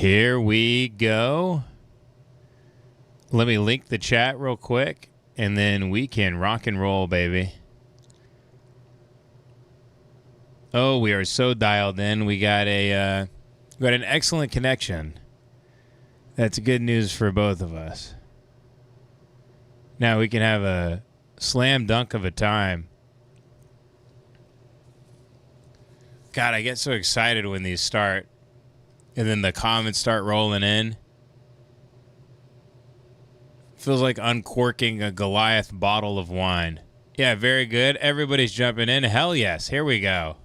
Here we go. Let me link the chat real quick, and then we can rock and roll, baby. Oh, we are so dialed in. We got an excellent connection. That's good news for both of us. Now we can have a slam dunk of a time. God, I get so excited when these start. And then the comments start rolling in. Feels like uncorking a Goliath bottle of wine. Yeah, very good. Everybody's jumping in. Hell yes. Here we go.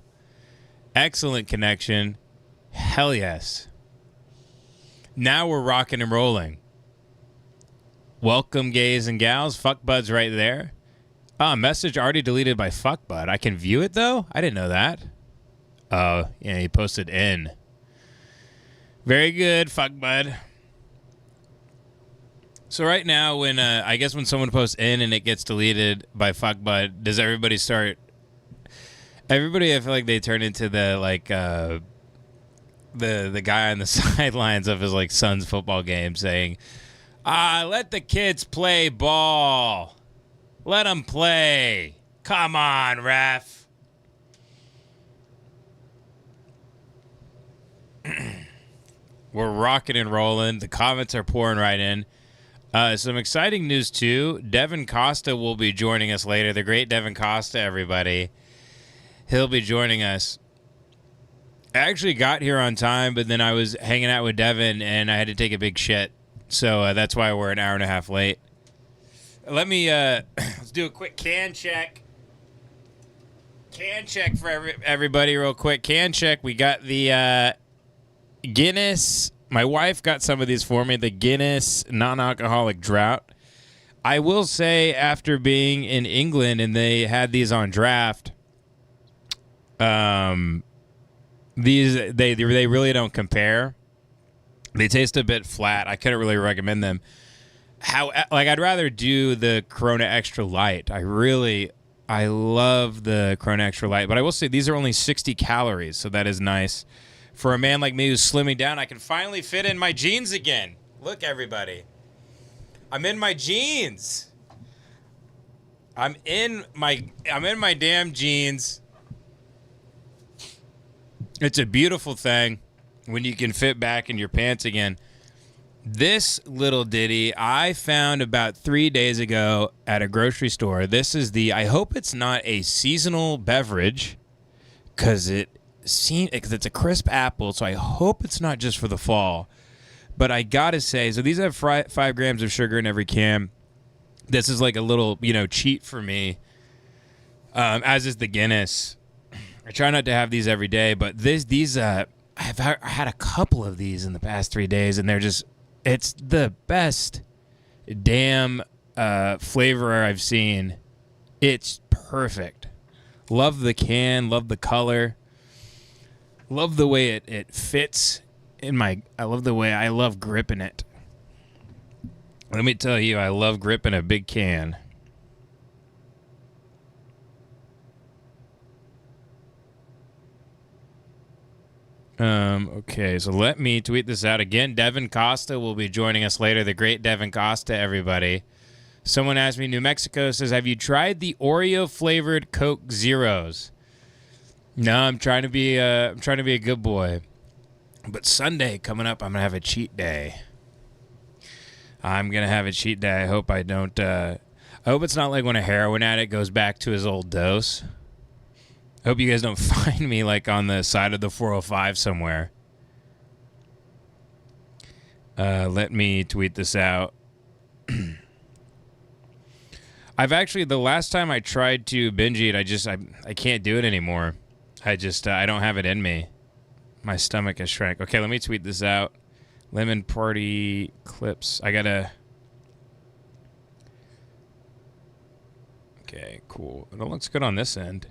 Excellent connection. Hell yes. Now we're rocking and rolling. Welcome, gays and gals. Fuckbud's right there. Message already deleted by Fuckbud. I can view it, though? I didn't know that. Oh, yeah, he posted in. Very good, Fuckbud. So right now, when I guess when someone posts in and it gets deleted by Fuckbud, does everybody start... Everybody, I feel like they turn into the, like, the guy on the sidelines of his, like, son's football game saying, let the kids play ball. Let them play. Come on, ref. We're rocking and rolling. The comments are pouring right in. Some exciting news, too. Devin Costa will be joining us later. The great Devin Costa, everybody. He'll be joining us. I actually got here on time, but then I was hanging out with Devin, and I had to take a big shit. So that's why we're an hour and a half late. Let me let's do a quick can check. Can check for everybody real quick. Can check. We got the Guinness. My wife got some of these for me. The Guinness non-alcoholic drought. I will say, after being in England and they had these on draft, these they really don't compare. They taste a bit flat. I couldn't really recommend them. I'd rather do the Corona Extra Light. I love the Corona Extra Light, but I will say these are only 60 calories, so that is nice. For a man like me who's slimming down, I can finally fit in my jeans again. Look, everybody. I'm in my jeans. I'm in my damn jeans. It's a beautiful thing when you can fit back in your pants again. This little ditty I found about 3 days ago at a grocery store. This is I hope it's not a seasonal beverage, because it's a crisp apple, so I hope it's not just for the fall. But I gotta say, so these have 5 grams of sugar in every can. This is like a little, cheat for me, as is the Guinness. I try not to have these every day, but these I've had a couple of these in the past 3 days, and it's the best damn flavor I've seen. It's perfect. Love the can, love the color. Love the way it fits in I love gripping it. Let me tell you, I love gripping a big can. Okay, so let me tweet this out again. Devin Costa will be joining us later. The great Devin Costa, everybody. Someone asked me, New Mexico says, have you tried the Oreo flavored Coke Zeros? No, I'm trying to be a good boy. But Sunday coming up, I'm gonna have a cheat day. I hope I don't. I hope it's not like when a heroin addict goes back to his old dose. I hope you guys don't find me like on the side of the 405 somewhere. Let me tweet this out. The last time I tried to binge eat, I can't do it anymore. I don't have it in me. My stomach has shrank. Okay, let me tweet this out. Lemon party clips. Okay, cool. It looks good on this end.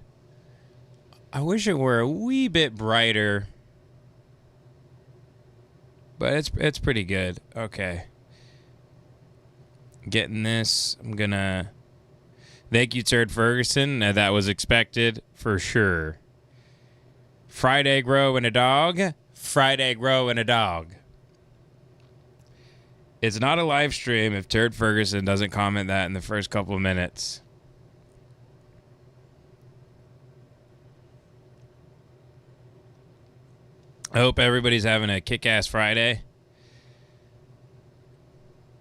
I wish it were a wee bit brighter, but it's pretty good. Okay. Getting this. I'm gonna... Thank you, Turd Ferguson. That was expected for sure. Friday growing a dog. Friday growing a dog. It's not a live stream if Turd Ferguson doesn't comment that in the first couple of minutes. I hope everybody's having a kick-ass Friday.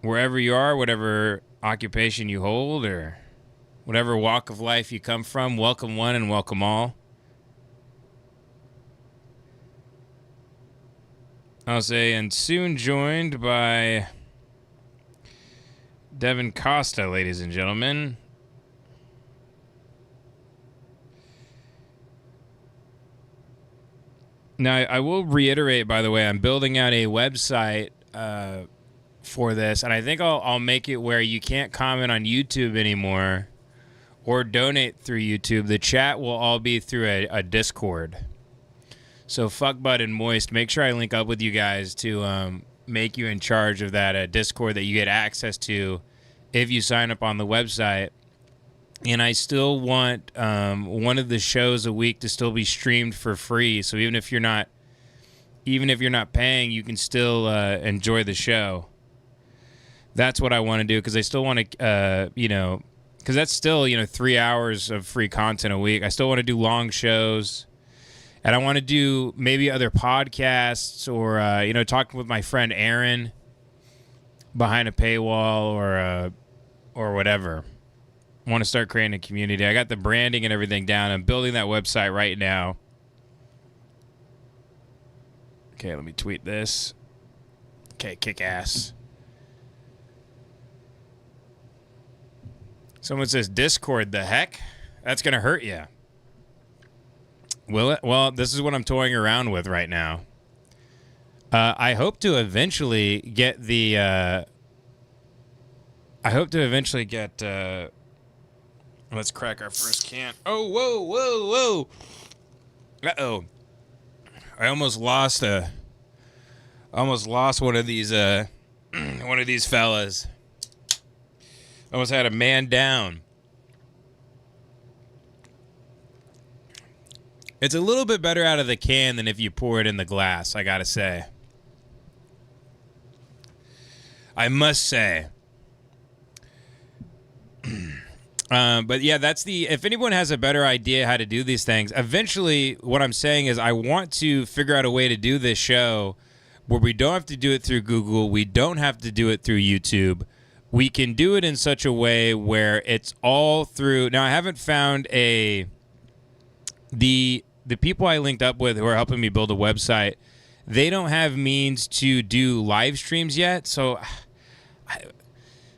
Wherever you are, whatever occupation you hold, or whatever walk of life you come from, welcome one and welcome all. I'll say, and soon joined by Devin Costa, ladies and gentlemen. Now, I will reiterate, by the way, I'm building out a website for this, and I think I'll make it where you can't comment on YouTube anymore or donate through YouTube. The chat will all be through a Discord. So Fuckbud and Moist, make sure I link up with you guys to make you in charge of that Discord that you get access to if you sign up on the website. And I still want one of the shows a week to still be streamed for free. So even if you're not paying, you can still enjoy the show. That's what I want to do, because I still want to, because that's still 3 hours of free content a week. I still want to do long shows. And I want to do maybe other podcasts or, talking with my friend Aaron behind a paywall or whatever. I want to start creating a community. I got the branding and everything down. I'm building that website right now. Okay, let me tweet this. Okay, kick ass. Someone says Discord, the heck? That's going to hurt you. Will it? Well, this is what I'm toying around with right now. I hope to eventually get let's crack our first can. Oh, whoa. Uh-oh. I almost lost one of these fellas. Almost had a man down. It's a little bit better out of the can than if you pour it in the glass, I gotta say. I must say. But yeah, if anyone has a better idea how to do these things, eventually what I'm saying is I want to figure out a way to do this show where we don't have to do it through Google. We don't have to do it through YouTube. We can do it in such a way where it's all through. Now, I haven't found the people I linked up with who are helping me build a website, they don't have means to do live streams yet. So,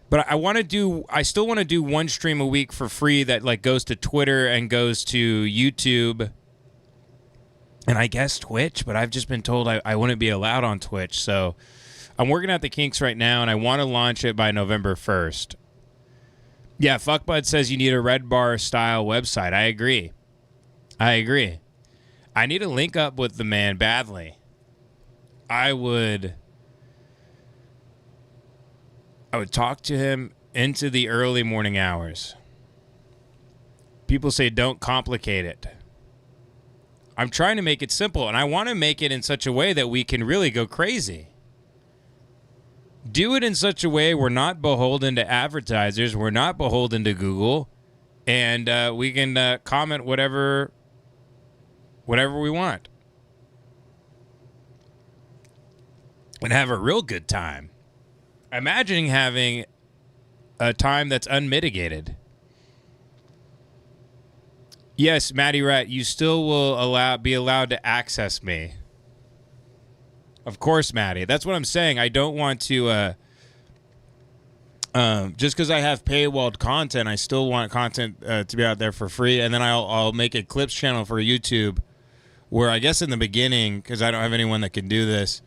but I still want to do one stream a week for free that like goes to Twitter and goes to YouTube and I guess Twitch, but I've just been told I wouldn't be allowed on Twitch. So I'm working out the kinks right now and I want to launch it by November 1st. Yeah, Fuckbud says you need a Red Bar style website. I agree. I need to link up with the man badly. I would talk to him into the early morning hours. People say don't complicate it. I'm trying to make it simple, and I want to make it in such a way that we can really go crazy. Do it in such a way we're not beholden to advertisers, we're not beholden to Google, and we can comment whatever we want. And have a real good time. Imagining having a time that's unmitigated. Yes, Maddie, right. You still will be allowed to access me. Of course, Maddie. That's what I'm saying. I don't want to just because I have paywalled content, I still want content to be out there for free. And then I'll make a clips channel for YouTube where I guess in the beginning, because I don't have anyone that can do this,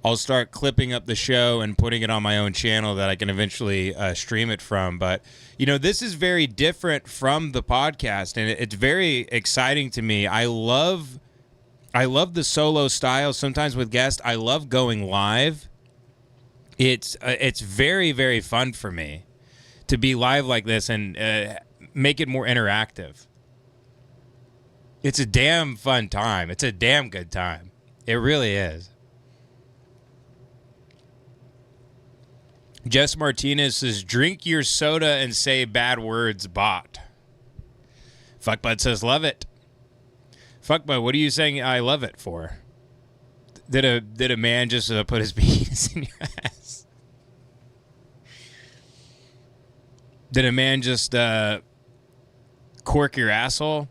I'll start clipping up the show and putting it on my own channel that I can eventually stream it from. But, this is very different from the podcast, and it's very exciting to me. I love the solo style, sometimes with guests. I love going live. It's very, very fun for me to be live like this and make it more interactive. It's a damn fun time. It's a damn good time. It really is. Jess Martinez says, drink your soda and say bad words, bot. Fuckbud says, love it. Fuckbud, what are you saying I love it for? Did a man just put his penis in your ass? Did a man just cork your asshole?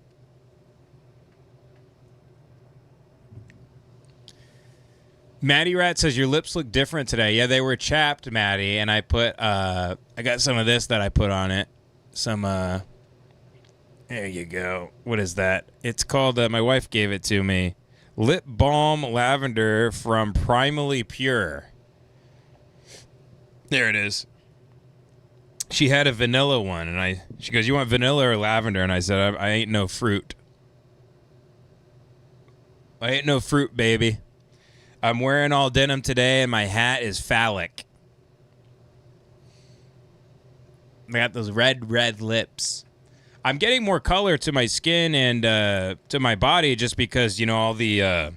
Maddie Rat says your lips look different today. Yeah, they were chapped, Maddie, and I put I got some of this that I put on it. Some there you go. What is that? It's called my wife gave it to me. Lip Balm Lavender from Primally Pure. There it is. She had a vanilla one, and she goes, "You want vanilla or lavender?" And I said, "I ain't no fruit. I ain't no fruit, baby. I'm wearing all denim today, and my hat is phallic. I got those red lips. I'm getting more color to my skin and to my body just because, you know, all the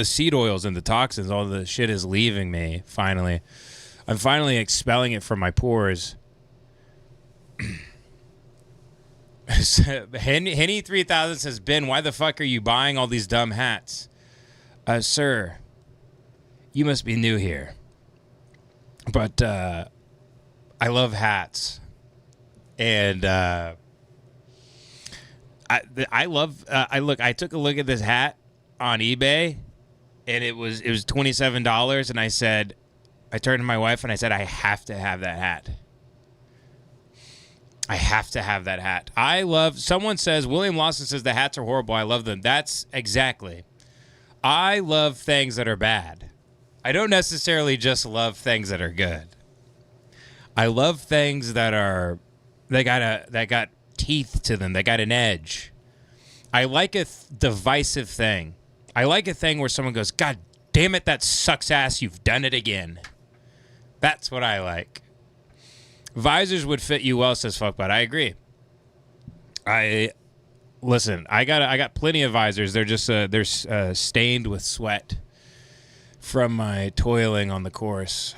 seed oils and the toxins, all the shit is leaving me, finally. I'm finally expelling it from my pores." Henny 3000 says, "Ben, why the fuck are you buying all these dumb hats?" Sir, you must be new here, but I love hats, and I took a look at this hat on eBay, and it was $27, and I turned to my wife and I said, I have to have that hat. I have to have that hat. Someone says, William Lawson says the hats are horrible. I love them. That's exactly. I love things that are bad. I don't necessarily just love things that are good. I love things that got teeth to them. They got an edge. I like a divisive thing. I like a thing where someone goes, "God damn it, that sucks ass. You've done it again." That's what I like. Visors would fit you well, says Fuckbud. I agree. Listen, I got plenty of visors. They're just they're stained with sweat from my toiling on the course.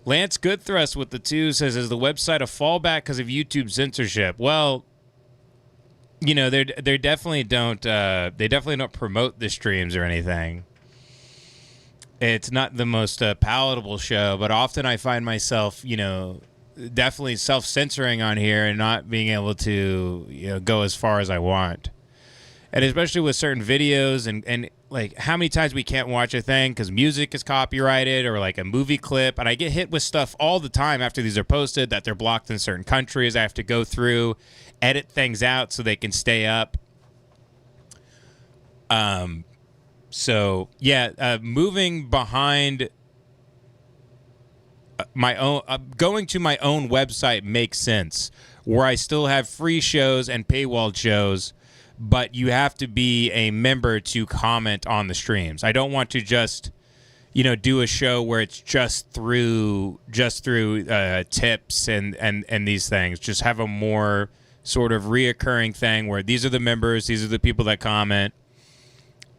Lance Goodthrust with the 2 says, "Is the website a fallback because of YouTube censorship?" Well, you know, they definitely don't promote the streams or anything. It's not the most palatable show, but often I find myself, you know, definitely self-censoring on here and not being able to, you know, go as far as I want. And especially with certain videos and like how many times we can't watch a thing because music is copyrighted or like a movie clip. And I get hit with stuff all the time after these are posted that they're blocked in certain countries. I have to go through, edit things out so they can stay up. So yeah, moving behind my own, going to my own website makes sense, where I still have free shows and paywalled shows, but you have to be a member to comment on the streams. I don't want to just, you know, do a show where it's just through tips and these things. Just have a more sort of reoccurring thing where these are the members, these are the people that comment.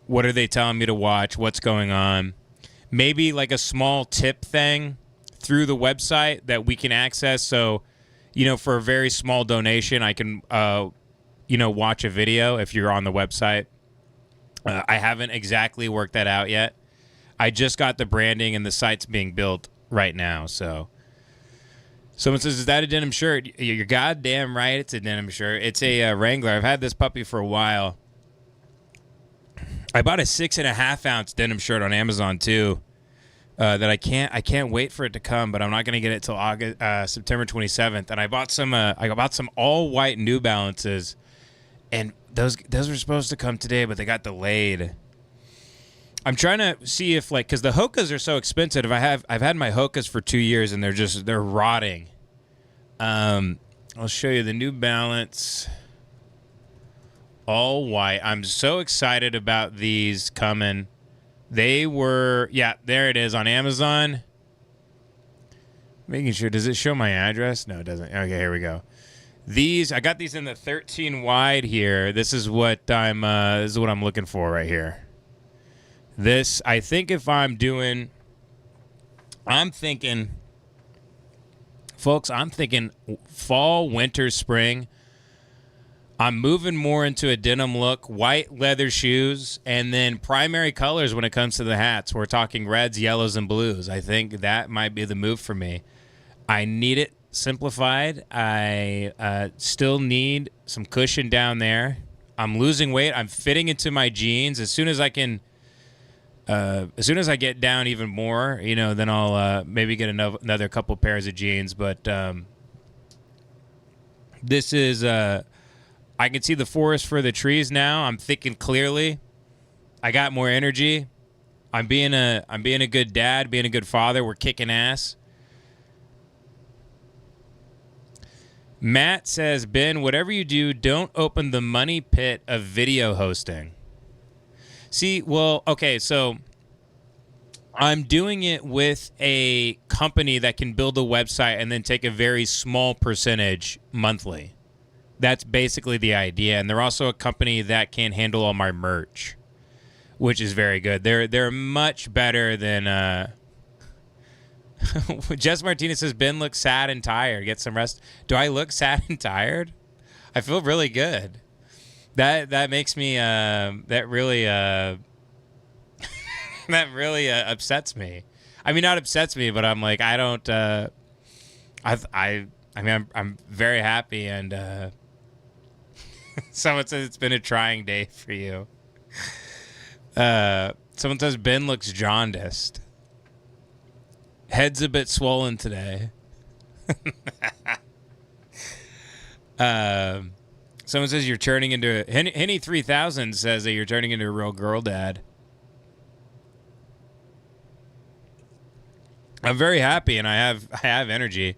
What are they telling me to watch? What's going on? Maybe like a small tip thing through the website that we can access. So, you know, for a very small donation, I can, you know, watch a video if you're on the website. I haven't exactly worked that out yet. I just got the branding and the site's being built right now. So someone says, "Is that a denim shirt?" You're goddamn right. It's a denim shirt. It's a Wrangler. I've had this puppy for a while. I bought a 6.5 ounce denim shirt on Amazon too. That I can't wait for it to come, but I'm not gonna get it till September 27th. And I bought some all white New Balances, and those were supposed to come today, but they got delayed. I'm trying to see if because the Hokas are so expensive. I've had my Hokas for 2 years and they're rotting. I'll show you the New Balance. All white. I'm so excited about these coming. They were, yeah, there it is on Amazon. Making sure, does it show my address? No, it doesn't. Okay, here we go. I got these in the 13 wide here. This is what I'm looking for right here. This, I think if I'm doing I'm thinking, folks, fall, winter, spring. I'm moving more into a denim look, white leather shoes, and then primary colors when it comes to the hats. We're talking reds, yellows, and blues. I think that might be the move for me. I need it simplified. I still need some cushion down there. I'm losing weight. I'm fitting into my jeans. As soon as I get down even more, then I'll maybe get another couple pairs of jeans. But this is, I can see the forest for the trees now. I'm thinking clearly. I got more energy. I'm being a good dad, being a good father. We're kicking ass. Matt says, Ben, whatever you do, don't open the money pit of video hosting. See, well, okay, so I'm doing it with a company that can build a website and then take a very small percentage monthly. That's basically the idea. And they're also a company that can handle all my merch, which is very good. They're much better than Jess Martinez says, Ben looks sad and tired. Get some rest. Do I look sad and tired? I feel really good. That makes me that really upsets me. I mean, not upsets me, but I'm like, I don't I'm very happy, and someone says it's been a trying day for you. Someone says Ben looks jaundiced. Head's a bit swollen today. Someone says you're turning into Henny 3000 says that you're turning into a real girl dad. I'm very happy, and I have energy.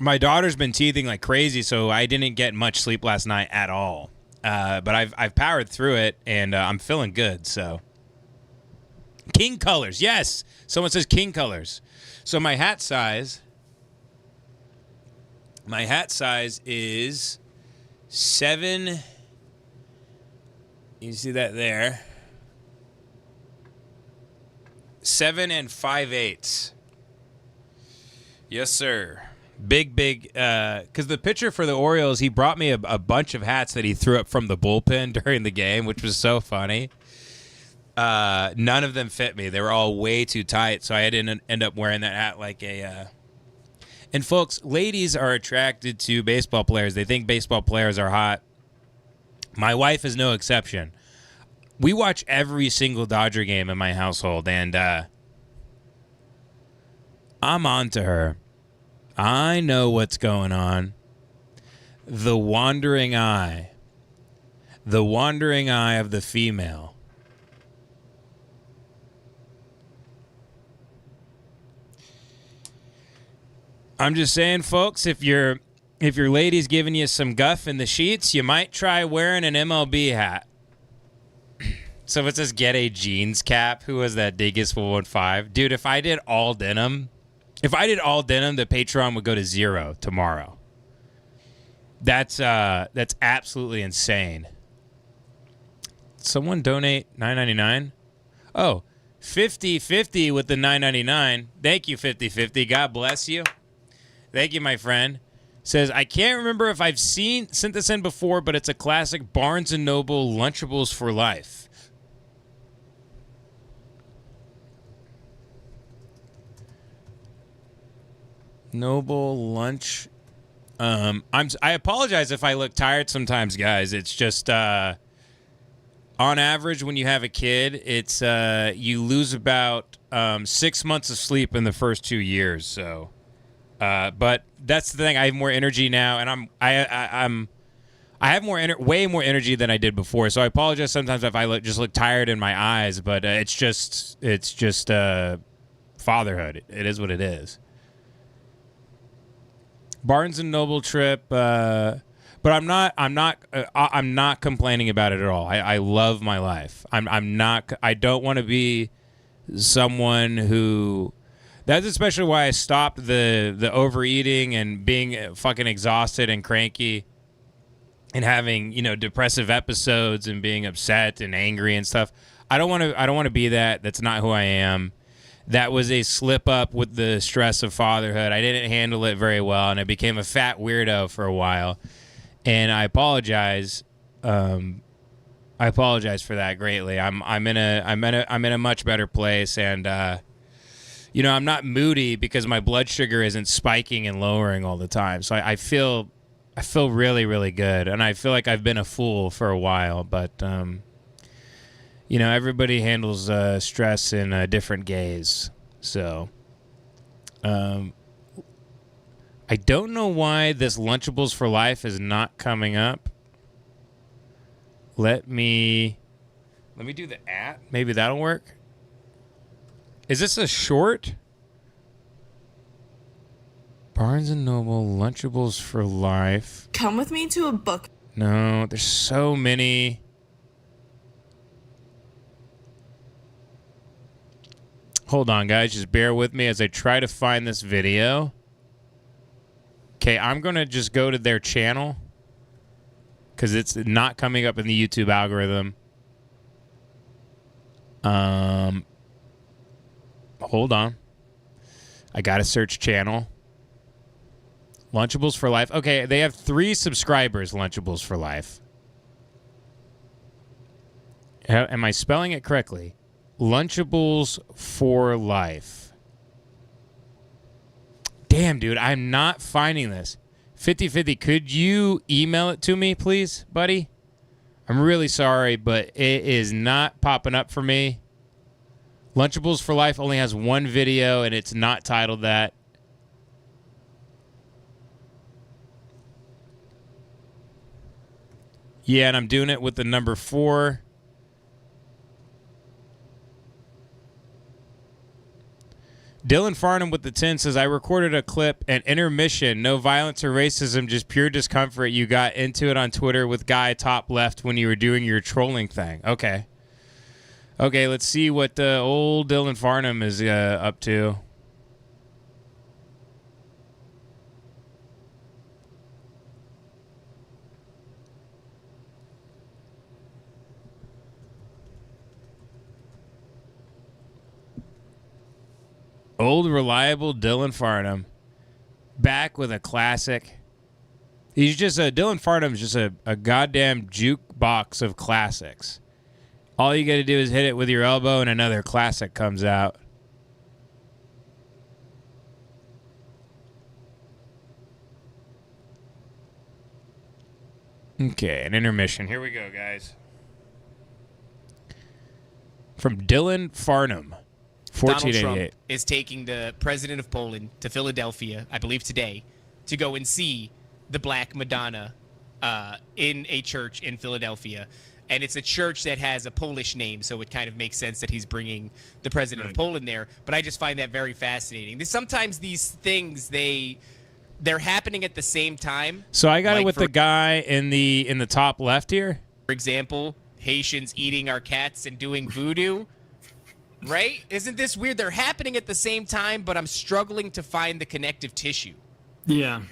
My daughter's been teething like crazy, so I didn't get much sleep last night at all. But I've powered through it, and I'm feeling good. So, King colors, yes. Someone says King colors. So my hat size is 7. You see that there? 7 5/8. Yes, sir. Big, because the pitcher for the Orioles, he brought me a bunch of hats that he threw up from the bullpen during the game, which was so funny. None of them fit me. They were all way too tight, so I didn't end up wearing that hat like a... And, folks, ladies are attracted to baseball players. They think baseball players are hot. My wife is no exception. We watch every single Dodger game in my household, and I'm on to her. I know what's going on. The wandering eye. The wandering eye of the female. I'm just saying, folks, if your lady's giving you some guff in the sheets, you might try wearing an MLB hat. So it says get a jeans cap. Who was that? Diggus 115. Dude, if I did all denim, the Patreon would go to 0 tomorrow. That's absolutely insane. Someone donate $9.99. Oh, 50/50 with the $9.99. Thank you, 50/50. God bless you. Thank you, my friend. Says, I can't remember if I've sent this in before, but it's a classic Barnes & Noble Lunchables for Life. Noble lunch. I apologize if I look tired sometimes, guys. It's just on average when you have a kid, it's you lose about 6 months of sleep in the first 2 years. So, but that's the thing. I have more energy now, and I have way more energy than I did before. So I apologize sometimes if I look tired in my eyes, but it's just fatherhood. It is what it is. Barnes and Noble trip, but I'm not complaining about it at all. I love my life. I don't want to be someone who. That's especially why I stopped the overeating and being fucking exhausted and cranky, and having depressive episodes and being upset and angry and stuff. I don't want to be that. That's not who I am. that was a slip up with the stress of fatherhood. I didn't handle it very well, and I became a fat weirdo for a while. And I apologize. I apologize for that greatly. I'm in a much better place, and I'm not moody because my blood sugar isn't spiking and lowering all the time. So I feel really, really good, and I feel like I've been a fool for a while, but everybody handles stress in different gaze. So, I don't know why this Lunchables for Life is not coming up. Let me do the @ Maybe that'll work. Is this a short? Barnes & Noble Lunchables for Life. Come with me to a book. No, there's so many. Hold on, guys. Just bear with me as I try to find this video. Okay, I'm going to just go to their channel because it's not coming up in the YouTube algorithm. Hold on. I got to search channel. Lunchables for Life. Okay, they have 3 subscribers, Lunchables for Life. Am I spelling it correctly? Lunchables for Life. Damn, dude, I'm not finding this. 50/50, could you email it to me, please, buddy? I'm really sorry, but it is not popping up for me. Lunchables for Life only has 1 video, and it's not titled that. Yeah, and I'm doing it with the number 4. Dylan Farnum with the 10 says, I recorded a clip, an intermission, no violence or racism, just pure discomfort. You got into it on Twitter with guy top left when you were doing your trolling thing. Okay. Okay, let's see what old Dylan Farnum is up to. Old reliable Dylan Farnum, back with a classic. He's just Dylan Farnum's just a goddamn jukebox of classics. All you got to do is hit it with your elbow, and another classic comes out. Okay, an intermission. Here we go, guys. From Dylan Farnum. Donald Trump is taking the president of Poland to Philadelphia, I believe today, to go and see the Black Madonna in a church in Philadelphia. And it's a church that has a Polish name, so it kind of makes sense that he's bringing the president of Poland there. But I just find that very fascinating. Sometimes these things, they're happening at the same time. So I got it with the guy in the top left here. For example, Haitians eating our cats and doing voodoo. Right? Isn't this weird? They're happening at the same time, but I'm struggling to find the connective tissue. Yeah.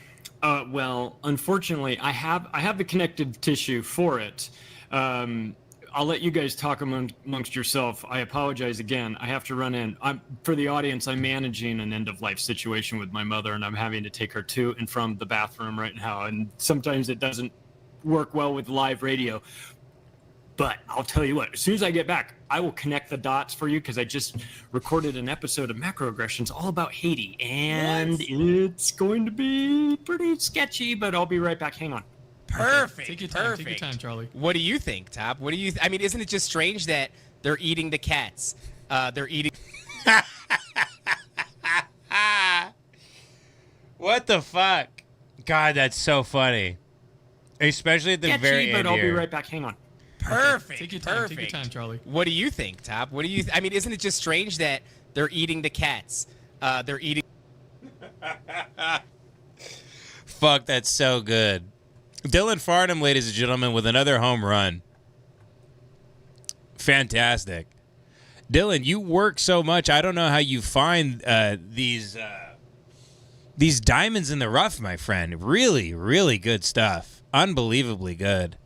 Well, unfortunately, I have the connective tissue for it. I'll let you guys talk amongst yourself. I apologize again. I have to run in. For the audience, I'm managing an end-of-life situation with my mother, and I'm having to take her to and from the bathroom right now. And sometimes it doesn't work well with live radio. But I'll tell you what, as soon as I get back, I will connect the dots for you because I just recorded an episode of Macroaggressions all about Haiti. And it's going to be pretty sketchy, but I'll be right back. Hang on. Perfect. Take your time. Perfect. Take your time, Charlie. What do you think, Top? What do you? I mean, isn't it just strange that they're eating the cats? They're eating. What the fuck? God, that's so funny. Especially at the sketchy, very end but I'll here. be right back. Hang on. Perfect. Take your time. Perfect. Take your time, Charlie. What do you think, Top? What do you? I mean, isn't it just strange that they're eating the cats? They're eating. Fuck, that's so good. Dylan Farnum, ladies and gentlemen, with another home run. Fantastic. Dylan, you work so much. I don't know how you find these diamonds in the rough, my friend. Really, really good stuff. Unbelievably good.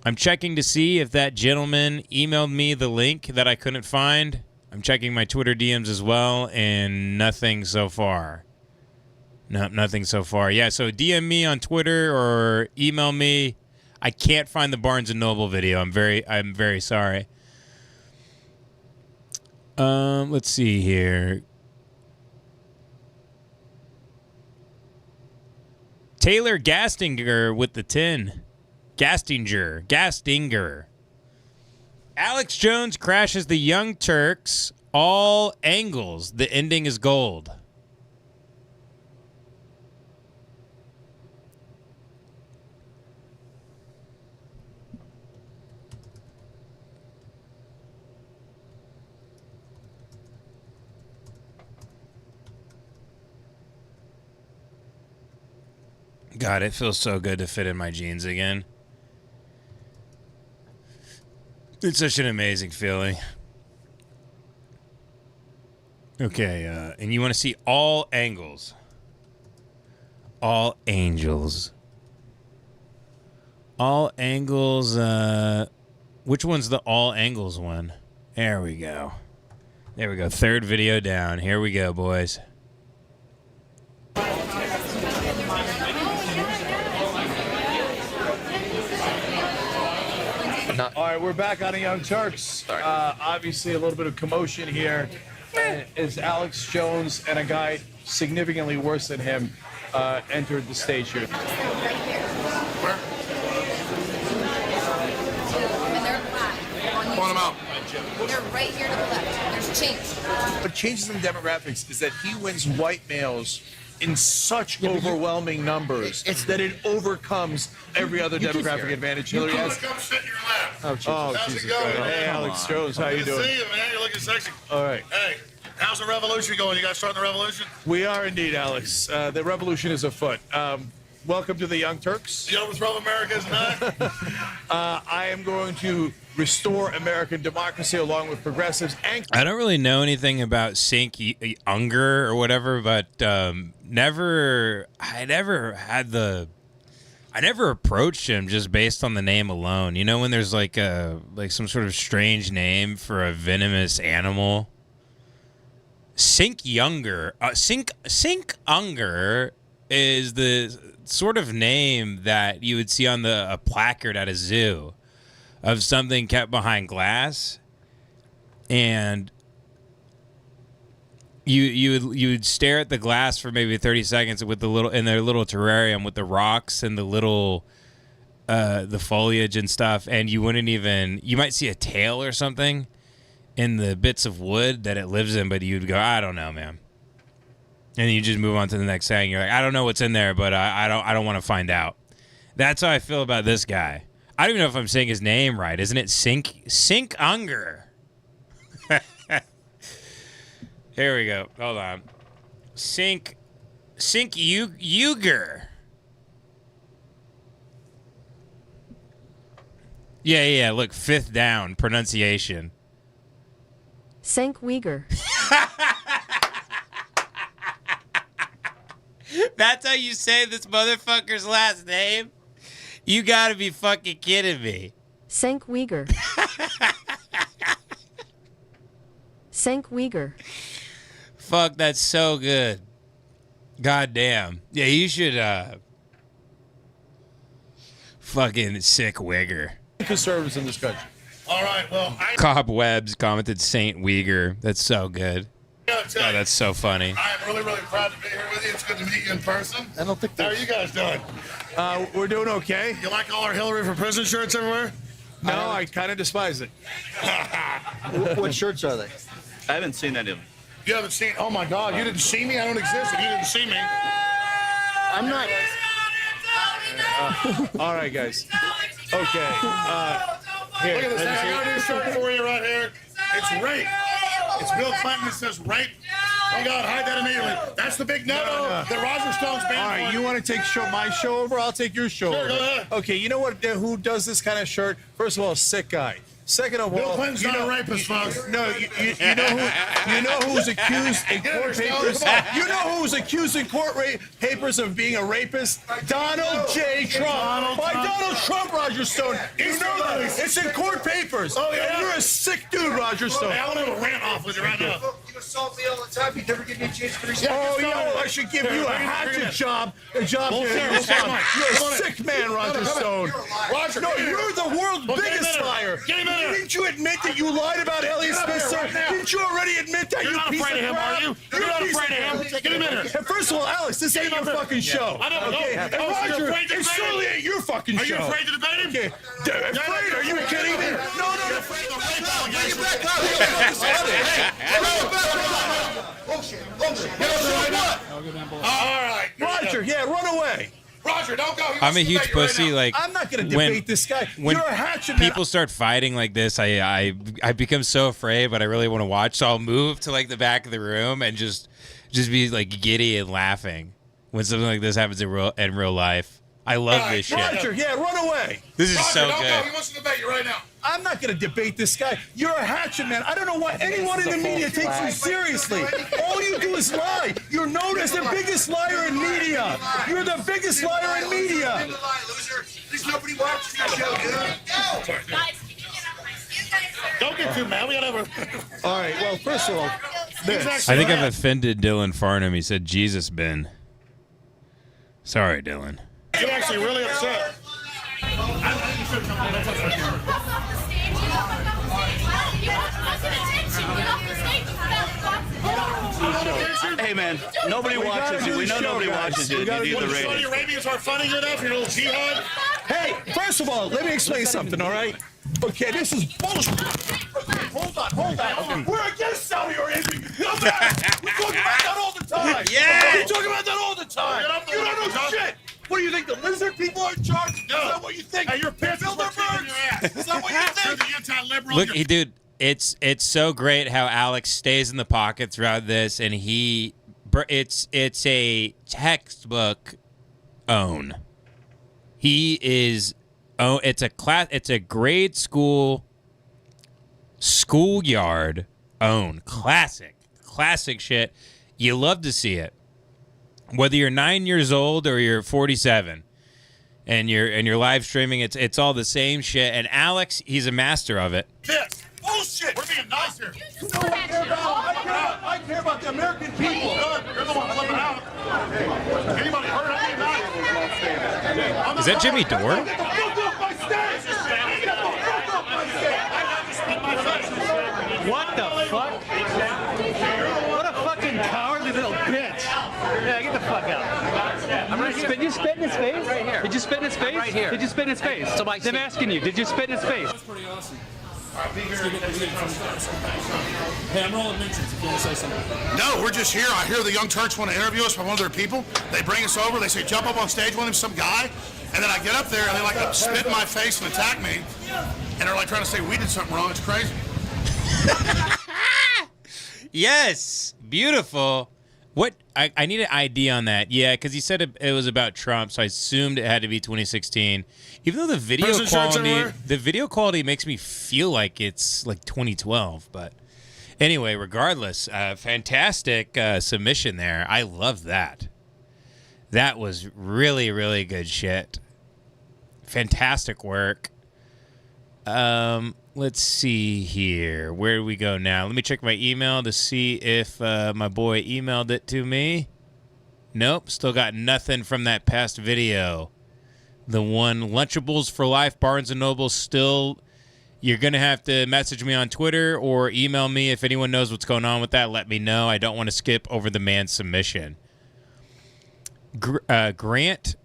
I'm checking to see if that gentleman emailed me the link that I couldn't find. I'm checking my Twitter DMs as well, and nothing so far. No, nothing so far. Yeah, so DM me on Twitter or email me. I can't find the Barnes & Noble video. I'm very sorry. Let's see here. Taylor Gastinger with the 10. Gastinger. Alex Jones crashes the Young Turks. All angles. The ending is gold. God, it feels so good to fit in my jeans again. It's such an amazing feeling. Okay, and you want to see all angles. All angels. All angles, which one's the all angles one? There we go. There we go. Third video down. Here we go, boys. All right, we're back on the Young Turks. Obviously, a little bit of commotion here as Alex Jones and a guy significantly worse than him entered the stage here. And they're live on YouTube. Point them out. They're right here to the left. There's change. What changes in demographics is that he wins white males in such overwhelming numbers that it overcomes every other demographic advantage Hillary has. Come sit in your lap. Oh, How's Jesus it going? Christ. Hey, Alex Jones, how you Good to doing? see you, man. You're looking sexy. All right. Hey, how's the revolution going? You guys starting the revolution? We are indeed, Alex. The revolution is afoot. Welcome to the Young Turks. The overthrow of America is not. I am going to restore American democracy along with progressives and I don't really know anything about Sink Unger or whatever, but I never approached him just based on the name alone. You know, when there's like some sort of strange name for a venomous animal. Sink Unger is the sort of name that you would see on a placard at a zoo of something kept behind glass, and you would stare at the glass for maybe 30 seconds with in their little terrarium with the rocks and the little the foliage and stuff, and you might see a tail or something in the bits of wood that it lives in, but you'd go, I don't know, man. And you just move on to the next thing. You're like, I don't know what's in there, but I don't want to find out. That's how I feel about this guy. I don't even know if I'm saying his name right. Isn't it Sink Unger? Here we go. Hold on. Sink Uger. Yeah. Look, fifth down pronunciation. Sank Uyghur. That's how you say this motherfucker's last name? You gotta be fucking kidding me. Sank Uyghur. Sank Uyghur. Fuck, that's so good. God damn. Yeah, you should fucking sick wigger. conservatives in this country. All right, well, Cobwebs commented Saint Uyghur. That's so good. gotta tell Oh, you, that's so funny. I am really, really proud to be here with you. It's good to meet you in person. I don't think How are you guys doing? we're doing okay. You like all our Hillary for Prison shirts everywhere? No, I kind of despise it. What shirts are they? I haven't seen any of them. You haven't seen? Oh my God, you didn't see me? I don't exist if you didn't see me. I'm not. All right, guys. Okay. Here, Look at this. let me I see. got a new shirt for you right here. It's rape. It's Bill Clinton that says rape. Oh God, hide that immediately. That's the big no-no that Roger Stone's banned. All right, you want to take my show over? I'll take your show Sure, over. go ahead. Okay, you know what? Who does this kind of shirt? First of all, sick guy. Second of Bill all, Clinton's not a rapist, folks. No, you know who's accused in court papers. You know who's accused in court papers of being a rapist? Donald J. Trump. Donald Trump, Roger Stone. You know that. It's in court papers. Oh yeah. And you're a sick dude, Roger Stone. I want to have a rant off with you right now. You assault me all the time. You never give me a chance to respond. Oh yeah. Well, I should give you a hatchet job. A job. You're a sick man, Roger Stone. Roger, no, you're the world's biggest liar. Didn't you admit that you lied about Elliot Spitzer? Didn't you already admit that? You're not afraid of him, are you? You're not afraid of him. Get him in here. And first of all, Alex, this ain't your fucking show. I don't know. And Roger, it certainly ain't your fucking show. Are you afraid to debate him? Okay. Afraid? Are you kidding me? No. You're afraid of the rape allegations. All right. Roger, yeah, run away. Roger, don't go. I'm a huge pussy. Like, I'm not going to debate this guy. When you're a hatchet man. people start fighting like this, I become so afraid, but I really want to watch. So I'll move to like the back of the room and just be like giddy and laughing when something like this happens in real life. I love this shit. Roger, yeah, run away. This is Roger, so don't good. Go. He wants to debate you right now. I'm not going to debate this guy. You're a hatchet man. I don't know why anyone in the media takes you seriously. All you do is lie. You're known as the biggest liar in media. You're the biggest liar in media. There's nobody watching your show, dude. Don't get too mad. We gotta have a. All right. Well, first of all, I think I've offended Dylan Farnum. He said Jesus bin. Sorry, Dylan. You're actually really upset. Hey man, nobody watches you. We know nobody watches you. You need the ratings. Saudi Arabians aren't funny enough. Your little jihad. Hey, first of all, let me explain something. All right. Okay, this is bullshit. Okay, hold on. We're against Saudi Arabia. No matter. We talk about that all the time. Yeah. We talk about that all the time. You don't know shit. What do you think? The lizard people are in charge? No. Is that what you think? Hey, your pants are kicking your ass. Is that what you think? You're the anti-liberal. Look, dude, it's so great how Alex stays in the pocket throughout this, and it's a textbook own. He is it's a grade school schoolyard own. Classic shit. You love to see it. Whether you're 9 years old or you're 47 and you're live streaming, it's all the same shit. And Alex, he's a master of it. This bullshit. We're being nice here. You know what I care about? I care about the American people. You're the one flipping out. Anybody heard of me? Is that Jimmy Dore? Get the fuck off my stage! Get the fuck off my stage! What the fuck? What a fucking cowardly little bitch. Yeah, get the fuck out. I'm right here. Did you spit in his face? Right here. Did you spit in his face? Right here. Did you spit in his face? So I'm asking you, did you spit in his face? That's pretty awesome. Hey, I'm rolling mentions if you want to say something. No, we're just here. I hear the Young Turks want to interview us by one of their people. They bring us over. They say, jump up on stage with him, some guy. And then I get up there and they like spit in my face and attack me. And they're like trying to say we did something wrong. It's crazy. Yes, beautiful. What I need an ID on that. Yeah, because he said it was about Trump, so I assumed it had to be 2016. Even though the video quality makes me feel like it's like 2012. But anyway, regardless, fantastic submission there. I love that. That was really, really good shit. Fantastic work. Let's see here. Where do we go now? Let me check my email to see if my boy emailed it to me. Nope, still got nothing from that past video. The one, Lunchables for Life, Barnes & Noble, still, you're going to have to message me on Twitter or email me if anyone knows what's going on with that. Let me know. I don't want to skip over the man's submission. Grant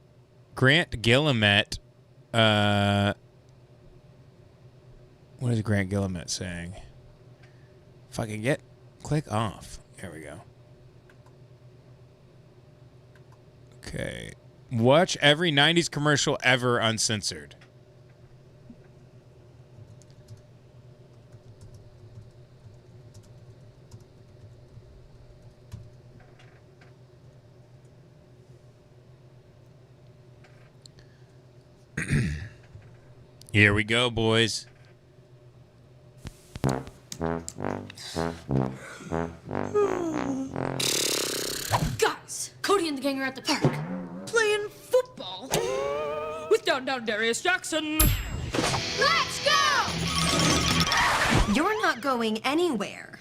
Guillemette, what is Grant Guillemette saying? Fucking click off. There we go. Okay. Watch every 90s commercial ever uncensored. Here we go, boys. Guys, Cody and the gang are at the park playing football with down Darius Jackson. Let's go! You're not going anywhere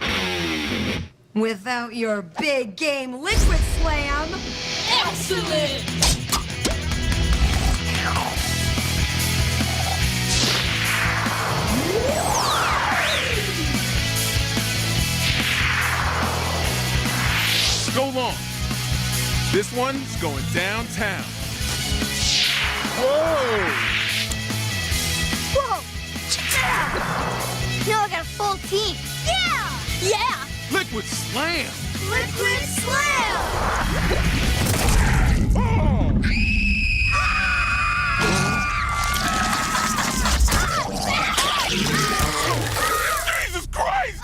without your big game liquid slam. Excellent! Go long. This one's going downtown. Whoa! Whoa! Now I got a full team. Yeah! Yeah! Liquid slam. Liquid slam! Jesus Christ!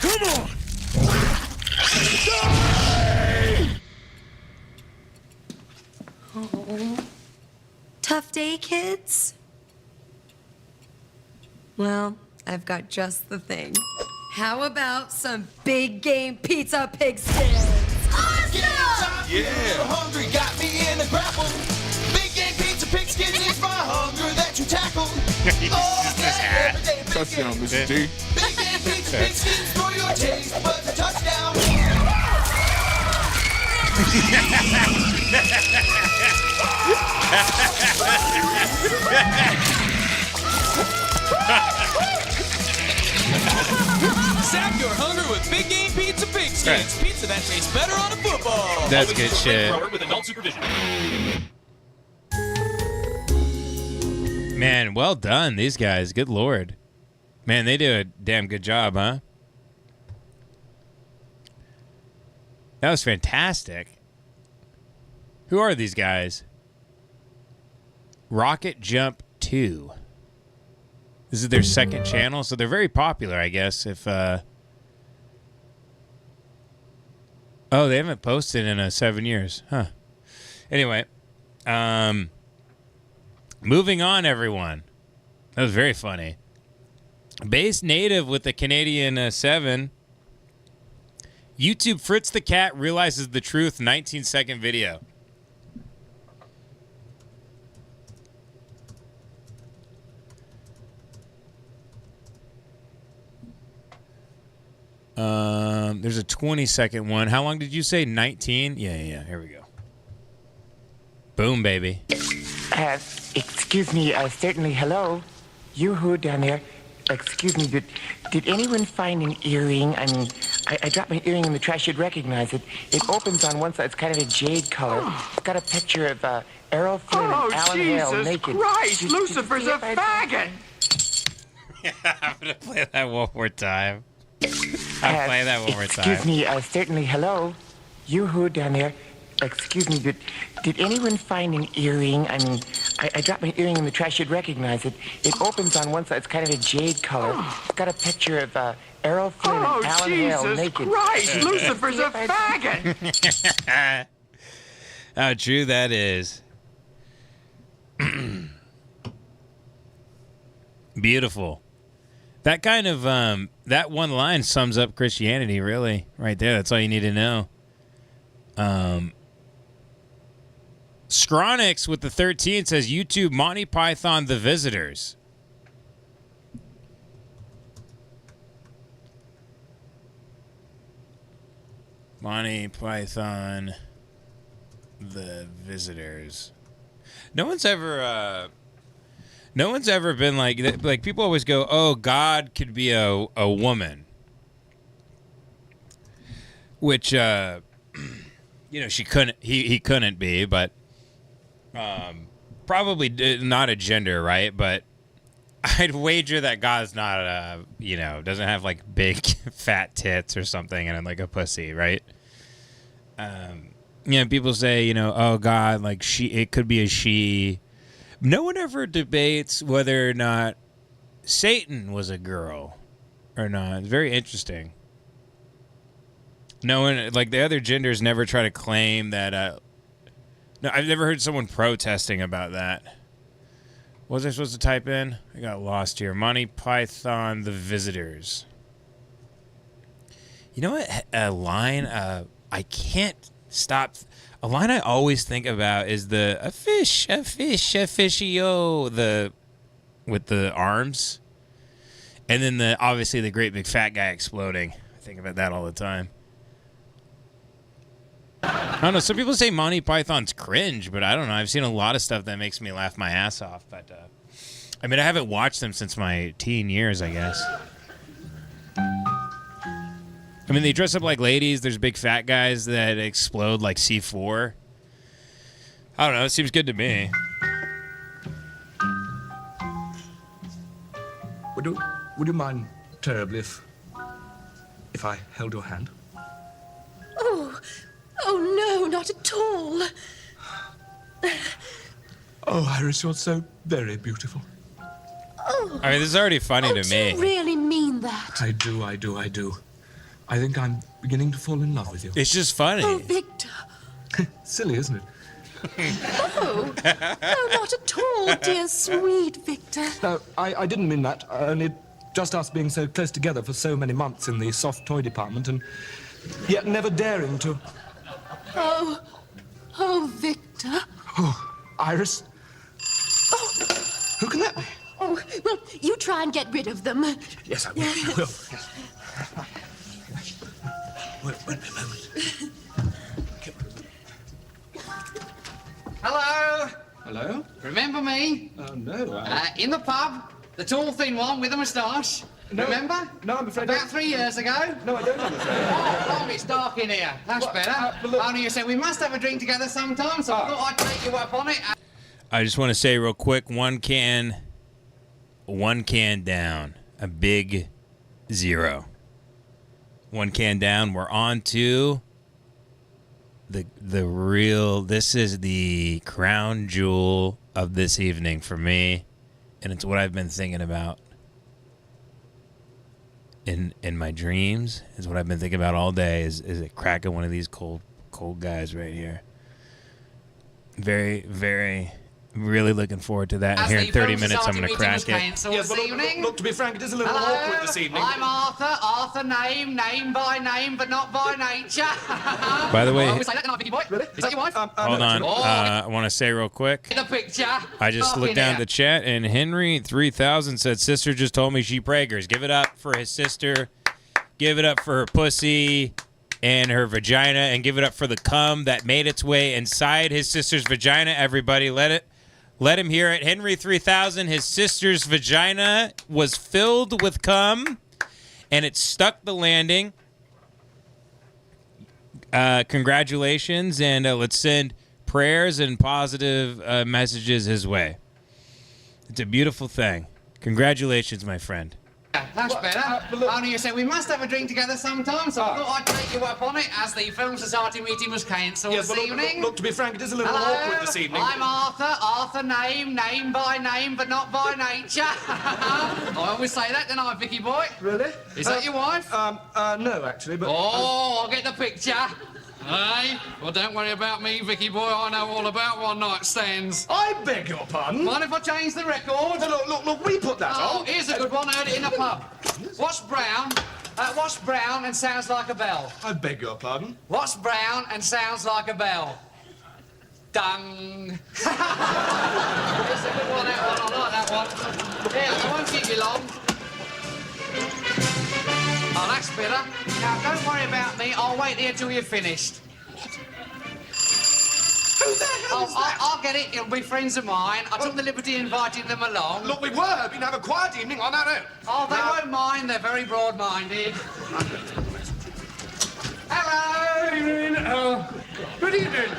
Come on! Oh. Tough day, kids? Well, I've got just the thing. How about some big game pizza pig skins? Awesome! Yeah! Hungry got me in a grapple. Big game pizza pigskin is my hunger that you tackle. Touchdown, Mr. D. Big game pizza pigskins for your taste buds a touchdown. Sap your hunger with Big Game Pizza Pigskins. Right. Pizza that tastes better on a football. That's Always good shit. with adult supervision. Man, well done, these guys. Good Lord. Man, they do a damn good job, huh? That was fantastic. Who are these guys? Rocket Jump 2. This is their second channel, so they're very popular, I guess. Oh, they haven't posted in 7 years. Huh. Anyway, moving on, everyone. That was very funny. Based native with the Canadian 7. YouTube Fritz the Cat realizes the truth. 19-second video. There's a 20-second one. How long did you say? 19? Yeah. Here we go. Boom, baby. Excuse me, certainly, hello? You who down there? Excuse me, did anyone find an earring? I mean, I dropped my earring in the trash. You'd recognize it. It opens on one side. It's kind of a jade color. It's got a picture of Errol Flynn and Alan Hale naked. Christ, Lucifer's a faggot! I'm going to play that one more time. I'll play that one more time. Excuse me, certainly, hello? You who down there? Excuse me, did anyone find an earring? I mean, I dropped my earring in the trash. You'd recognize it. It opens on one side. It's kind of a jade color. It's got a picture of Errol Flynn and Alan Hale naked. Christ, Lucifer's a faggot! How true that is. Beautiful. That kind of that one line sums up Christianity, really, right there. That's all you need to know. Scronix with the 13 says YouTube Monty Python The Visitors. Monty Python The Visitors. No one's ever been like people always go, "Oh, God could be a woman." Which she couldn't he couldn't be, but probably not a gender, right? But I'd wager that God's not doesn't have like big fat tits or something and like a pussy, right? People say, oh, God, like it could be a she. No one ever debates whether or not Satan was a girl or not. It's very interesting. No one, like the other genders, never try to claim that. No, I've never heard someone protesting about that. What was I supposed to type in? I got lost here. Monty Python, The Visitors. You know what? A line I can't stop. A line I always think about is a fishy-o, with the arms. And then obviously the great big fat guy exploding. I think about that all the time. I don't know. Some people say Monty Python's cringe, but I don't know. I've seen a lot of stuff that makes me laugh my ass off. But I mean, I haven't watched them since my teen years, I guess. I mean, they dress up like ladies. There's big fat guys that explode like C4. I don't know. It seems good to me. Would you mind terribly if I held your hand? Oh no, not at all. Oh, Iris, you're so very beautiful. Oh. I mean, this is already funny to me. Do you really mean that? I do. I think I'm beginning to fall in love with you. It's just funny. Oh, Victor. Silly, isn't it? No, not at all, dear sweet Victor. No, I didn't mean that. Only just us being so close together for so many months in the soft toy department and yet never daring to... Oh, Victor. Oh, Iris. Oh. Who can that be? Oh, well, you try and get rid of them. Yes, I will. I will. Yes. Wait a moment. Hello. Hello? Remember me? Oh, no. In the pub, the tall, thin one with a moustache. No, Remember? No, I'm afraid... About 3 years ago? No, I don't, I'm afraid. Oh, it's dark in here. That's better. Look... Only you said we must have a drink together sometime, so I thought I'd take you up on it. I just want to say real quick, one can down, a big 0. One can down. We're on to the real. This is the crown jewel of this evening for me, and it's what I've been thinking about in my dreams. Is what I've been thinking about all day. Is it cracking one of these cold guys right here? Very, very. Really looking forward to that. Here in 30 minutes, I'm going to crack it. Yes, but look, to be frank, it is a little awkward this evening. I'm Arthur. Arthur, name by name, but not by nature. By the way, Oh, say that, then, Vicky boy. Really? Is that your wife? hold on. I want to say real quick. The picture. I just looked down at the chat, and Henry 3000 said, "Sister just told me she preggers." Give it up for his sister. Give it up for her pussy and her vagina, and give it up for the cum that made its way inside his sister's vagina. Everybody, let him hear it. Henry 3000, his sister's vagina was filled with cum, and it stuck the landing. Congratulations, and let's send prayers and positive messages his way. It's a beautiful thing. Congratulations, my friend. That's better. Only you said we must have a drink together sometime, so I thought I'd take you up on it as the Film Society meeting was cancelled this evening. Look, to be frank, it is a little awkward this evening. I'm Arthur. Arthur, name by name, but not by nature. I always say that, don't I, Vicky boy? Really? Is that your wife? No, actually, but... Oh, I'll get the picture. Hey, well, don't worry about me, Vicky boy. I know all about one-night stands. I beg your pardon? Mind if I change the record? Look, we put that on. Oh, here's a good one. I heard it in a pub. What's brown? What's brown and sounds like a bell? I beg your pardon? What's brown and sounds like a bell? Dung. It's a good one, that one. I like that one. Here, I won't keep you long. Oh, that's better. Now, don't worry about me. I'll wait here till you're finished. Who the hell is that? I'll get it. It'll be friends of mine. I took the liberty of inviting them along. Look, we were hoping to have a quiet evening on our own. Oh, they won't mind. They're very broad-minded. Hello. Good evening. Good evening.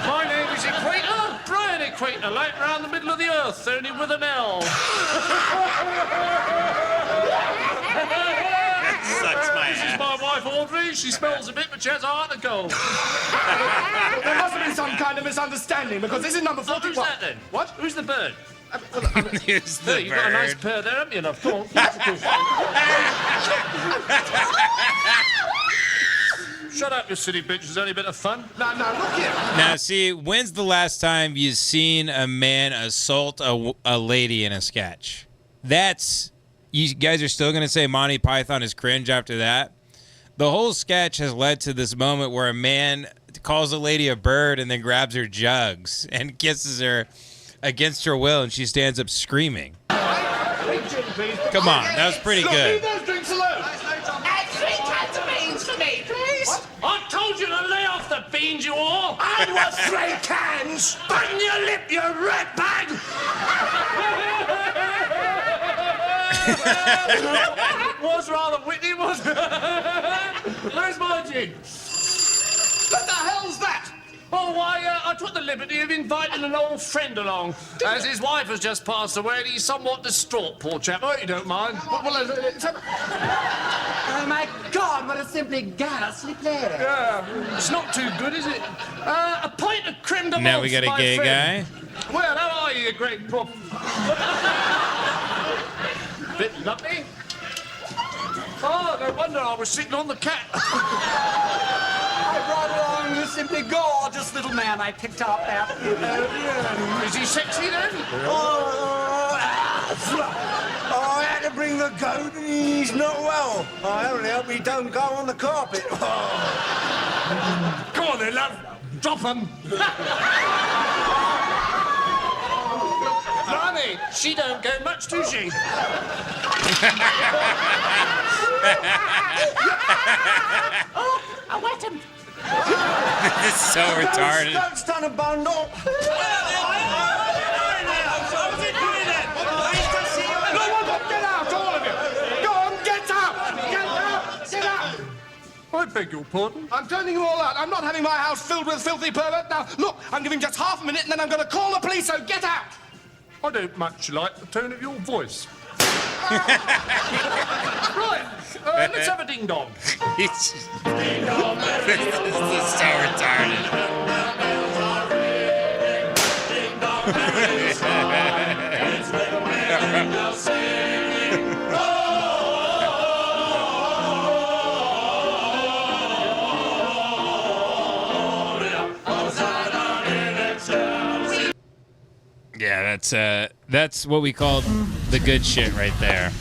My name is Equator, Brian Equator, light round the middle of the earth, only with an L. Sucks my This is my wife, Audrey. She smells a bit, but she has a heart of gold. There must have been some kind of misunderstanding, because this is number 41. Who's that, then? What? Who's the bird? Here's the You've got a nice bird. pair there, haven't you? Now, come on. Shut up, you silly bitch. It's only a bit of fun. No, look here. Now, see, when's the last time you've seen a man assault a lady in a sketch? You guys are still going to say Monty Python is cringe after that? The whole sketch has led to this moment where a man calls a lady a bird and then grabs her jugs and kisses her against her will, and she stands up screaming. Come on, that was pretty good. Leave those drinks alone. Add 3 cans of beans for me, please. I told you to lay off the beans, you all. And what's 3 cans? Button your lip, you rat bag. Was rather witty, was it? Where's my gin? What the hell's that? Oh, I took the liberty of inviting an old friend along, as his wife has just passed away and he's somewhat distraught, poor chap. I hope you don't mind. Oh, my God, what a simply ghastly play. Yeah, it's not too good, is it? A pint of creme de menthe, Now we got a my gay friend. guy. Well, how are you, great prop? Bit lucky. Oh, no wonder I was sitting on the cat. I brought along this simply gorgeous little man I picked up there. Is he sexy then? I had to bring the goat and he's not well. I only hope he don't go on the carpet. Go on then, love. Drop him. Blimey, she don't go much, do she? Oh, I wet him. This is so retarded. Goat's done a bundle. Get out, all of you! Go on, get out! Get out! Sit out! I beg your pardon? I'm turning you all out. I'm not having my house filled with filthy pervert. Now, look, I'm giving just half a minute and then I'm going to call the police, so get out! I don't much like the tone of your voice. Right, let's have a ding-dong. This is so retarded. Yeah, that's what we call the good shit right there.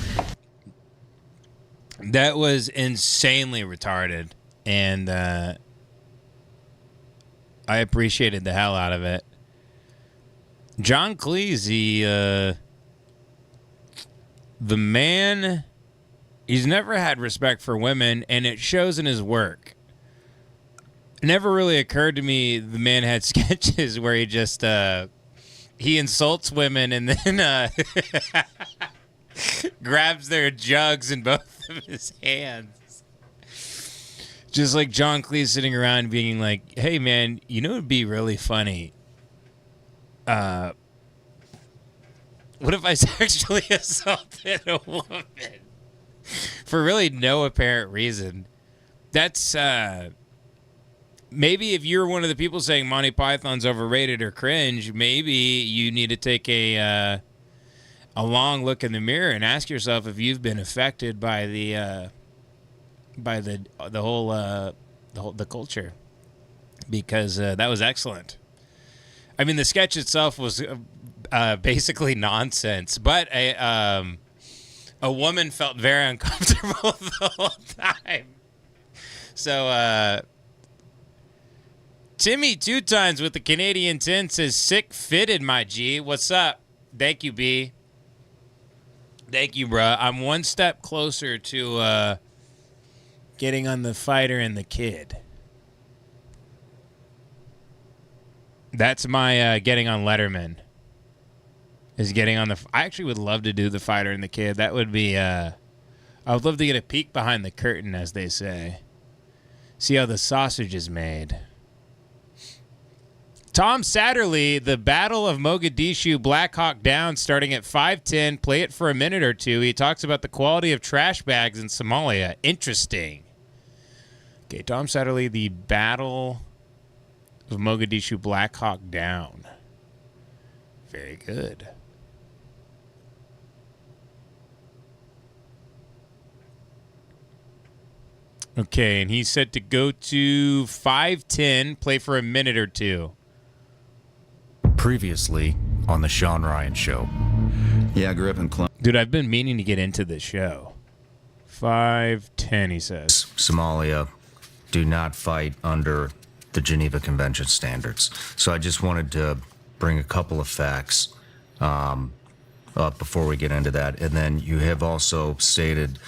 That was insanely retarded, and I appreciated the hell out of it. John Cleese, the man, he's never had respect for women, and it shows in his work. It never really occurred to me the man had sketches where he just he insults women and then grabs their jugs in both of his hands. Just like John Cleese sitting around being like, hey, man, you know what would be really funny? What if I sexually assaulted a woman for really no apparent reason? That's maybe if you're one of the people saying Monty Python's overrated or cringe, maybe you need to take a long look in the mirror and ask yourself if you've been affected by the culture, because that was excellent. I mean, the sketch itself was basically nonsense, but a woman felt very uncomfortable the whole time. So Timmy 2 times with the Canadian 10 says, sick fitted, my G. What's up? Thank you, B. Thank you, bruh. I'm one step closer to getting on the fighter and the kid. That's my getting on Letterman. Is getting on the... I actually would love to do the fighter and the kid. That would be... I would love to get a peek behind the curtain, as they say. See how the sausage is made. Tom Satterly, the Battle of Mogadishu, Black Hawk Down, starting at 5:10. Play it for a minute or two. He talks about the quality of trash bags in Somalia. Interesting. Okay, Tom Satterly, the Battle of Mogadishu, Black Hawk Down. Very good. Okay, and he's set to go to 5:10, play for a minute or two. Previously on the Sean Ryan Show. Yeah, I grew up in Columbia. Dude, I've been meaning to get into this show. 5:10, he says. Somalia do not fight under the Geneva Convention standards. So I just wanted to bring a couple of facts up before we get into that. And then you have also stated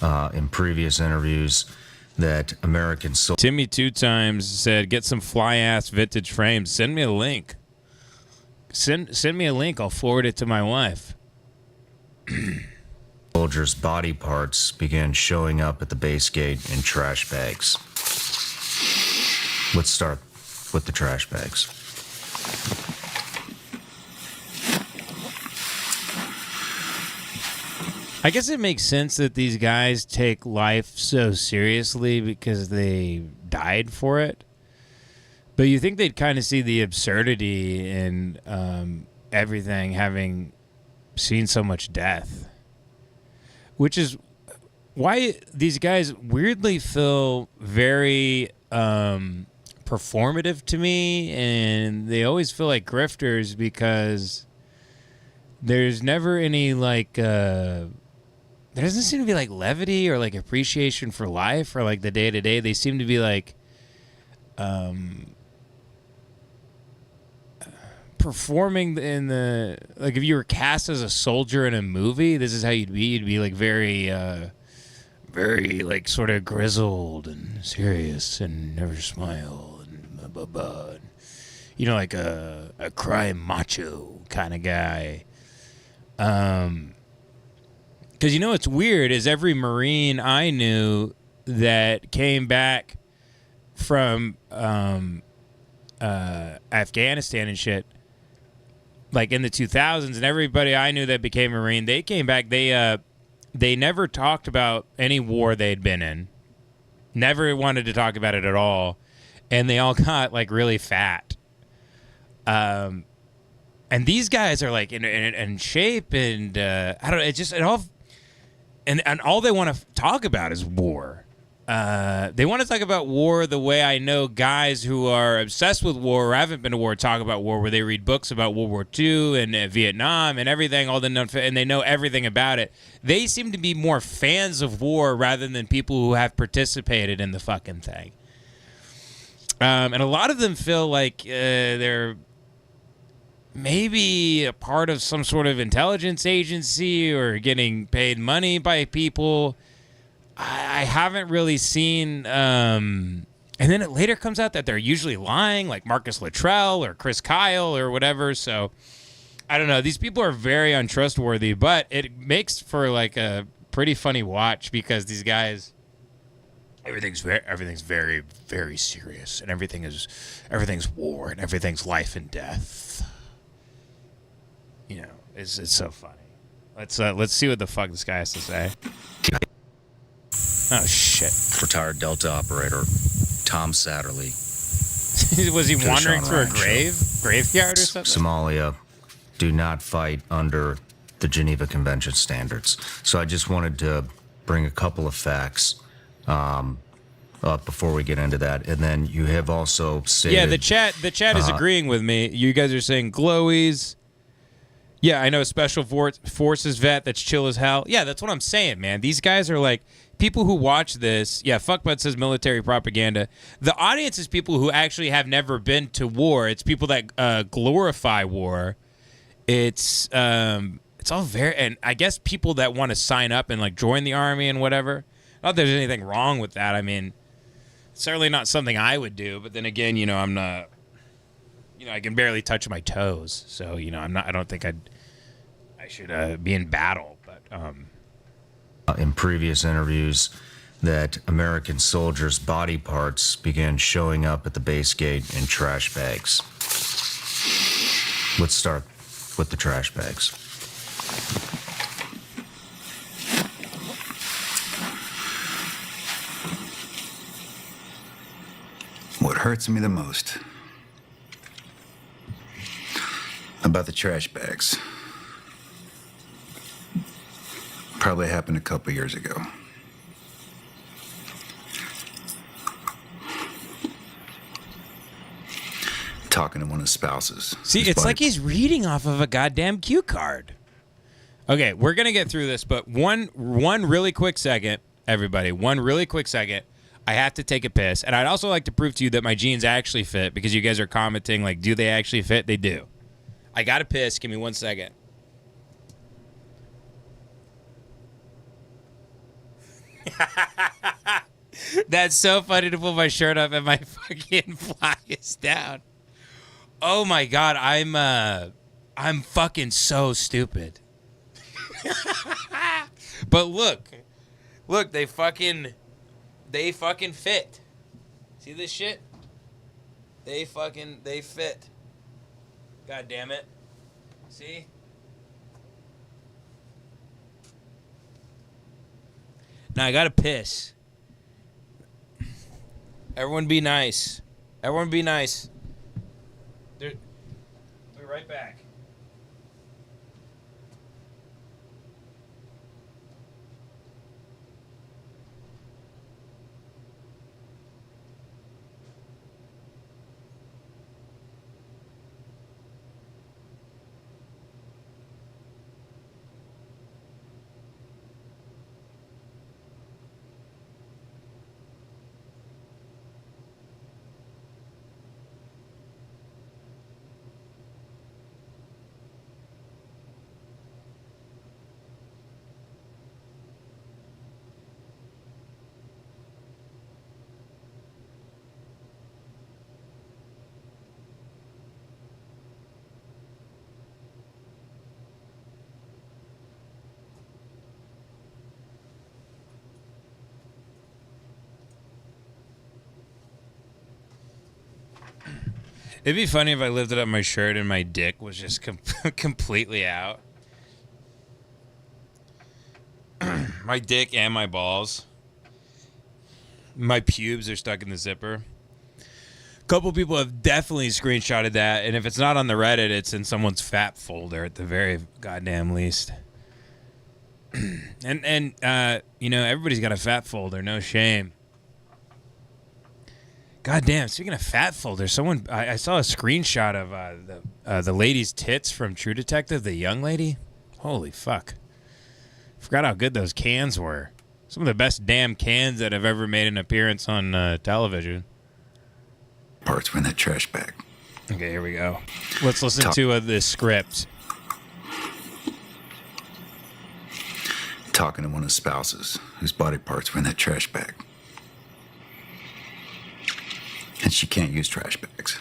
in previous interviews that American... Timmy 2 times said, get some fly-ass vintage frames. Send me a link. Send me a link. I'll forward it to my wife. Soldiers' body parts began showing up at the base gate in trash bags. Let's start with the trash bags. I guess it makes sense that these guys take life so seriously because they died for it. But you think they'd kind of see the absurdity in everything, having seen so much death. Which is why these guys weirdly feel very performative to me, and they always feel like grifters because there's never any like there doesn't seem to be like levity or like appreciation for life or like the day to day. They seem to be like performing in the, like if you were cast as a soldier in a movie, this is how you'd be. You'd be like very like sort of grizzled and serious and never smile and blah, blah, blah. And, you know, like a crime macho kind of guy. Because, you know, what's weird is every Marine I knew that came back from Afghanistan and shit, like in the 2000s, and everybody I knew that became Marine, they came back, they never talked about any war they'd been in. Never wanted to talk about it at all. And they all got, like, really fat. And these guys are, like, in shape, and I don't know, it all... And all they want to talk about is war. They want to talk about war the way I know guys who are obsessed with war or haven't been to war talk about war, where they read books about World War II and Vietnam and everything, and they know everything about it. They seem to be more fans of war rather than people who have participated in the fucking thing. And a lot of them feel like they're maybe a part of some sort of intelligence agency or getting paid money by people. I haven't really seen... and then it later comes out that they're usually lying, like Marcus Luttrell or Chris Kyle or whatever. So, I don't know. These people are very untrustworthy, but it makes for like a pretty funny watch because these guys... Everything's very, very serious, and everything's war, and everything's life and death. You know, it's so funny. Let's see what the fuck this guy has to say. Oh shit! Retired Delta operator Tom Satterly. Was he wandering through a graveyard or something? Somalia do not fight under the Geneva Convention standards. So I just wanted to bring a couple of facts up before we get into that, and then you have also stated... Yeah, the chat is agreeing with me. You guys are saying glowies. Yeah, I know a special forces vet that's chill as hell. Yeah, that's what I'm saying, man. These guys are like people who watch this. Yeah, Fuckbud says military propaganda. The audience is people who actually have never been to war. It's people that glorify war. It's all very, and I guess people that want to sign up and like join the army and whatever. Not that there's anything wrong with that. I mean, certainly not something I would do. But then again, you know, I'm not. You know, I can barely touch my toes, so you know, I'm not. I don't think I should be in battle. But in previous interviews, that American soldiers' body parts began showing up at the base gate in trash bags. Let's start with the trash bags. What hurts me the most about the trash bags probably happened a couple years ago. talking to one of his spouses. See, it's like he's reading off of a goddamn cue card. Okay, we're gonna get through this, but one really quick second, everybody. One really quick second. I have to take a piss, and I'd also like to prove to you that my jeans actually fit because you guys are commenting like, do they actually fit? They do. I gotta piss. Give me 1 second. That's so funny to pull my shirt up and my fucking fly is down. Oh my god, I'm fucking so stupid. But look, they fucking fit. See this shit? They fit. God damn it. See? Now I gotta piss. Everyone be nice. Everyone be nice. We're right back. It'd be funny if I lifted up my shirt and my dick was just completely out. My dick and my balls. My pubes are stuck in the zipper. A couple people have definitely screenshotted that, and if it's not on the Reddit, it's in someone's fat folder at the very goddamn least. and you know, everybody's got a fat folder, no shame. God damn, speaking of fat folder, I saw a screenshot of the lady's tits from True Detective, the young lady. Holy fuck. Forgot how good those cans were. Some of the best damn cans that have ever made an appearance on television. Parts were in that trash bag. Okay, here we go. Let's listen to this script. Talking to one of his spouses whose body parts were in that trash bag. And she can't use trash bags.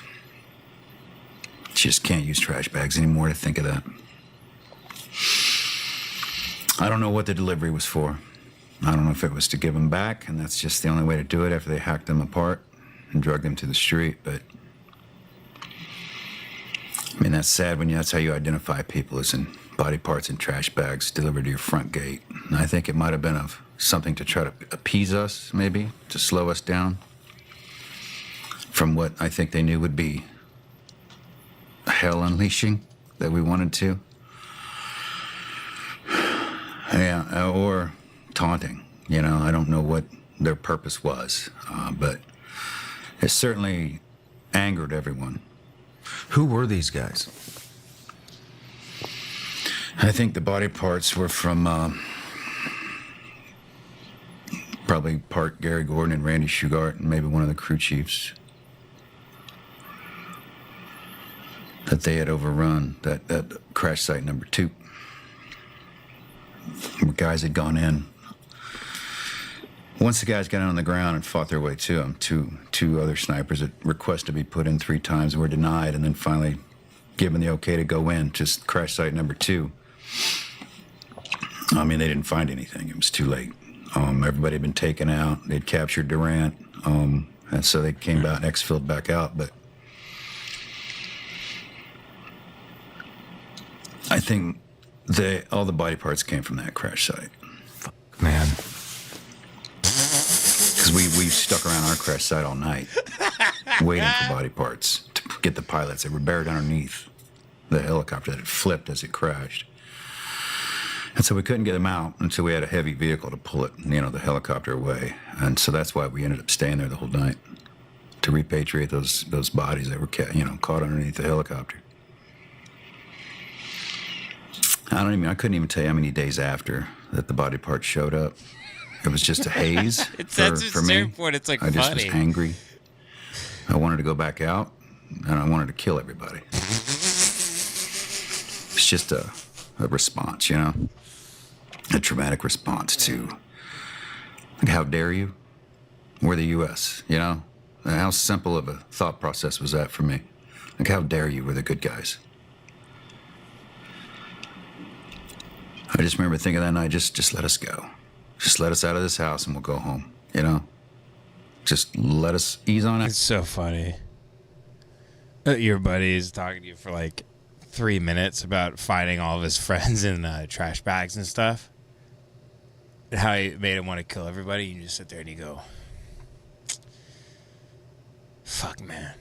She just can't use trash bags anymore to think of that. I don't know what the delivery was for. I don't know if it was to give them back, and that's just the only way to do it after they hacked them apart and drug them to the street, but... I mean, that's sad when that's how you identify people, is in body parts in trash bags delivered to your front gate. And I think it might have been of something to try to appease us, maybe, to slow us down. From what I think they knew would be hell unleashing that we wanted to. Yeah, or taunting. You know, I don't know what their purpose was, but it certainly angered everyone. Who were these guys? I think the body parts were from probably part Gary Gordon and Randy Shugart and maybe one of the crew chiefs. That they had overrun that crash site number 2. Where guys had gone in. Once the guys got on the ground and fought their way to them, two other snipers that requested to be put in 3 times were denied, and then finally given the okay to go in, just crash site number 2. I mean, they didn't find anything. It was too late. Everybody had been taken out. They'd captured Durant, and so they came out and exfilled back out, but I think all the body parts came from that crash site. Fuck, man. Because we stuck around our crash site all night, waiting for body parts to get the pilots. They were buried underneath the helicopter that had flipped as it crashed. And so we couldn't get them out until we had a heavy vehicle to pull it, the helicopter away. And so that's why we ended up staying there the whole night. to repatriate those bodies that were caught underneath the helicopter. I couldn't even tell you how many days after that the body parts showed up. It was just a haze for me. Point. It's like I just funny. was angry. I wanted to go back out, and I wanted to kill everybody. It's just a response, a traumatic response to, like, how dare you? We're the U.S., How simple of a thought process was that for me? Like, how dare you? We're the good guys. I just remember thinking that night, just let us go. Just let us out of this house and we'll go home, Just let us ease on it. It's so funny. Your buddy is talking to you for like 3 minutes about finding all of his friends in trash bags and stuff. And how he made him want to kill everybody. You just sit there and you go, fuck, man.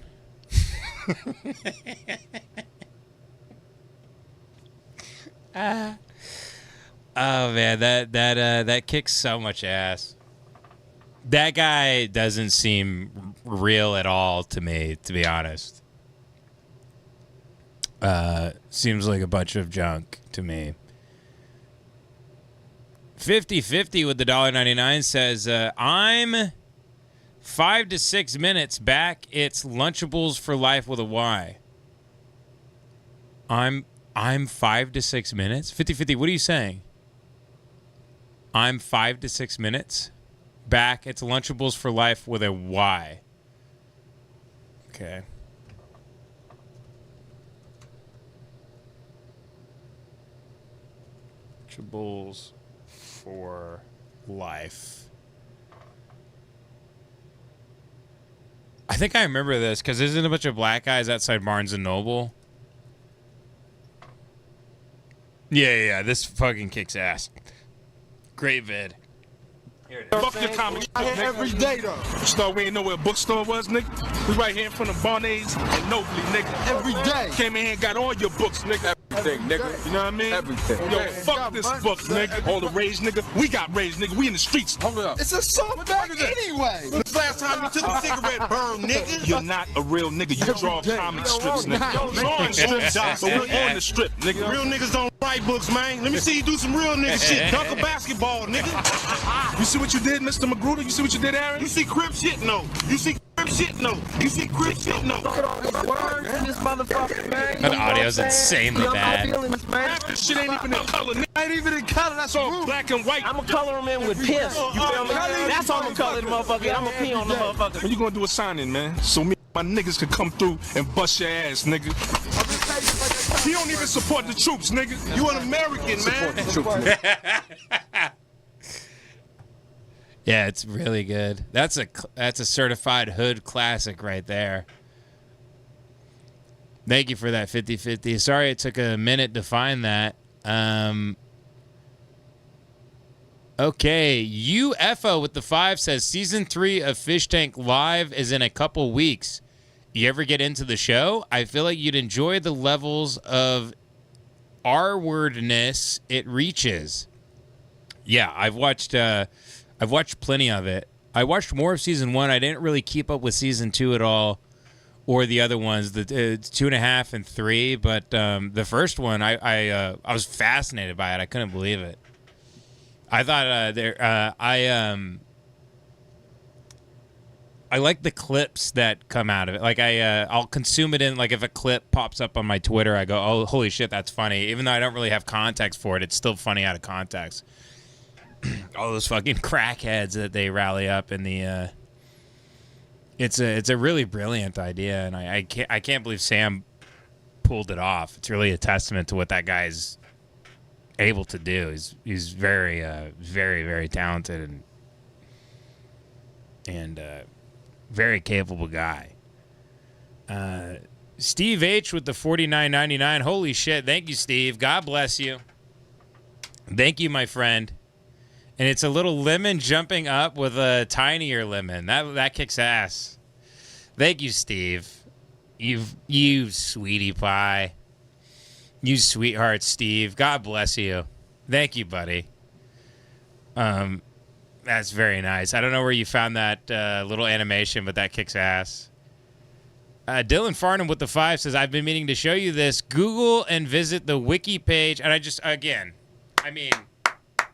Oh man, that kicks so much ass. That guy doesn't seem real at all to me, to be honest. Seems like a bunch of junk to me. 50-50 with the $1.99 says, I'm 5 to 6 minutes back. It's Lunchables for life with a Y. I'm 5 to 6 minutes? 50-50, what are you saying? I'm 5 to 6 minutes back. It's Lunchables for life with a Y. Okay. Lunchables for life. I think I remember this because isn't a bunch of black guys outside Barnes and Noble? Yeah. This fucking kicks ass. Great vid. Fuck your comic book, nigga. Every day, though. So we ain't know where a bookstore was, nigga. We right here in front of Barney's and Nobley, nigga. Every day. Came in here and got all your books, nigga. Everything, nigga. You know what I mean? Everything. Yo, fuck this book, nigga. All the rage, nigga. We got rage, nigga. We in the streets. Hold up. It's a soft bag anyway. When's the last time you took a cigarette burn, nigga? You're not a real nigga. You draw comic strips, nigga. Drawing strips, but we're on the strip, nigga. Real niggas don't write books, man. Let me see you do some real nigga shit. Dunk a basketball, nigga. You see what you did, Mr. Magruder? You see what you did, Aaron? You see Crip shit? No. You see Crip shit? No. You see Crip shit? No. This motherfucker, man. That audio's insanely bad. This shit ain't even in color. Ain't even in color. That's all black and white. I'ma color them in with piss. You feel me? That's how I'ma color the motherfucker. I'ma pee on the motherfucker. When you gonna do a signing, man? So me and my niggas can come through and bust your ass, nigga. He don't even support the troops, nigga. You an American, man. Yeah, it's really good. That's a certified hood classic right there. Thank you for that 50-50. Sorry it took a minute to find that. Okay, UFO with the 5 says Season 3 of Fish Tank Live is in a couple weeks. You ever get into the show? I feel like you'd enjoy the levels of R-wordness it reaches. Yeah, I've watched plenty of it. I watched more of Season 1. I didn't really keep up with Season 2 at all, or the other ones, the 2.5 and 3. But the first one, I was fascinated by it. I couldn't believe it. I thought I like the clips that come out of it. Like I'll consume it in, like, if a clip pops up on my Twitter, I go, oh, holy shit, that's funny. Even though I don't really have context for it, it's still funny out of context. All those fucking crackheads that they rally up in the it's a really brilliant idea, and I can't believe Sam pulled it off. It's really a testament to what that guy's able to do. He's very very, very talented and very capable guy. Steve H with the $49.99. Holy shit! Thank you, Steve. God bless you. Thank you, my friend. And it's a little lemon jumping up with a tinier lemon. That kicks ass. Thank you, Steve. You sweetie pie. You sweetheart, Steve. God bless you. Thank you, buddy. That's very nice. I don't know where you found that little animation, but that kicks ass. Dylan Farnum with the 5 says, I've been meaning to show you this. Google and visit the wiki page. And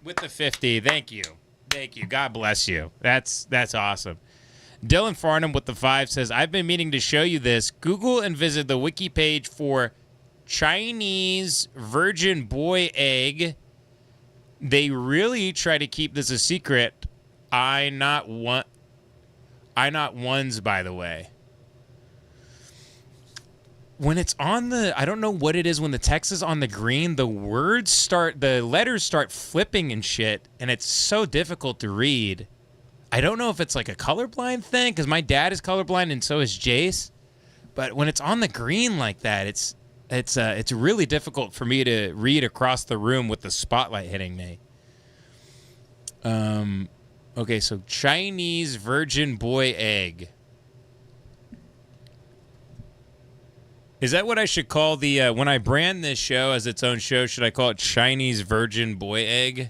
with the 50, thank you. Thank you. God bless you. That's awesome. Dylan Farnum with the 5 says, I've been meaning to show you this. Google and visit the wiki page for Chinese virgin boy egg. They really try to keep this a secret. I not ones, by the way. When it's on I don't know what it is, when the text is on the green, the letters start flipping and shit, and it's so difficult to read. I don't know if it's like a colorblind thing, because my dad is colorblind and so is Jace. But when it's on the green like that, it's really difficult for me to read across the room with the spotlight hitting me. Okay, so Chinese virgin boy egg. Is that what I should call the, when I brand this show as its own show, should I call it Chinese virgin boy egg?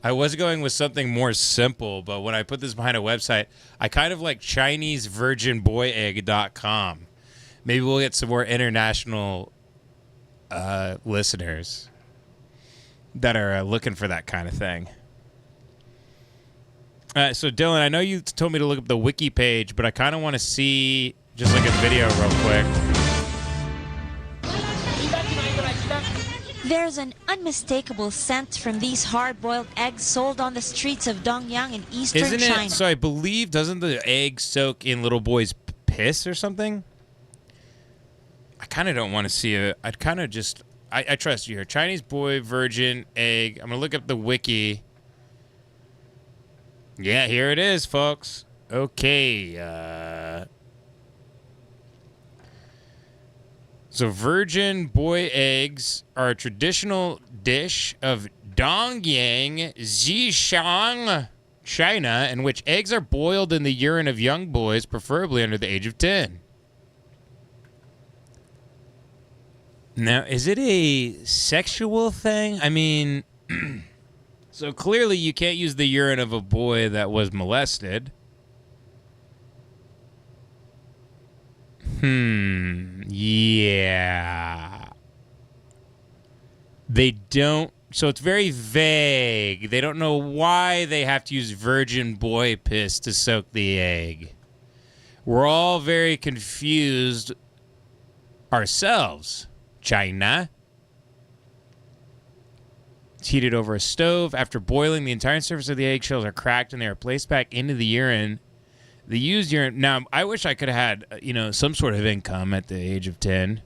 I was going with something more simple, but when I put this behind a website, I kind of like ChineseVirginBoyEgg.com. Maybe we'll get some more international listeners that are looking for that kind of thing. So, Dylan, I know you told me to look up the wiki page, but I kind of want to see just like a video real quick. There's an unmistakable scent from these hard-boiled eggs sold on the streets of Dongyang in eastern Isn't China. it? So I believe, doesn't the egg soak in little boys' piss or something? I kind of don't want to see it. I'd kind of just... I trust you here. Chinese boy virgin egg. I'm going to look up the wiki. Yeah, here it is, folks. Okay. So virgin boy eggs are a traditional dish of Dongyang, Zhejiang, China, in which eggs are boiled in the urine of young boys, preferably under the age of 10. Now, is it a sexual thing? I mean, so clearly you can't use the urine of a boy that was molested. Yeah. They don't... So it's very vague. They don't know why they have to use virgin boy piss to soak the egg. We're all very confused ourselves. China. It's heated over a stove. After boiling, the entire surface of the eggshells are cracked and they are placed back into the urine. The used urine... Now, I wish I could have had, some sort of income at the age of 10.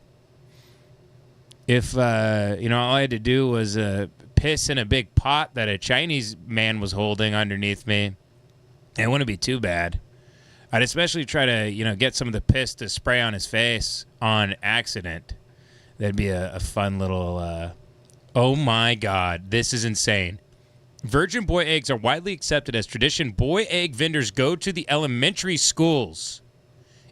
If, all I had to do was piss in a big pot that a Chinese man was holding underneath me, it wouldn't be too bad. I'd especially try to, get some of the piss to spray on his face on accident. That'd be a fun little... oh, my God. This is insane. Virgin boy eggs are widely accepted as tradition. Boy egg vendors go to the elementary schools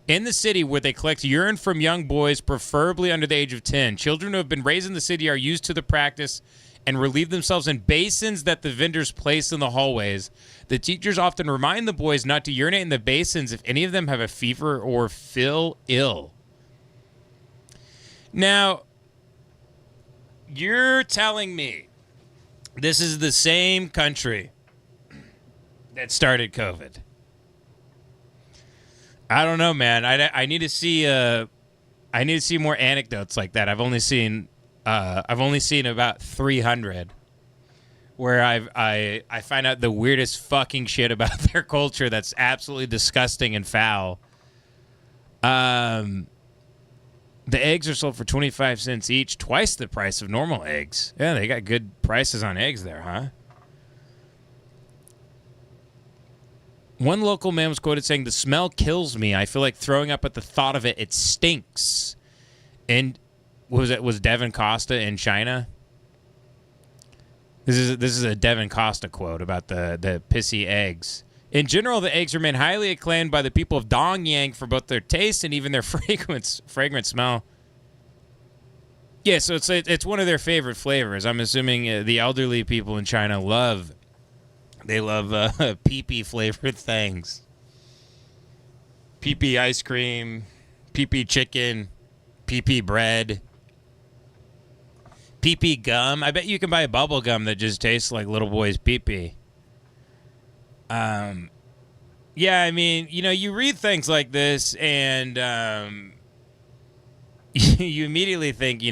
in the city where they collect urine from young boys, preferably under the age of 10. Children who have been raised in the city are used to the practice and relieve themselves in basins that the vendors place in the hallways. The teachers often remind the boys not to urinate in the basins if any of them have a fever or feel ill. Now, you're telling me this is the same country that started COVID. I don't know, man. I need to see more anecdotes like that. I've only seen about 300 where I find out the weirdest fucking shit about their culture that's absolutely disgusting and foul. The eggs are sold for 25 cents each, twice the price of normal eggs. Yeah, they got good prices on eggs there, huh? One local man was quoted saying, "The smell kills me. I feel like throwing up at the thought of it. It stinks." And was Devin Costa in China? This is a Devin Costa quote about the pissy eggs. In general, the eggs remain highly acclaimed by the people of Dongyang for both their taste and even their fragrant smell. Yeah, so it's one of their favorite flavors. I'm assuming the elderly people in China love They love pee-pee flavored things. Pee-pee ice cream, pee-pee chicken, pee-pee bread, pee-pee gum. I bet you can buy a bubble gum that just tastes like little boy's pee-pee. Yeah, I mean, you know, you read things like this and you immediately think,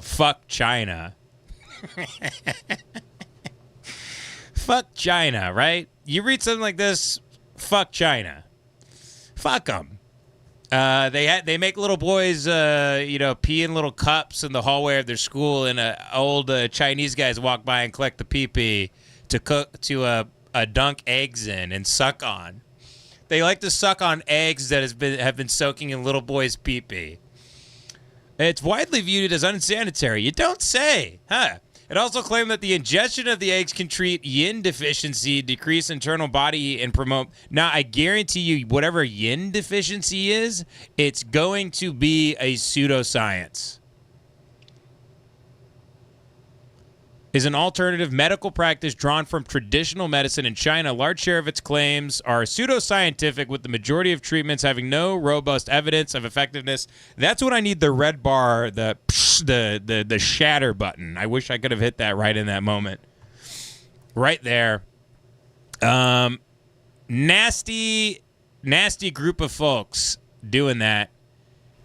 fuck China. Fuck China, right? You read something like this, fuck China. Fuck them. They make little boys, pee in little cups in the hallway of their school, and old Chinese guys walk by and collect the pee-pee to dunk eggs in and suck on. They like to suck on eggs that have been soaking in little boys' pee-pee. It's widely viewed as unsanitary. You don't say, huh? It also claimed that the ingestion of the eggs can treat yin deficiency, decrease internal body, and promote. Now, I guarantee you, whatever yin deficiency is, it's going to be a pseudoscience. Is an alternative medical practice drawn from traditional medicine in China. A large share of its claims are pseudoscientific, with the majority of treatments having no robust evidence of effectiveness. That's when I need the red bar, the shatter button. I wish I could have hit that right in that moment. Right there. Nasty group of folks doing that.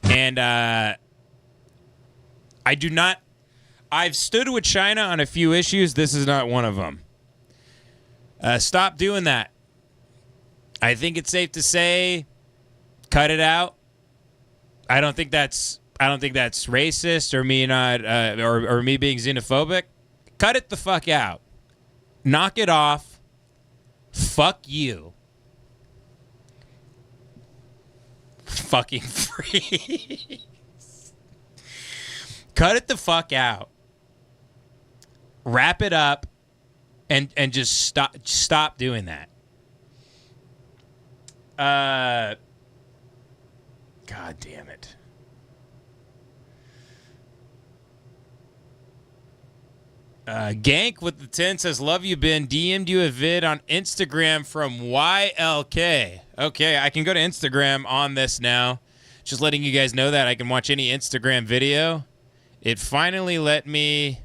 And I've stood with China on a few issues. This is not one of them. Stop doing that. I think it's safe to say, cut it out. I don't think that's racist or me or me being xenophobic. Cut it the fuck out. Knock it off. Fuck you. Fucking free. Cut it the fuck out. Wrap it up and just stop doing that. God damn it. Gank with the 10 says, love you, Ben. DM'd you a vid on Instagram from YLK. Okay, I can go to Instagram on this now. Just letting you guys know that I can watch any Instagram video. It finally let me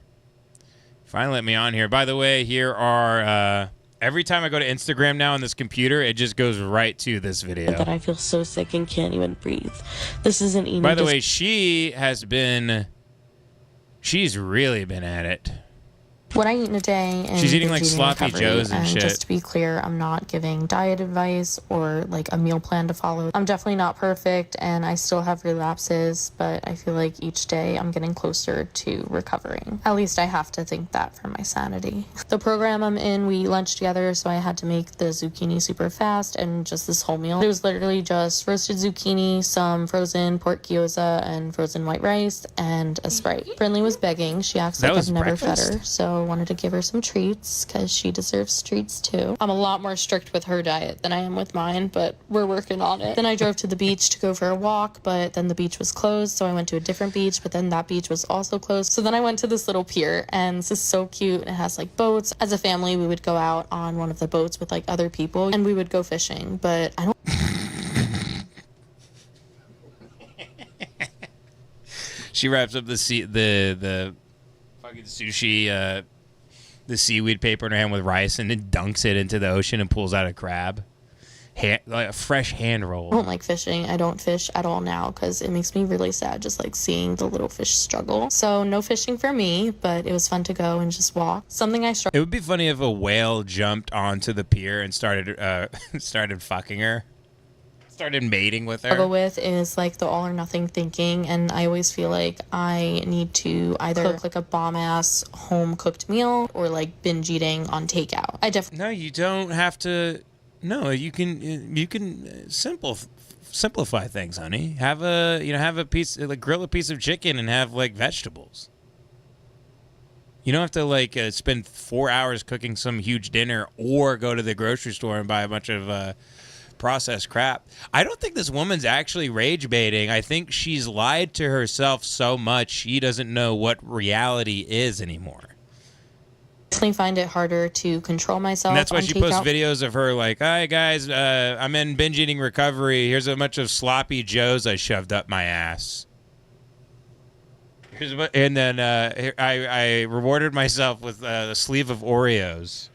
on here. By the way, here are every time I go to Instagram now on this computer, it just goes right to this video. That I feel so sick and can't even breathe. This isn't even. By the way, she's really been at it. What I eat in a day, and she's eating like sloppy joes and shit. Just to be clear, I'm not giving diet advice or like a meal plan to follow. I'm definitely not perfect, and I still have relapses, but I feel like each day I'm getting closer to recovering. At least I have to think that for my sanity. The program I'm in, we eat lunch together, so I had to make the zucchini super fast and just this whole meal. It was literally just roasted zucchini, some frozen pork gyoza, and frozen white rice, and a Sprite. Brindley was begging. She acts like I've never fed her, so wanted to give her some treats because she deserves treats too. I'm a lot more strict with her diet than I am with mine, but we're working on it. Then I drove to the beach to go for a walk, but then the beach was closed, so I went to a different beach, but then that beach was also closed. So then I went to this little pier, and this is so cute. It has like boats. As a family, we would go out on one of the boats with like other people, and we would go fishing, but I don't. She wraps up the fucking sushi, the seaweed paper in her hand with rice, and then dunks it into the ocean and pulls out a crab. Like a fresh hand roll. I don't like fishing. I don't fish at all now because it makes me really sad just like seeing the little fish struggle. So no fishing for me, but it was fun to go and just walk. Something I struggle. It would be funny if a whale jumped onto the pier and started fucking her. Started mating with her. Struggle with is like the all or nothing thinking, and I always feel like I need to either cook like a bomb ass home cooked meal or like binge eating on takeout. No, you don't have to. No, you can simplify things, honey. Have a piece, like grill a piece of chicken and have like vegetables. You don't have to like spend 4 hours cooking some huge dinner or go to the grocery store and buy a bunch of processed crap. I don't think this woman's actually rage baiting. I think she's lied to herself so much she doesn't know what reality is anymore. definitely find it harder to control myself. And that's why on she posts takeout. videos of her like, "Hi guys, I'm in binge eating recovery. Here's a bunch of sloppy joes I shoved up my ass." And then I rewarded myself with a sleeve of Oreos.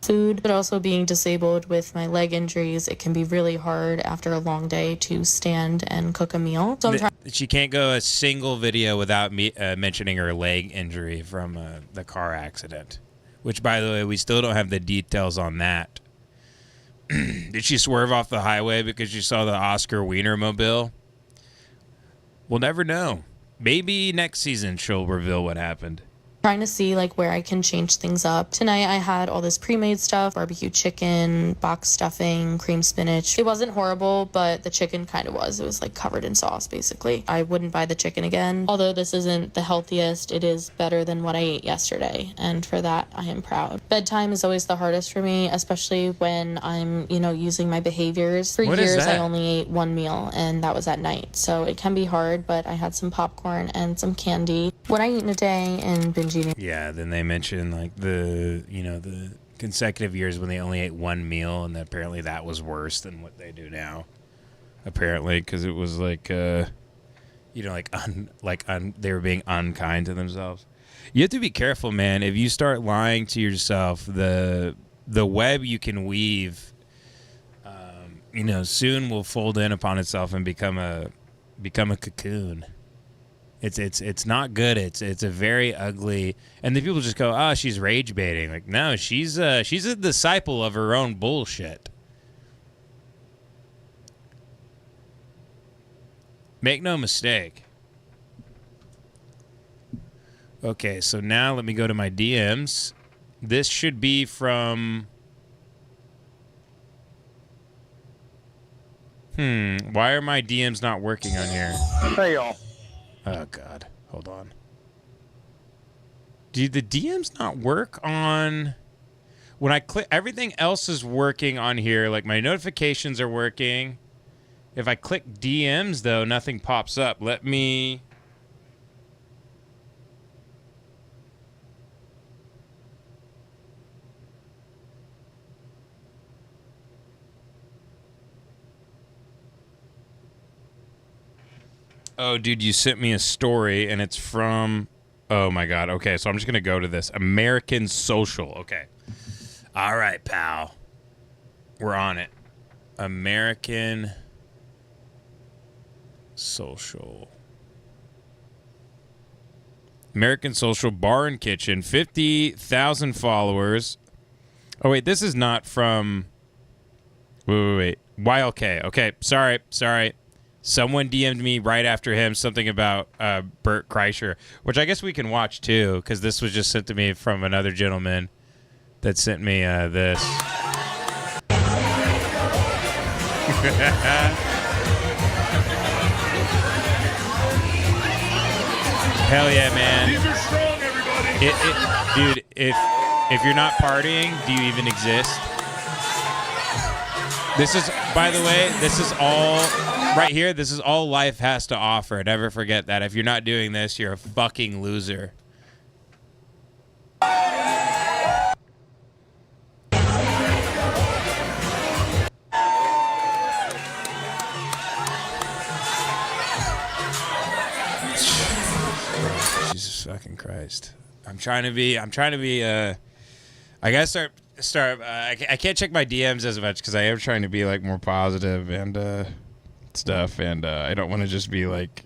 Food, but also being disabled with my leg injuries, it can be really hard after a long day to stand and cook a meal. So I'm trying. She can't go a single video without me mentioning her leg injury from the car accident. Which, by the way, we still don't have the details on that. Did she swerve off the highway because she saw the Oscar Wienermobile? We'll never know. Maybe next season she'll reveal what happened. Trying to see like where I can change things up. Tonight I had all this pre-made stuff, barbecue chicken, box stuffing, cream spinach. It wasn't horrible, but the chicken kind of was. It was like covered in sauce basically. I wouldn't buy the chicken again. Although this isn't the healthiest, it is better than what I ate yesterday, and for that I am proud. Bedtime is always the hardest for me, especially when I'm, using my behaviors. For years I only ate one meal, and that was at night. So it can be hard, but I had some popcorn and some candy. What I eat in a day and binge eating. Yeah, then they mentioned like the consecutive years when they only ate one meal, and apparently that was worse than what they do now. Apparently, because it was like, they were being unkind to themselves. You have to be careful, man. If you start lying to yourself, the web you can weave, soon will fold in upon itself and become a cocoon. It's not good. It's a very ugly. And then people just go, "Oh, she's rage baiting." Like, no, she's a disciple of her own bullshit. Make no mistake. Okay, so now let me go to my DMs. This should be from. Why are my DMs not working on here? Hey, y'all. Oh, God. Hold on. Do the DMs not work on... When I click... Everything else is working on here. Like, my notifications are working. If I click DMs, though, nothing pops up. Let me... Oh, dude, you sent me a story, and it's from... Oh, my God. Okay, so I'm just going to go to this. American Social. Okay. All right, pal. We're on it. American Social. American Social Bar and Kitchen. 50,000 followers. Oh, wait, this is not from... Wait. YLK. Okay, sorry. Someone DM'd me right after him something about Bert Kreischer, which I guess we can watch too, because this was just sent to me from another gentleman that sent me this. Hell yeah, man! These are strong, everybody. Dude, if you're not partying, do you even exist? This is, by the way, this is all right here. This is all life has to offer. Never forget that. If you're not doing this, you're a fucking loser. Jesus fucking Christ. I'm trying to be, I gotta start, I can't check my DMs as much because I am trying to be like more positive and stuff, and I don't want to just be like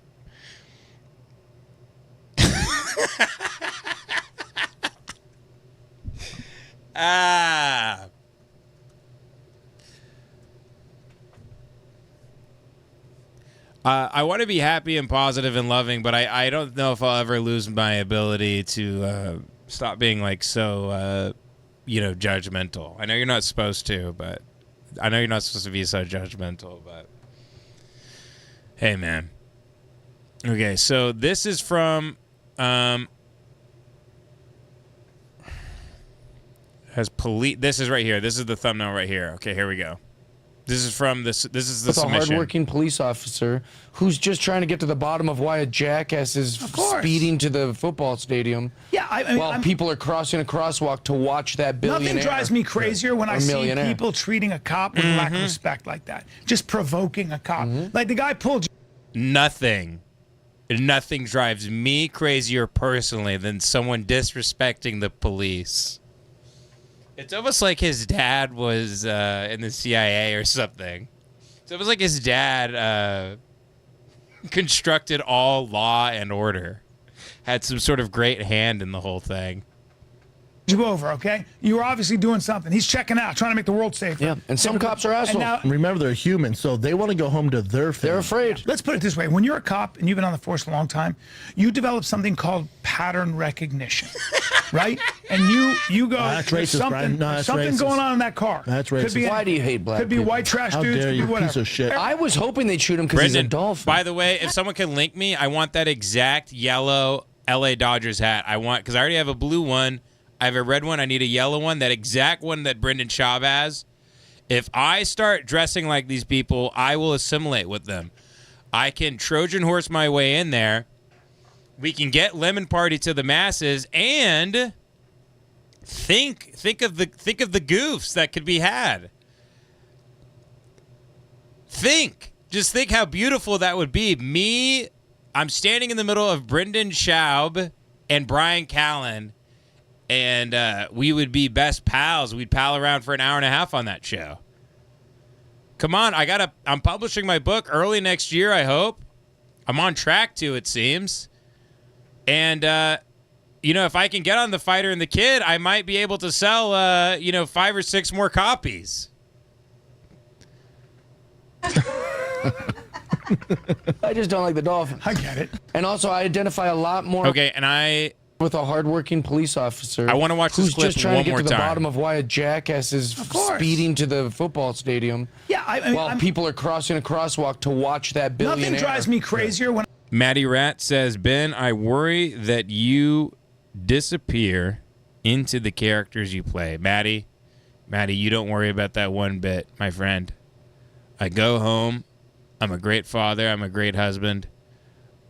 I want to be happy and positive and loving, but I don't know if I'll ever lose my ability to stop being like so judgmental. I know you're not supposed to, but I know you're not supposed to be so judgmental, but hey, man. Okay, so this is from this is right here. This is the thumbnail right here. Okay, here we go. This is from this. This is the With a submission. hardworking police officer who's just trying to get to the bottom of why a jackass is speeding to the football stadium. Yeah, I mean, while people are crossing a crosswalk to watch that billionaire. Nothing drives me crazier when I see millionaire. people treating a cop with lack of respect like that. Just provoking a cop. Like the guy pulled. Nothing drives me crazier personally than someone disrespecting the police. It's almost like his dad was in the CIA or something. It's almost like his dad constructed all law and order. Had some sort of great hand in the whole thing. You over, okay? You were obviously doing something. He's checking out, trying to make the world safer. Yeah, and some cops are assholes. Remember, they're human, so they want to go home to their family. They're afraid. Let's put it this way. When you're a cop and you've been on the force a long time, you develop something called pattern recognition, right? And you go, That's there's racist, Brian. No, that's something racist. going on in that car. That's racist. Could be Why do you hate black Could be people? white trash How dudes, dare could you, be whatever. piece of shit. I was hoping they'd shoot him because he's a Brendan, dolphin. by the way, if someone can link me, I want that exact yellow LA Dodgers hat. I want, because I already have a blue one. I have a red one. I need a yellow one. That exact one that Brendan Schaub has. If I start dressing like these people, I will assimilate with them. I can Trojan horse my way in there. We can get Lemon Party to the masses, and think of the goofs that could be had. Just think how beautiful that would be. Me, I'm standing in the middle of Brendan Schaub and Brian Callen. And we would be best pals. We'd pal around for an hour and a half on that show. Come on, I'm publishing my book early next year, I hope. I'm on track to, it seems. And, if I can get on The Fighter and the Kid, I might be able to sell, 5 or 6 more copies. I just don't like the dolphin. I get it. And also, I identify a lot more. Okay, and with a hardworking police officer. I want to watch this who's clip just trying one to get more to the time. bottom of why a jackass is speeding to the football stadium. Yeah, while people are crossing a crosswalk to watch that billionaire. Nothing drives me crazier when. Matty Rat says, Ben, I worry that you disappear into the characters you play. Matty, you don't worry about that one bit, my friend. I go home. I'm a great father. I'm a great husband.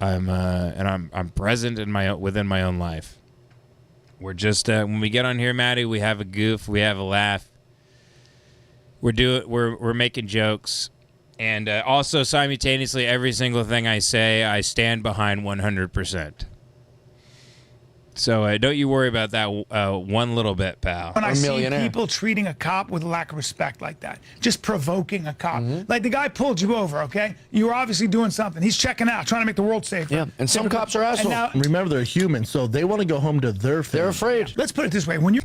I'm present within my own life. We're just when we get on here, Matty, we have a goof, we have a laugh. We're making jokes, and also simultaneously, every single thing I say, I stand behind 100%. So don't you worry about that one little bit, pal. When I see people treating a cop with lack of respect like that, just provoking a cop. Like the guy pulled you over, okay? You were obviously doing something. He's checking out, trying to make the world safer. Yeah, and some cops are assholes. Remember, they're human, so they want to go home to their family. They're afraid. Let's put it this way. When you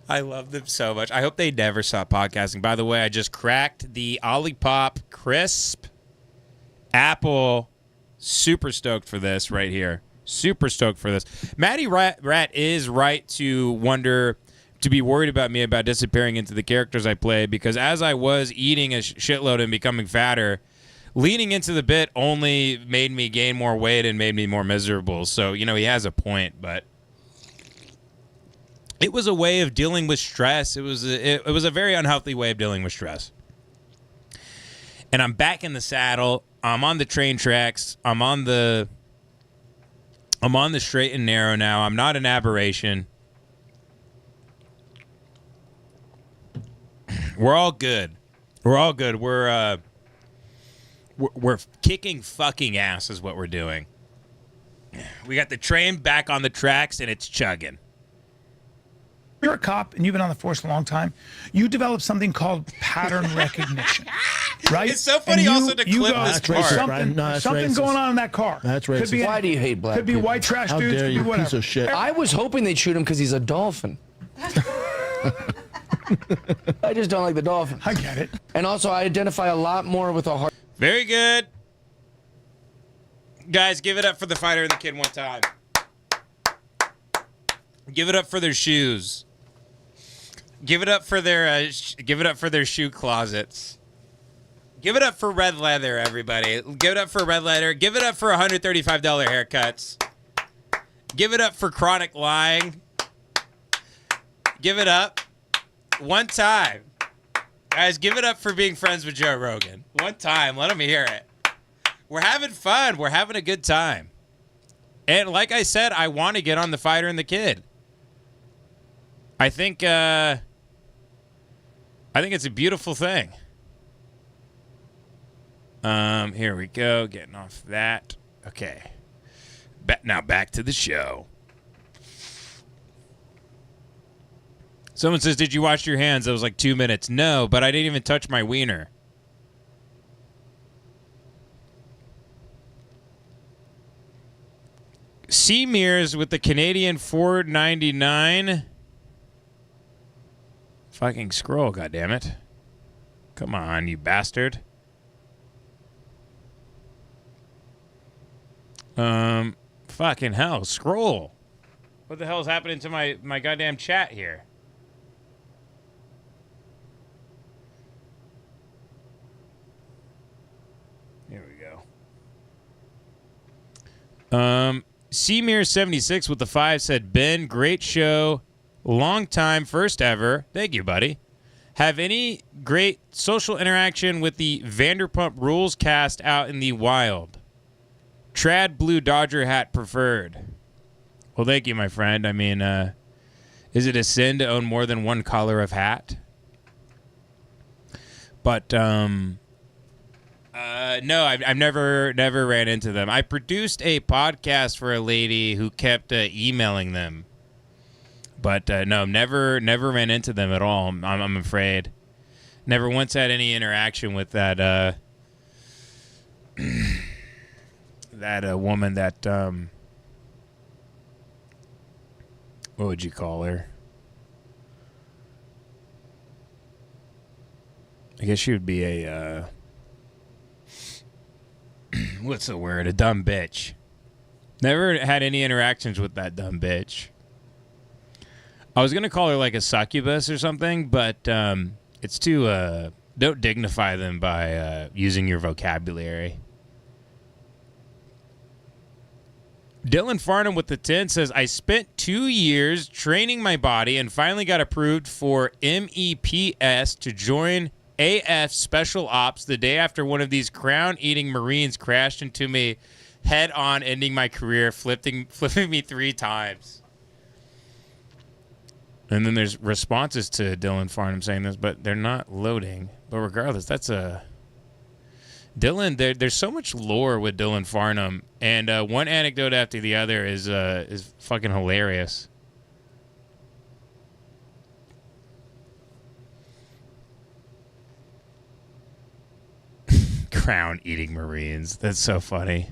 I love them so much. I hope they never stop podcasting. By the way, I just cracked the Olipop Crisp Apple. Super stoked for this right here. Super stoked for this. Matty Rat is right to be worried about me about disappearing into the characters I play, because as I was eating a shitload and becoming fatter, leaning into the bit only made me gain more weight and made me more miserable. So, he has a point, but it was a way of dealing with stress. It was a very unhealthy way of dealing with stress. And I'm back in the saddle. I'm on the train tracks. I'm on the straight and narrow now. I'm not an aberration. We're all good. We're kicking fucking ass is what we're doing. We got the train back on the tracks and it's chugging. You're a cop and you've been on the force a long time. You develop something called pattern recognition, right? It's so funny also to clip this part. Something going on in that car. That's racist. Why do you hate black people? Could be white trash How dudes. dare Could you, be whatever. piece of shit. I was hoping they'd shoot him because he's a dolphin. I just don't like the dolphin. I get it. And also, I identify a lot more with a hard. Very good. Guys, give it up for the Fighter and the Kid one time. Give it up for their shoes. Give it up for their shoe closets. Give it up for red leather, everybody. Give it up for red leather. Give it up for $135 haircuts. Give it up for chronic lying. Give it up one time Guys, give it up for being friends with Joe Rogan. One time. Let him hear it. We're having fun. We're having a good time. And like I said, I want to get on The Fighter and the Kid. I think it's a beautiful thing. Here we go. Getting off that. Okay. Now back to the show. Someone says, did you wash your hands? That was like 2 minutes. No, but I didn't even touch my wiener. Seamears with the Canadian $4.99. Fucking scroll, goddammit. Come on, you bastard. Fucking hell, scroll. What the hell is happening to my goddamn chat here? Here we go. Seamere76 with the 5 said, Ben, great show. Long time, first ever. Thank you, buddy. Have any great social interaction with the Vanderpump Rules cast out in the wild? Trad blue Dodger hat preferred. Well, thank you, my friend. I mean, is it a sin to own more than one color of hat? But, no, I've never ran into them. I produced a podcast for a lady who kept emailing them. But, no, never ran into them at all, I'm afraid. Never once had any interaction with that, that woman that, what would you call her? I guess she would be a, what's the word? A dumb bitch. Never had any interactions with that dumb bitch. I was going to call her like a succubus or something, but it's too, don't dignify them by using your vocabulary. Dylan Farnum with the 10 says, I spent 2 years training my body and finally got approved for MEPS to join AF Special Ops the day after one of these crown-eating Marines crashed into me head-on, ending my career, flipping me 3 times. And then there's responses to Dylan Farnum saying this, but they're not loading. But regardless, that's a... Dylan, there's so much lore with Dylan Farnum, and one anecdote after the other is fucking hilarious. Crown-eating Marines. That's so funny.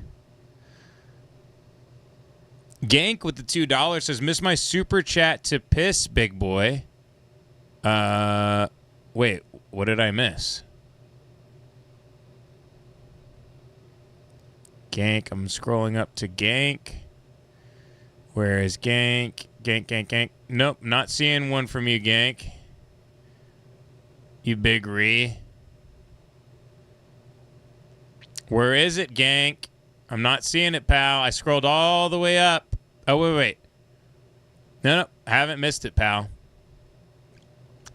Gank with the $2 says, miss my super chat to piss, big boy. Wait, what did I miss? Gank, I'm scrolling up to Gank. Where is Gank? Gank. Nope, not seeing one from you, Gank. You big ree. Where is it, Gank? I'm not seeing it, pal. I scrolled all the way up. Oh, wait. No, haven't missed it, pal.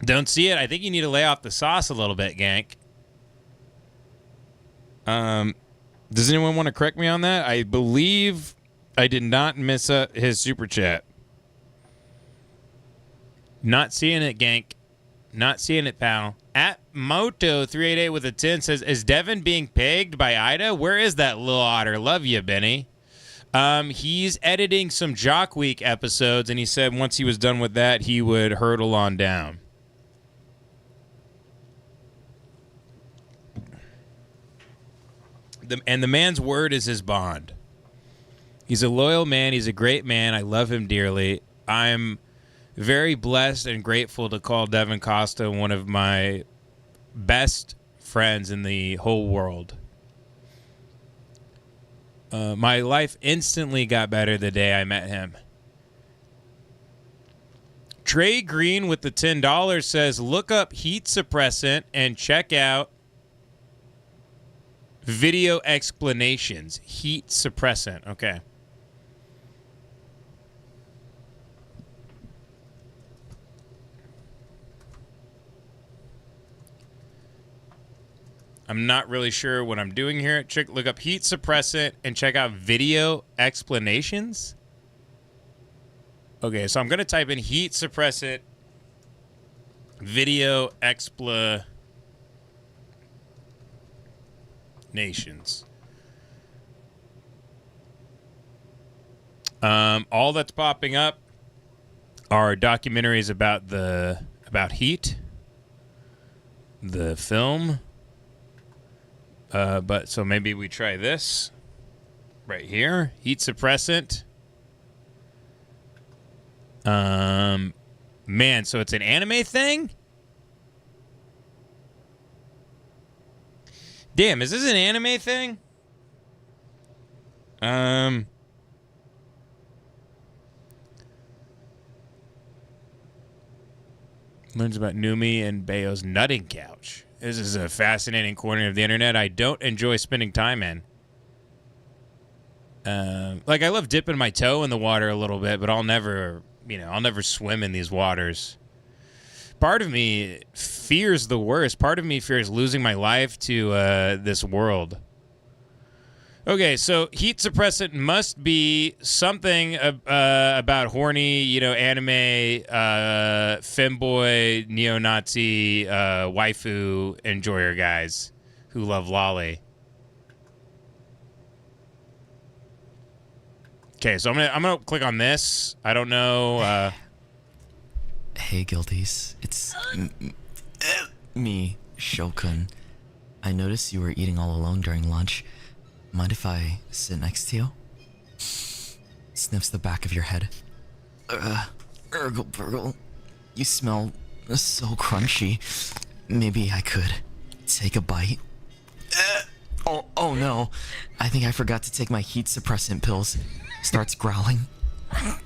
Don't see it. I think you need to lay off the sauce a little bit, Gank. Does anyone want to correct me on that? I believe I did not miss his super chat. Not seeing it, Gank. Not seeing it, pal. At Moto388 with a 10 says, is Devin being pegged by Ida? Where is that little otter? Love you, Benny. He's editing some Jock Week episodes, and he said once he was done with that, he would hurtle on down. And the man's word is his bond. He's a loyal man. He's a great man. I love him dearly. I'm very blessed and grateful to call Devin Costa one of my best friends in the whole world. My life instantly got better the day I met him. Trey Green with the $10 says, look up heat suppressant and check out video explanations. Heat suppressant. Okay. I'm not really sure what I'm doing here. Look up heat suppressant and check out video explanations. Okay, so I'm going to type in heat suppressant video explanations. All that's popping up are documentaries about heat, the film. But so maybe we try this right here, heat suppressant. Man, so it's an anime thing? Damn, is this an anime thing? Learns about Numi and Bayo's nutting couch. This is a fascinating corner of the internet I don't enjoy spending time in. Like, I love dipping my toe in the water a little bit, but I'll never swim in these waters. Part of me fears the worst. Part of me fears losing my life to this world. Okay, so heat suppressant must be something about horny, anime, femboy, neo-Nazi, waifu enjoyer guys who love lolly. Okay, so I'm gonna click on this. I don't know. Hey, Guilties. It's me, Shokun. I noticed you were eating all alone during lunch. Mind if I sit next to you? Sniffs the back of your head. Urgle burgle. You smell so crunchy. Maybe I could take a bite. Oh no. I think I forgot to take my heat suppressant pills. Starts growling. The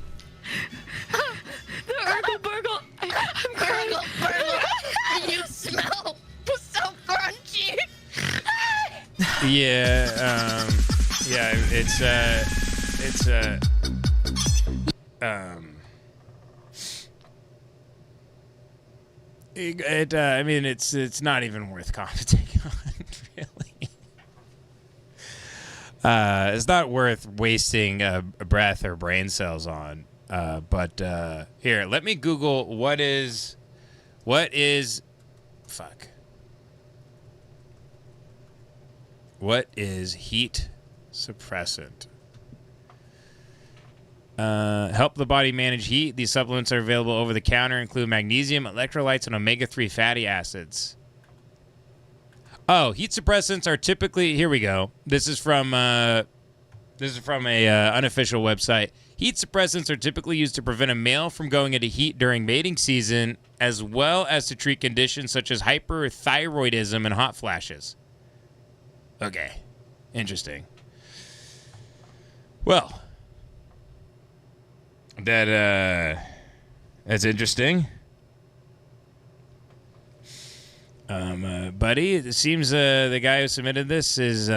Urgle Burgle. I'm crying. You smell so crunchy. Yeah, it's I mean, it's not even worth commenting on, really. It's not worth wasting a breath or brain cells on. But here, let me Google what is heat suppressant? Help the body manage heat. These supplements are available over the counter, include magnesium, electrolytes, and omega-3 fatty acids. Oh, heat suppressants are typically, here we go. This is from a unofficial website. Heat suppressants are typically used to prevent a male from going into heat during mating season, as well as to treat conditions such as hyperthyroidism and hot flashes. Okay. Interesting. Well, that's interesting. Buddy, it seems the guy who submitted this is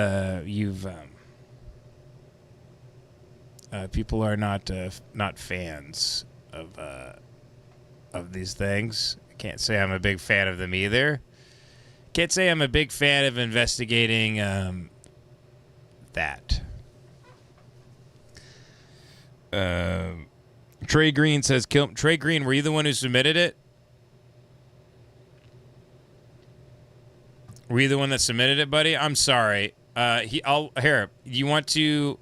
people are not fans of these things. I can't say I'm a big fan of them either. Can't say I'm a big fan of investigating that. Trey Green says, Trey Green, were you the one who submitted it? Were you the one that submitted it, buddy? I'm sorry. Here, you want to...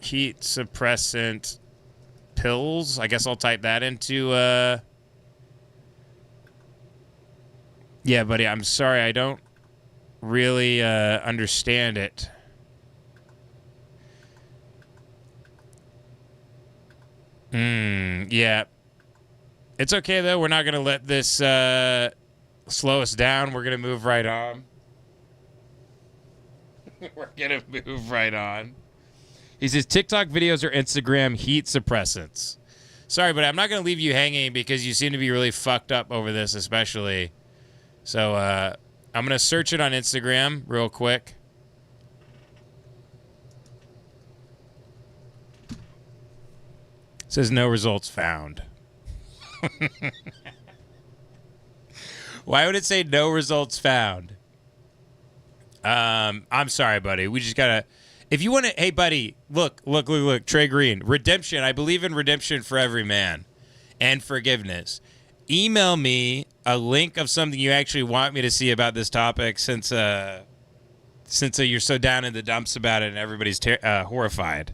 Heat suppressant pills. I guess I'll type that into... Yeah, buddy, I'm sorry. I don't really understand it. Yeah. It's okay, though. We're not going to let this slow us down. We're going to move right on. We're going to move right on. He says, TikTok videos or Instagram heat suppressants. Sorry, but I'm not going to leave you hanging because you seem to be really fucked up over this, especially. So I'm going to search it on Instagram real quick. says no results found. Why would it say no results found? I'm sorry, buddy. We just gotta. If you want to, hey, buddy, look, Trey Green, redemption. I believe in redemption for every man, and forgiveness. Email me a link of something you actually want me to see about this topic, since you're so down in the dumps about it and everybody's horrified.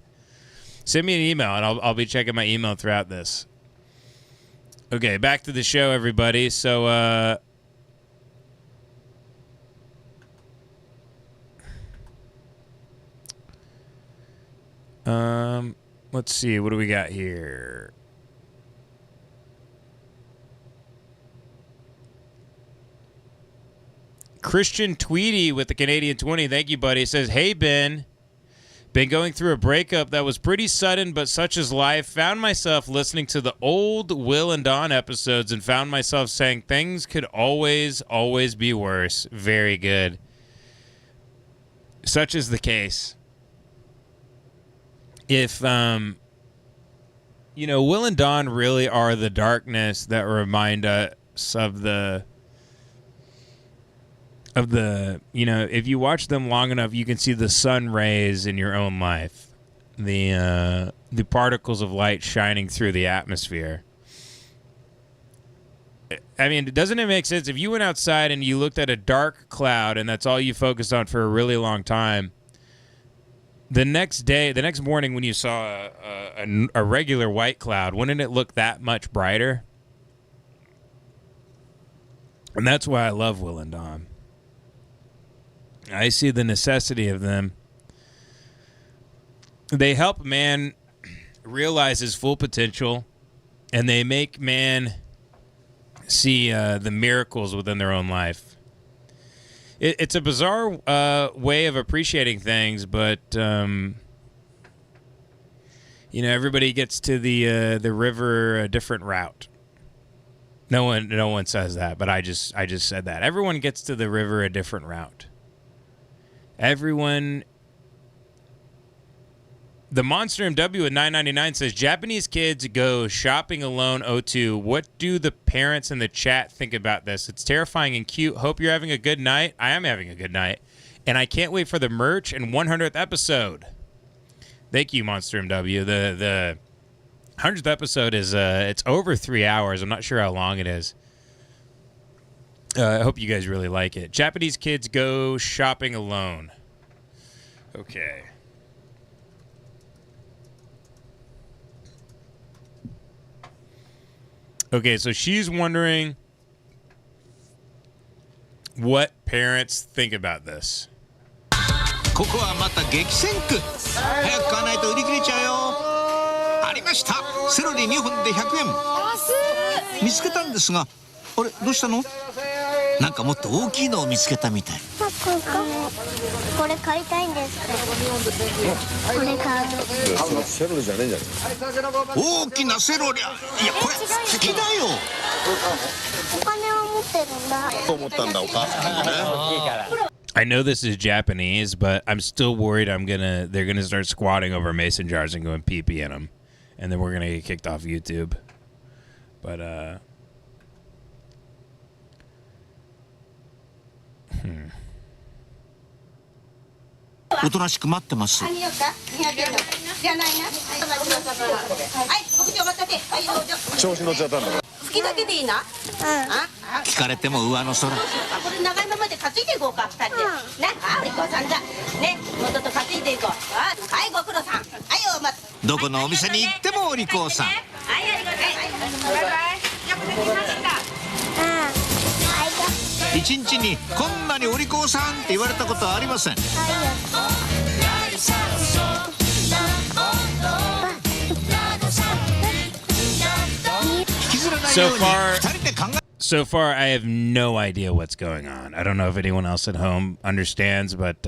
Send me an email, and I'll be checking my email throughout this. Okay, back to the show, everybody. So, let's see. What do we got here? Christian Tweedy with the Canadian 20. Thank you, buddy. Says, hey, Ben. Been going through a breakup that was pretty sudden, but such is life. Found myself listening to the old Will and Dawn episodes and found myself saying things could always be worse. Very good. Such is the case. If, Will and Dawn really are the darkness that remind us of the, if you watch them long enough, you can see the sun rays in your own life, the particles of light shining through the atmosphere. I mean, doesn't it make sense if you went outside and you looked at a dark cloud and that's all you focused on for a really long time? The next morning when you saw a regular white cloud, wouldn't it look that much brighter? And that's why I love Will and Dawn. I see the necessity of them. They help man realize his full potential, and they make man see the miracles within their own life. It's a bizarre way of appreciating things, but everybody gets to the river a different route. No one says that, but I just said that. Everyone gets to the river a different route. Everyone. The Monster MW at $9.99 says, Japanese kids go shopping alone. O2. What do the parents in the chat think about this? It's terrifying and cute. Hope you're having a good night. I am having a good night. And I can't wait for the merch and 100th episode. Thank you, Monster MW. The 100th episode is it's over 3 hours. I'm not sure how long it is. I hope you guys really like it. Japanese kids go shopping alone. Okay. Okay, so she's wondering what parents think about this. ここはまた激戦区。早く買わないと売り切れちゃうよ。ありました。セロリ2本で100円。見つけたんですが、あれどうしたの？なんかもっと大きいのを見つけたみたい。これ買いたいんですけど。これ買う。セロリじゃねえんじゃない？大きなセロリ。いやこれ好きだよ。お金を持ってるんだ。そう思ったんだお母さんね。I know this is Japanese, but I'm still worried they're gonna start squatting over mason jars and going pee pee in them, and then we're gonna get kicked off YouTube. Butおとなしく待ってます。じゃないな。はい、僕ちお待たせ。はい、どうぞ。調子乗っちゃったんだ。好きだけでいいな。聞かれても上の空。これ長いままで担いでいこうか、二人で。ね、お利口さんだ。ね、もっと担いでいこう。はい、ご苦労さん。はい、お待たせ。どこのお店に行ってもお利口さん。はい、ありがとう。バイバイ。よくできました。一日にこんなにお利口さんって言われたことはありません。So far, I have no idea what's going on. I don't know if anyone else at home understands, but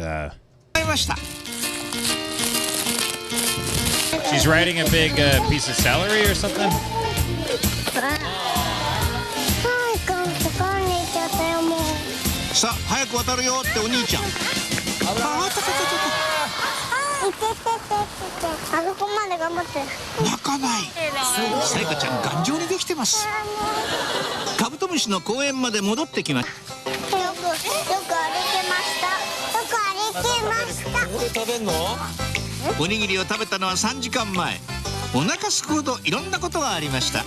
she's writing a big piece of celery or something. 泣かない。さやかちゃん頑丈にできてます。カブトムシの公園まで戻ってきました。よく歩けました。これ食べんの？おにぎりを食べたのは3時間前。お腹すくほどいろんなことがありました。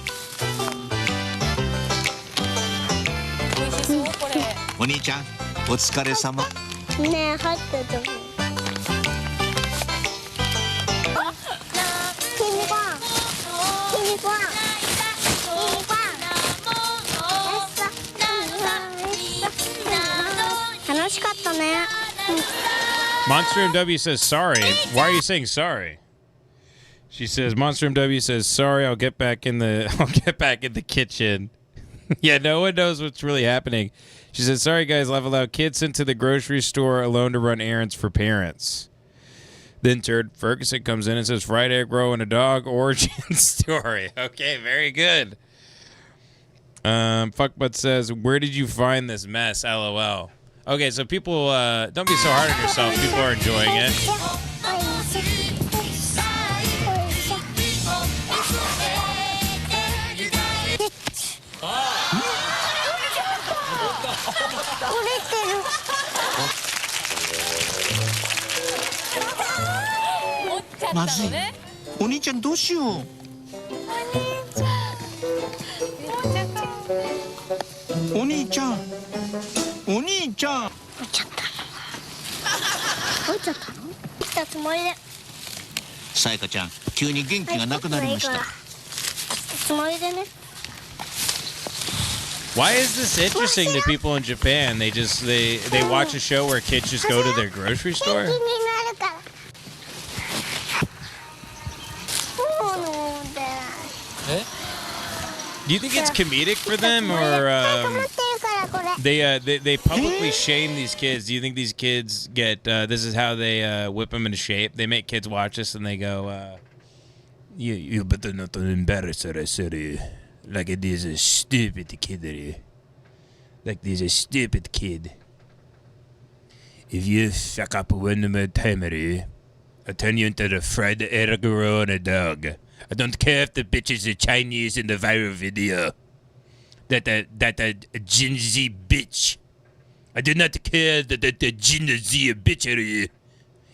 お兄ちゃん、お疲れ様。ねえ、入ってるとこ。楽しかったね。Monster MW says sorry. Why are you saying sorry? She says Monster MW says sorry. I'll get back in the kitchen. Yeah, no one knows what's really happening. She says sorry guys. I've allowed kids into the grocery store alone to run errands for parents. Then Turd Ferguson comes in and says fried egg roll and a dog origin story. Okay, very good. Fuckbutt says where did you find this mess? LOL. Okay, so people, don't be so hard on yourself. People are enjoying it. O兄ちゃんどうしよう。お兄ちゃん。お兄ちゃん。落ちちゃったの？来たつもりで。さやかちゃん、急に元気がなくなりました。つもりでね。Why is this interesting to people in Japan? They watch a show where kids just go to their grocery store? Do you think it's comedic for them, or they publicly shame these kids? Do you think these kids get this is how they whip them into shape? They make kids watch this and they go, "You better not embarrass her, sorry. Like it is a stupid kid, like this a stupid kid. If you fuck up one more time, I'll turn you into the fried egg roll and a dog. I don't care if the bitch is a Chinese in the viral video. That Gen Z bitch. I do not care that the Gen Z bitch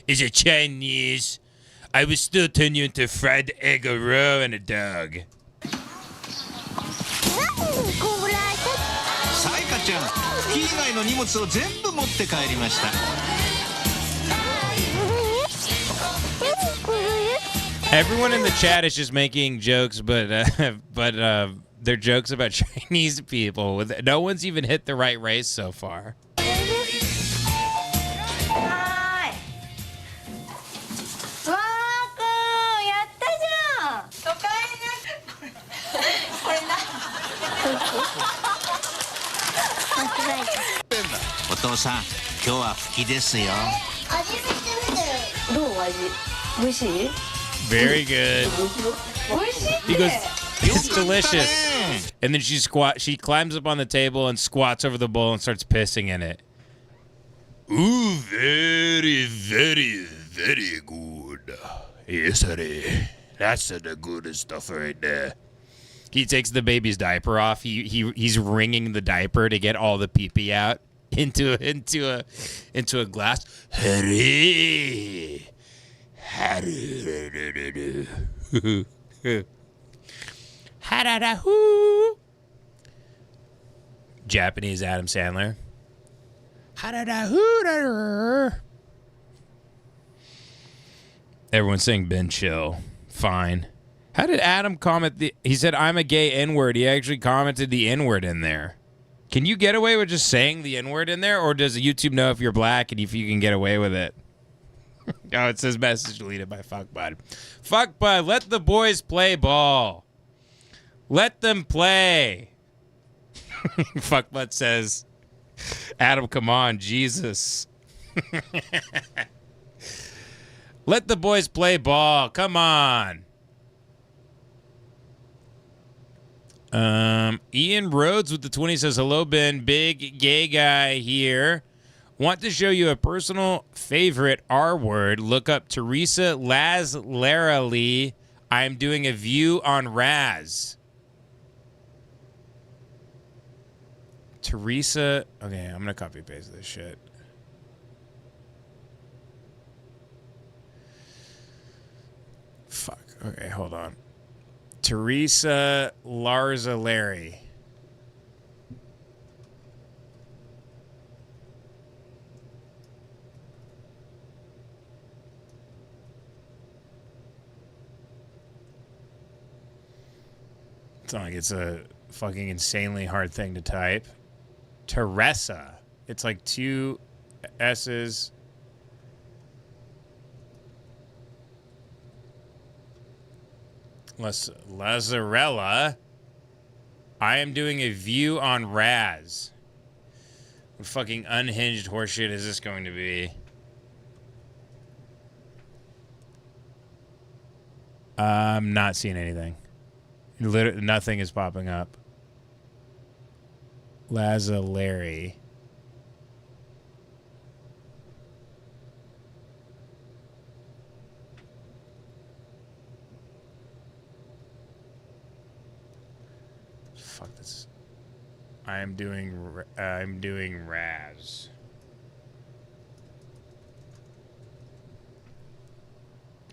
is a Chinese. I will still turn you into fried egg roll and a dog." さやかちゃん、キー以外の荷物を全部持って帰りました。Everyone in the chat is just making jokes, but they're jokes about Chinese people. No one's even hit the right race so far. Very good. He goes, "It's delicious." And then she climbs up on the table and squats over the bowl and starts pissing in it. Ooh, very, very, very good. Yes, sir. That's the good stuff right there. He takes the baby's diaper off. He's wringing the diaper to get all the pee-pee out into a glass. Hurry. Japanese Adam Sandler. Everyone's saying Ben Chill. Fine. How did Adam comment he said I'm a gay N-word. He actually commented the N-word in there. Can you get away with just saying the N-word in there, or does YouTube know if you're black and if you can get away with it? Oh, it says message deleted by Fuckbud. Fuckbud, let the boys play ball. Let them play. Fuckbud says, Adam, come on, Jesus. Let the boys play ball. Come on. Ian Rhodes with the 20 says, hello, Ben. Big gay guy here. Want to show you a personal favorite R word? Look up Teresa Lazlarelli. I am doing a view on Raz. Teresa. Okay, I'm going to copy paste this shit. Fuck. Okay, hold on. Teresa Larzalari. It's not like it's a fucking insanely hard thing to type. Teresa. It's like 2 S's. Lazarella. I am doing a view on Raz. What fucking unhinged horseshit is this going to be? I'm not seeing anything. Literally, nothing is popping up. Lazarelli. Fuck this. I'm doing Raz.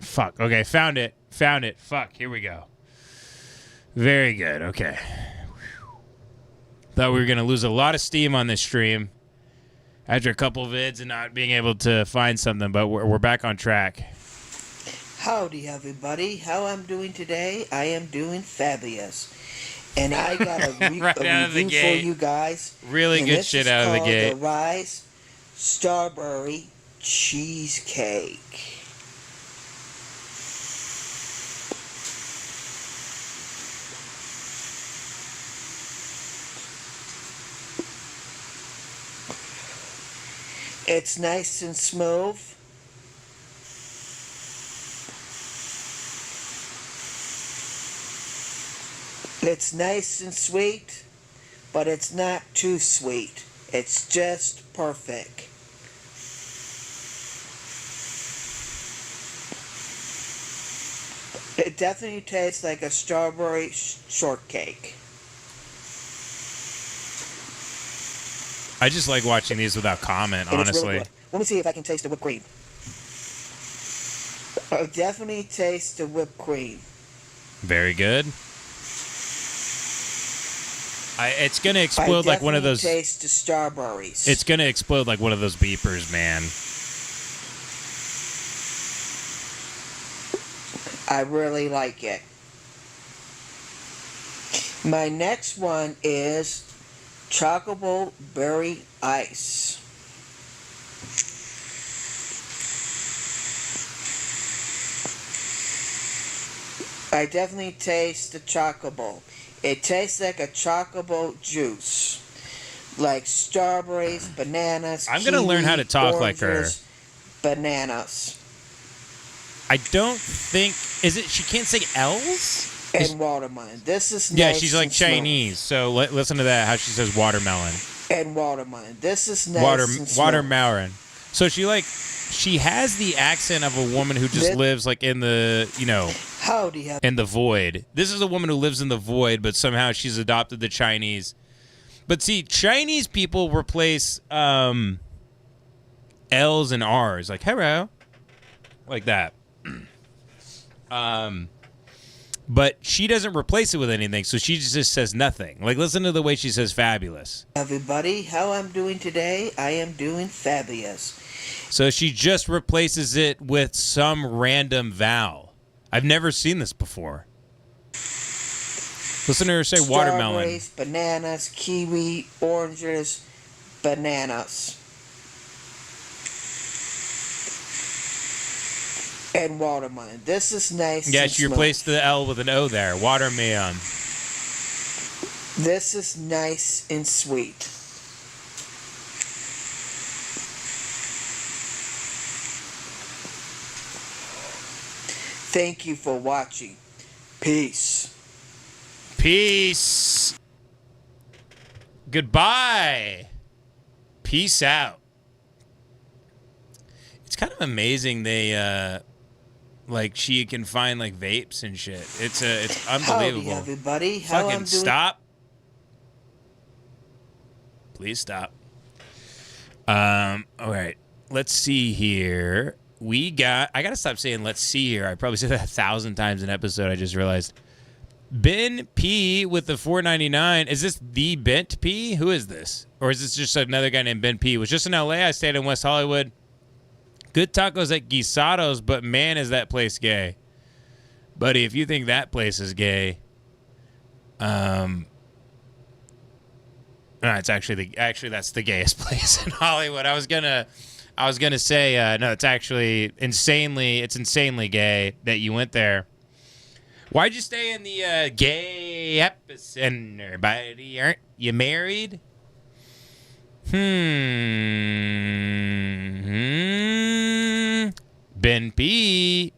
Fuck. Okay, found it. Found it. Fuck. Here we go. Very good. Okay. Thought we were going to lose a lot of steam on this stream after a couple of vids and not being able to find something, but we're back on track. Howdy, everybody. How I'm doing today? I am doing fabulous. And I got a, Right a out of the review for gate. you guys. Really And good this shit is out of the called gate. The Rise Strawberry Cheesecake. It's nice and smooth. It's nice and sweet, but it's not too sweet. It's just perfect. It definitely tastes like a strawberry shortcake. I just like watching these without comment, And it's honestly. really good. Let me see if I can taste the whipped cream. I definitely taste the whipped cream. Very good. It's going to explode like one of those. Taste the strawberries. It's going to explode like one of those beepers, man. I really like it. My next one is Chocolate Berry Ice. I definitely taste the chocobo. It tastes like a chocobo juice. Like strawberries, bananas, I'm gonna learn how to talk like her. oranges, Bananas. I don't think. Is it? She can't say L's? And watermelon. This is Yeah, nice she's like and smooth. Chinese. So listen to that, how she says watermelon. And watermelon. This is nice and smooth. Watermelon. So she has the accent of a woman who just lives like in the, Howdy. in the void. This is a woman who lives in the void, but somehow she's adopted the Chinese. But see, Chinese people replace L's and R's, like hello, like that. But she doesn't replace it with anything, so she just says nothing. Like, listen to the way she says fabulous. Everybody, how I'm doing today? I am doing fabulous. So she just replaces it with some random vowel. I've never seen this before. Listen to her say watermelon. Strawberries, bananas, kiwi, oranges, bananas. And watermelon. This is nice. Yeah, and she smooth. replaced the L with an O there. Watermelon. This is nice and sweet. Thank you for watching. Peace. Peace. Goodbye. Peace out. kind of amazing they like she can find like vapes and shit. It's unbelievable. Howdy, everybody. How Fucking I'm doing? stop. Please stop. All right. Let's see here. I gotta stop saying let's see here. I probably said that 1,000 times an episode. I just realized. Ben P with the $4.99. Is this the Bent P? Who is this? Or is this just another guy named Ben P? Was just in LA. I stayed in West Hollywood. Good tacos at Guisados, but man, is that place gay. Buddy, if you think that place is gay, no, it's actually that's the gayest place in Hollywood. I was gonna say no, it's actually insanely gay that you went there. Why'd you stay in the gay epicenter, buddy? Aren't you married? Ben P.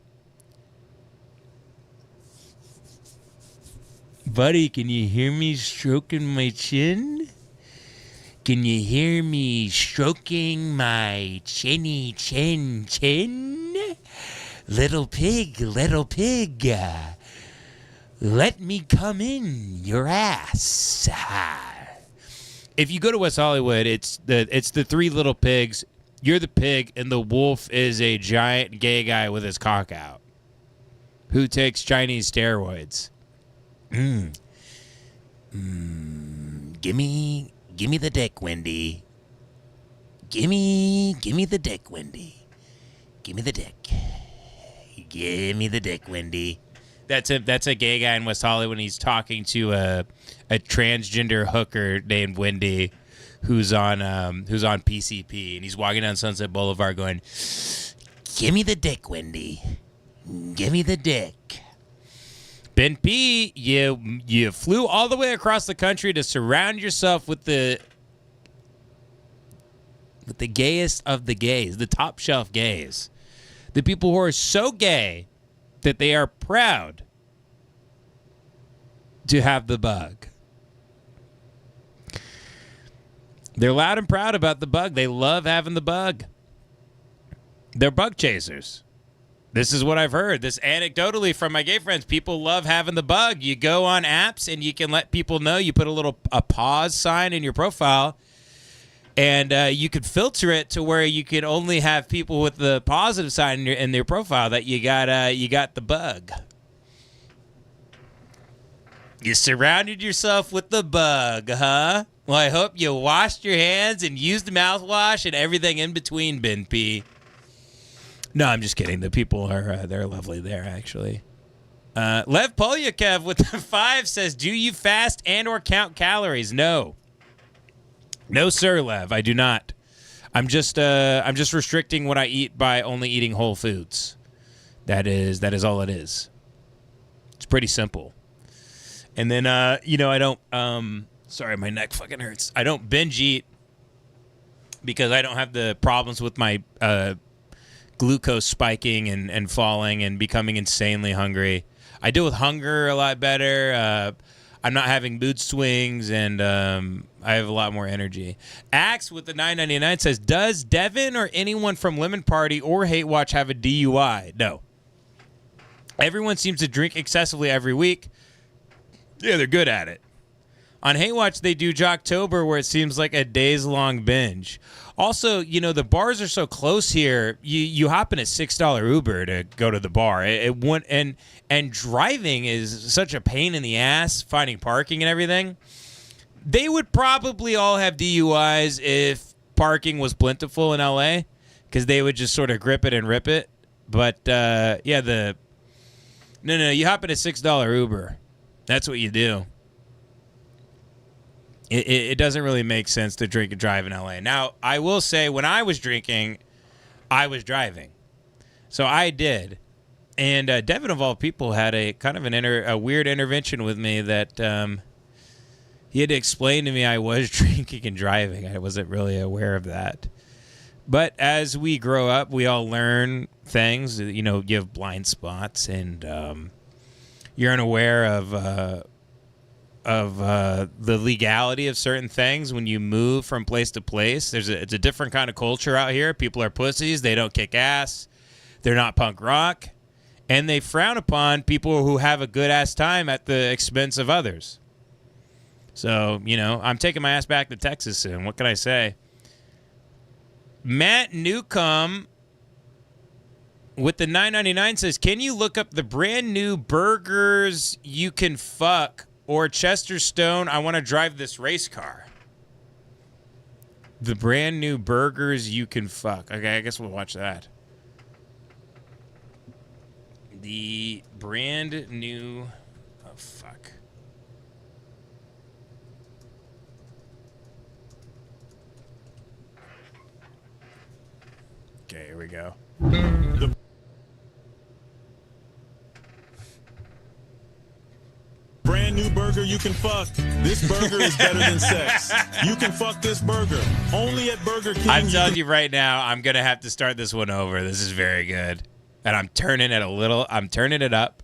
Buddy, can you hear me stroking my chin? Can you hear me stroking my chinny chin? Little pig, let me come in your ass. If you go to West Hollywood, it's the three little pigs. You're the pig, and the wolf is a giant gay guy with his cock out who takes Chinese steroids. Gimme the dick, Wendy. Gimme the dick, Wendy. Gimme the dick. Gimme the dick, Wendy. That's a gay guy in West Hollywood. He's talking to a transgender hooker named Wendy, who's on PCP, and he's walking down Sunset Boulevard going, "Gimme the dick, Wendy. Gimme the dick." Ben P, you flew all the way across the country to surround yourself with the gayest of the gays, the top shelf gays, the people who are so gay that they are proud to have the bug. They're loud and proud about the bug. They love having the bug. They're bug chasers. This is what I've heard. This anecdotally from my gay friends. People love having the bug. You go on apps and you can let people know. You put a pause sign in your profile, and you could filter it to where you can only have people with the positive sign in their profile that you got the bug. You surrounded yourself with the bug, huh? Well, I hope you washed your hands and used mouthwash and everything in between, Ben P. No, I'm just kidding. The people are they're lovely there, actually. Lev Polyakev with the 5 says, "Do you fast and or count calories?" No. No, sir, Lev. I do not. I'm just restricting what I eat by only eating whole foods. That is all it is. It's pretty simple. And then I don't sorry, my neck fucking hurts. I don't binge eat because I don't have the problems with my glucose spiking and falling and becoming insanely hungry. I deal with hunger a lot better. I'm not having mood swings, and I have a lot more energy. Axe with the $9.99 says, "Does Devin or anyone from Lemon Party or Hate Watch have a DUI?" No. Everyone seems to drink excessively every week. Yeah, they're good at it. On Hate Watch, they do Jocktober, where it seems like a days-long binge. Also, the bars are so close here. You hop in a $6 Uber to go to the bar. And driving is such a pain in the ass, finding parking and everything. They would probably all have DUIs if parking was plentiful in LA, because they would just sort of grip it and rip it. But no, you hop in a $6 Uber. That's what you do. It doesn't really make sense to drink and drive in LA. Now, I will say, when I was drinking, I was driving. So I did. And Devin, of all people, had a kind of a weird intervention with me that he had to explain to me I was drinking and driving. I wasn't really aware of that. But as we grow up, we all learn things. You have blind spots, and you're unaware of the legality of certain things when you move from place to place. It's a different kind of culture out here. People are pussies. They don't kick ass. They're not punk rock. And they frown upon people who have a good-ass time at the expense of others. So, I'm taking my ass back to Texas soon. What can I say? Matt Newcomb with the $9.99 says, can you look up the brand new burgers you can fuck or Chester Stone, I want to drive this race car? The brand new burgers you can fuck. Okay, I guess we'll watch that. The brand new... Oh, fuck. Okay, here we go. Brand new burger you can fuck. This burger is better than sex. You can fuck this burger. Only at Burger King. I'm telling you right now, I'm going to have to start this one over. This is very good. And I'm turning it up.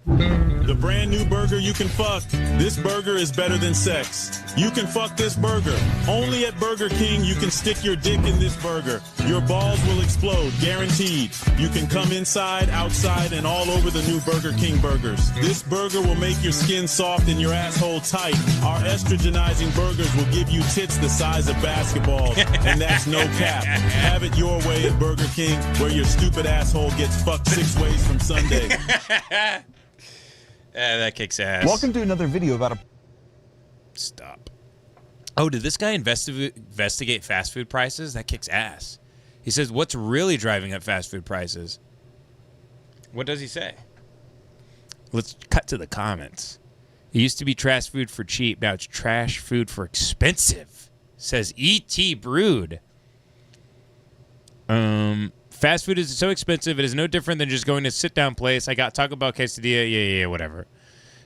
The brand new burger you can fuck. This burger is better than sex. You can fuck this burger. Only at Burger King you can stick your dick in this burger. Your balls will explode, guaranteed. You can come inside, outside, and all over the new Burger King burgers. This burger will make your skin soft and your asshole tight. Our estrogenizing burgers will give you tits the size of basketballs. And that's no cap. Have it your way at Burger King, where your stupid asshole gets fucked 6 ways from Sunday. That kicks ass. Welcome to another video about a... Stop. Oh, did this guy investigate fast food prices? That kicks ass. He says, what's really driving up fast food prices? What does he say? Let's cut to the comments. It used to be trash food for cheap. Now it's trash food for expensive, says E.T. Brood. Fast food is so expensive, it is no different than just going to a sit-down place. I got Taco Bell quesadilla, yeah, whatever.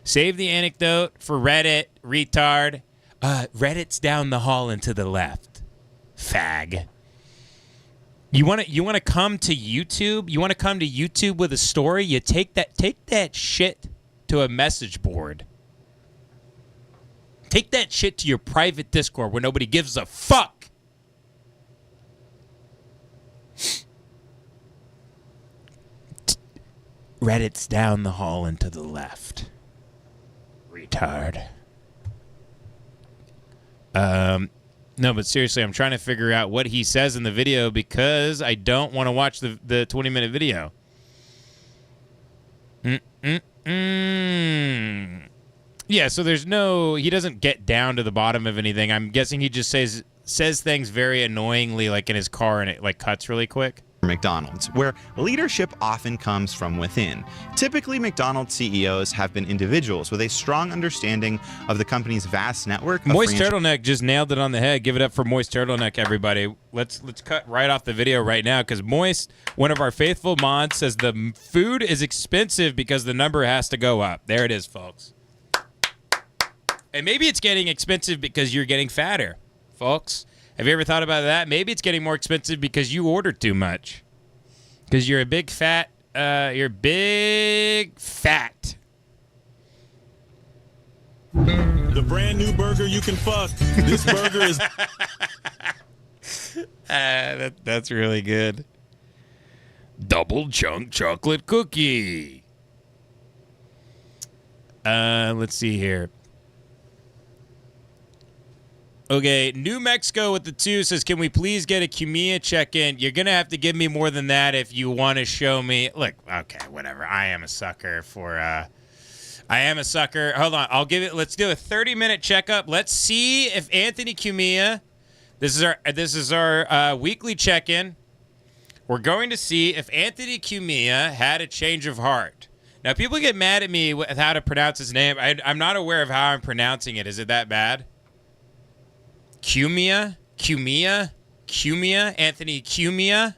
Save the anecdote for Reddit, retard. Reddit's down the hall and to the left. Fag. You want to come to YouTube? You want to come to YouTube with a story? You take that shit to a message board. Take that shit to your private Discord where nobody gives a fuck. Reddit's down the hall and to the left. Retard. No, but seriously, I'm trying to figure out what he says in the video because I don't want to watch the 20-minute video. Yeah, so he doesn't get down to the bottom of anything. I'm guessing he just says things very annoyingly, like in his car, and it like cuts really quick. McDonald's, where leadership often comes from within. Typically, McDonald's CEOs have been individuals with a strong understanding of the company's vast network of Moist Turtleneck just nailed it on the head. Give it up for Moist Turtleneck, everybody. Let's cut right off the video right now because Moist, one of our faithful mods, says the food is expensive because the number has to go up. There it is, folks. And maybe it's getting expensive because you're getting fatter, folks. Have you ever thought about that? Maybe it's getting more expensive because you order too much. Because you're a big fat, The brand new burger you can fuck. This burger is... That's really good. Double chunk chocolate cookie. Let's see here. Okay, New Mexico with the 2 says, can we please get a Cumia check-in? You're going to have to give me more than that if you want to show me. Look, okay, whatever. I am a sucker for... Hold on. Let's do a 30-minute checkup. Let's see if Anthony Cumia... This is our weekly check-in. We're going to see if Anthony Cumia had a change of heart. Now, people get mad at me with how to pronounce his name. I'm not aware of how I'm pronouncing it. Is it that bad? Cumia, Anthony Cumia.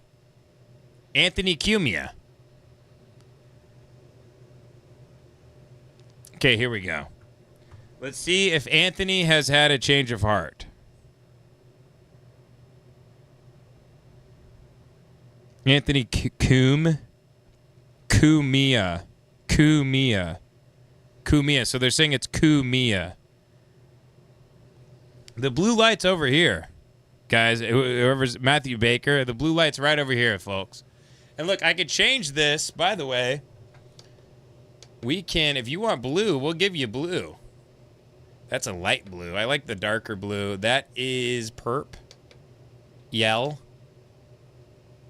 Okay, here we go. Let's see if Anthony has had a change of heart. Anthony Cumia. Cumia. So they're saying it's Cumia. The blue light's over here, guys. Whoever's Matthew Baker, the blue light's right over here, folks. And look, I could change this, by the way. We can, if you want blue, we'll give you blue. That's a light blue. I like the darker blue. That is perp. Yell.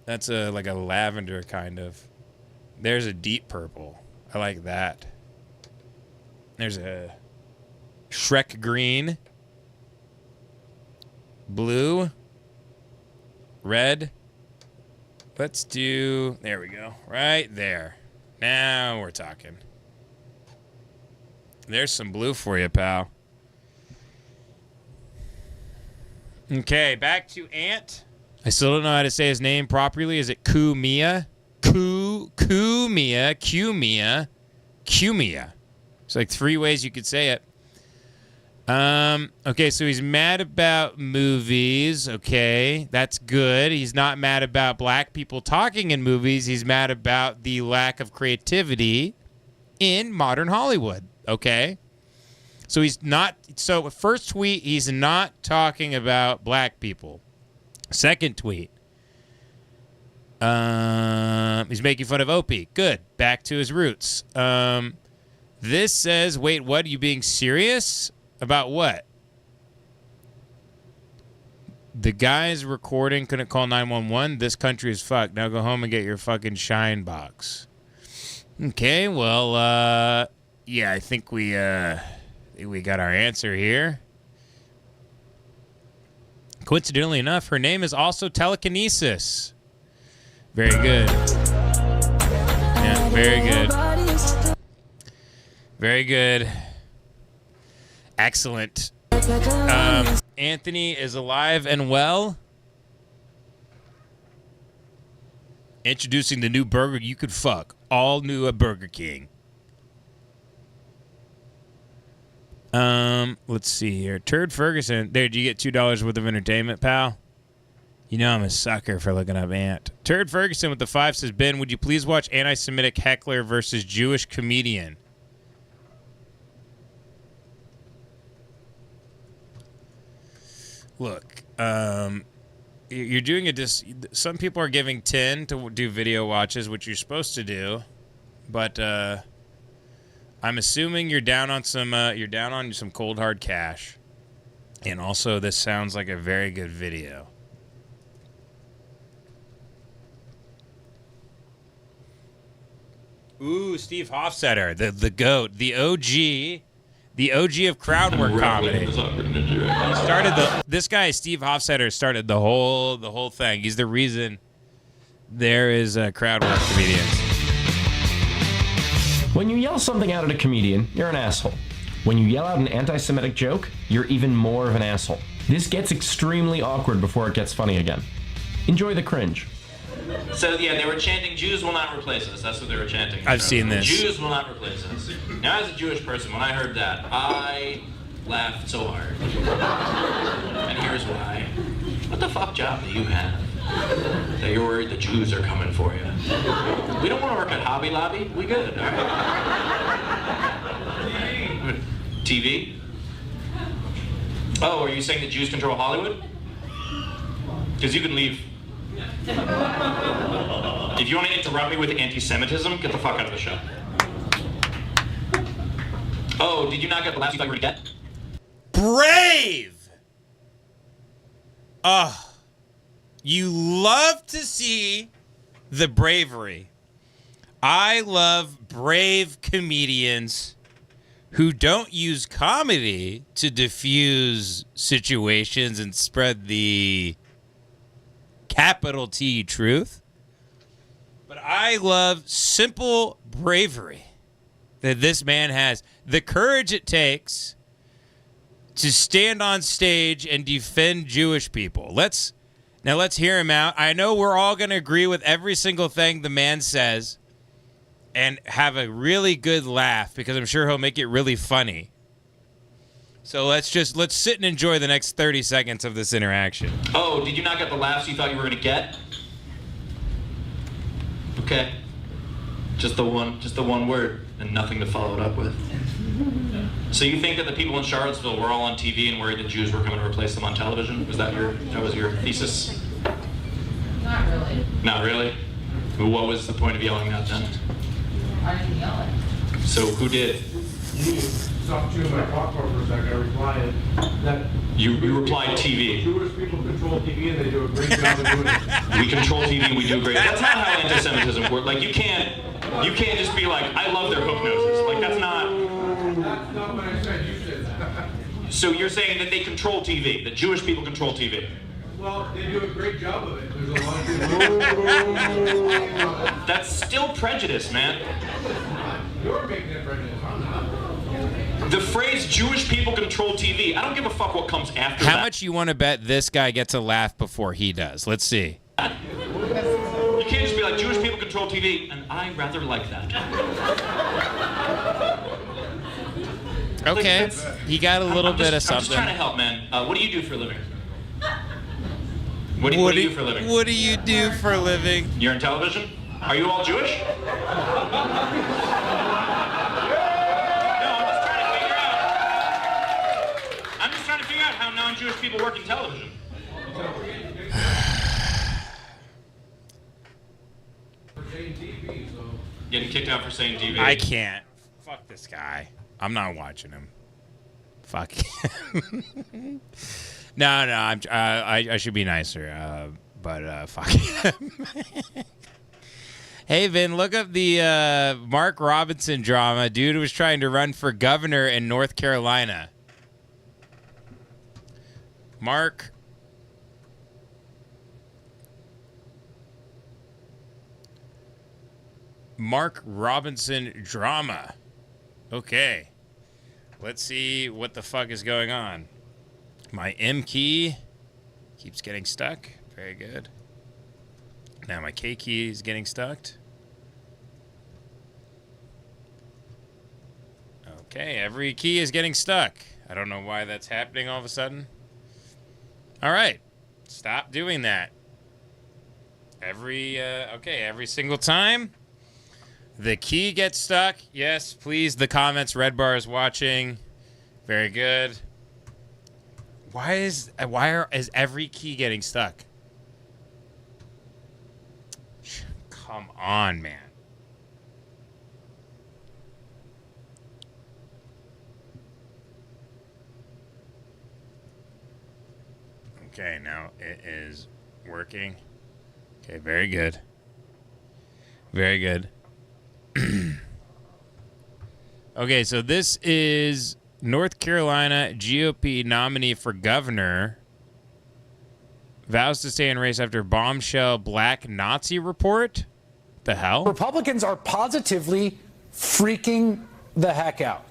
That's like a lavender kind of. There's a deep purple. I like that. There's a Shrek green. Blue. Red. Let's do, there we go. Right there. Now we're talking. There's some blue for you, pal. Okay, back to Ant. I still don't know how to say his name properly. Is it Cumia? Cumia. It's like 3 ways you could say it. Okay, so he's mad about movies. Okay, that's good. He's not mad about black people talking in movies. He's mad about the lack of creativity in modern Hollywood. Okay. So he's not, so first tweet, he's not talking about black people. Second tweet, he's making fun of Opie. Good. Back to his roots. This says, wait, what? Are you being serious? About what? The guy's recording couldn't call 911. This country is fucked. Now go home and get your fucking shine box. Okay, well, yeah, I think we got our answer here. Coincidentally enough, her name is also Telekinesis. Very good. Yeah, very good. Very good. Excellent. Anthony is alive and well. Introducing the new burger you could fuck. All new at Burger King. Let's see here. Turd Ferguson. There, did you get $2 worth of entertainment, pal? You know I'm a sucker for looking up Ant. Turd Ferguson with the 5 says, Ben, would you please watch anti-Semitic heckler versus Jewish comedian? Look, you're doing some people are giving 10 to do video watches, which you're supposed to do, but I'm assuming you're down on some cold hard cash, and also this sounds like a very good video. Ooh, Steve Hofstetter, the GOAT, the OG of crowd work comedy. This guy, Steve Hofstetter, started the whole thing. He's the reason there is crowd work comedians. When you yell something out at a comedian, you're an asshole. When you yell out an anti-Semitic joke, you're even more of an asshole. This gets extremely awkward before it gets funny again. Enjoy the cringe. So yeah, they were chanting, Jews will not replace us. That's what they were chanting. I've seen this. Jews will not replace us. Now, as a Jewish person, when I heard that, I laughed so hard. And here's why. What the fuck job do you have that you're worried the Jews are coming for you? We don't want to work at Hobby Lobby. We good, all right? TV? Oh, are you saying that Jews control Hollywood? Because you can leave. If you want to interrupt me with anti-Semitism, get the fuck out of the show. Oh, did you not get the last you thought you were going to get? Brave! You love to see the bravery. I love brave comedians who don't use comedy to diffuse situations and spread the capital T truth. But I love simple bravery that this man has. The courage it takes to stand on stage and defend Jewish people. Let's hear him out. I know we're all going to agree with every single thing the man says and have a really good laugh because I'm sure he'll make it really funny. So let's sit and enjoy the next 30 seconds of this interaction. Oh, did you not get the laughs you thought you were going to get? Okay. Just the one word and nothing to follow it up with. So you think that the people in Charlottesville were all on TV and worried that Jews were coming to replace them on television? That was your thesis? Not really. Not really? What was the point of yelling that then? I didn't yell it. So who did? You stopped chewing my popcorn for a second. I replied that You replied TV. Jewish people control TV and they do a great job of doing it. We control TV and we do great. That's not how anti-Semitism works. Like you can't just be like, I love their hook noses. Like that's not. That's not what I said. You said that. So you're saying that they control TV, that Jewish people control TV? Well, they do a great job of it. There's a lot of people. That's still prejudice, man. You're making it prejudice. I'm not. The phrase Jewish people control TV, I don't give a fuck what comes after that. How much you want to bet this guy gets a laugh before he does? Let's see. You can't just be like, Jewish people control TV, and I rather like that. Okay, he got a little bit of I'm something. just trying to help, man. What do you do for a living? What do you do for a living? What do you do for a living? You're in television? Are you all Jewish? I'm just trying to figure out how non-Jewish people work in television. Getting kicked out for saying TV. I can't. Fuck this guy. I'm not watching him. Fuck him. No. I should be nicer. But fuck him. Hey, Vin, look up the Mark Robinson drama. Dude was trying to run for governor in North Carolina. Mark Robinson drama. Okay. Let's see what the fuck is going on. My M key keeps getting stuck. Very good. Now my K key is getting stuck. Okay, every key is getting stuck. I don't know why that's happening all of a sudden. All right. Stop doing that. Every single time the key gets stuck. Yes, please. The comments. Red bar is watching. Very good. Why is every key getting stuck? Come on, man. Okay, now it is working. Okay, very good. Very good. Okay, so this is North Carolina GOP nominee for governor vows to stay in race after bombshell black Nazi report. The hell? Republicans are positively freaking the heck out.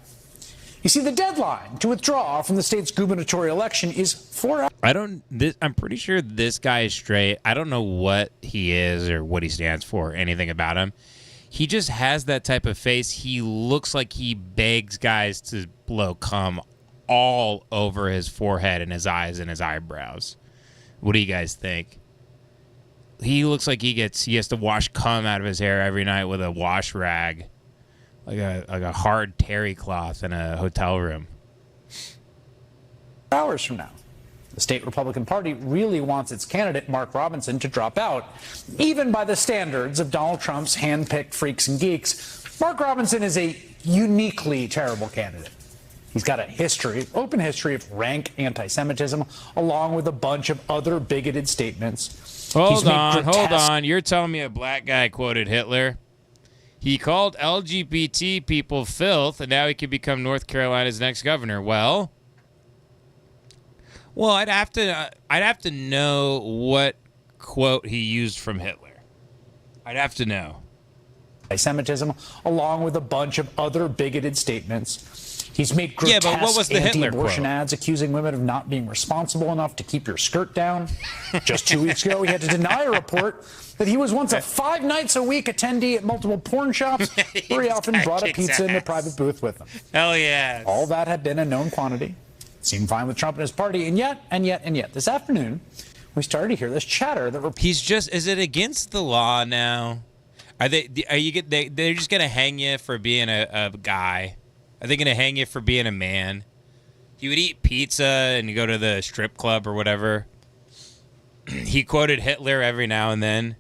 You see, the deadline to withdraw from the state's gubernatorial election is 4 hours. I'm pretty sure this guy is straight. I don't know what he is or what he stands for, anything about him. He just has that type of face. He looks like he begs guys to blow cum all over his forehead and his eyes and his eyebrows. What do you guys think? He looks like he has to wash cum out of his hair every night with a wash rag. Like a hard terry cloth in a hotel room. Hours from now, the state Republican Party really wants its candidate, Mark Robinson, to drop out. Even by the standards of Donald Trump's hand-picked freaks and geeks, Mark Robinson is a uniquely terrible candidate. He's got a open history of rank anti-Semitism, along with a bunch of other bigoted statements. Hold on. You're telling me a black guy quoted Hitler? He called LGBT people filth, and now he could become North Carolina's next governor. Well, I'd have to know what quote he used from Hitler. I'd have to know. Anti-Semitism, along with a bunch of other bigoted statements. He's made grotesque but what was the Hitler anti-abortion quote? ads accusing women of not being responsible enough to keep your skirt down. Just 2 weeks ago, he had to deny a report that he was once a 5 nights a week attendee at multiple porn shops, where he often brought a pizza in the private booth with him. Hell yeah. All that had been a known quantity. Seemed fine with Trump and his party, and yet, this afternoon, we started to hear this chatter that is it against the law now? They're just gonna hang you for being a guy? Are they going to hang you for being a man? He would eat pizza and go to the strip club or whatever. He quoted Hitler every now and then.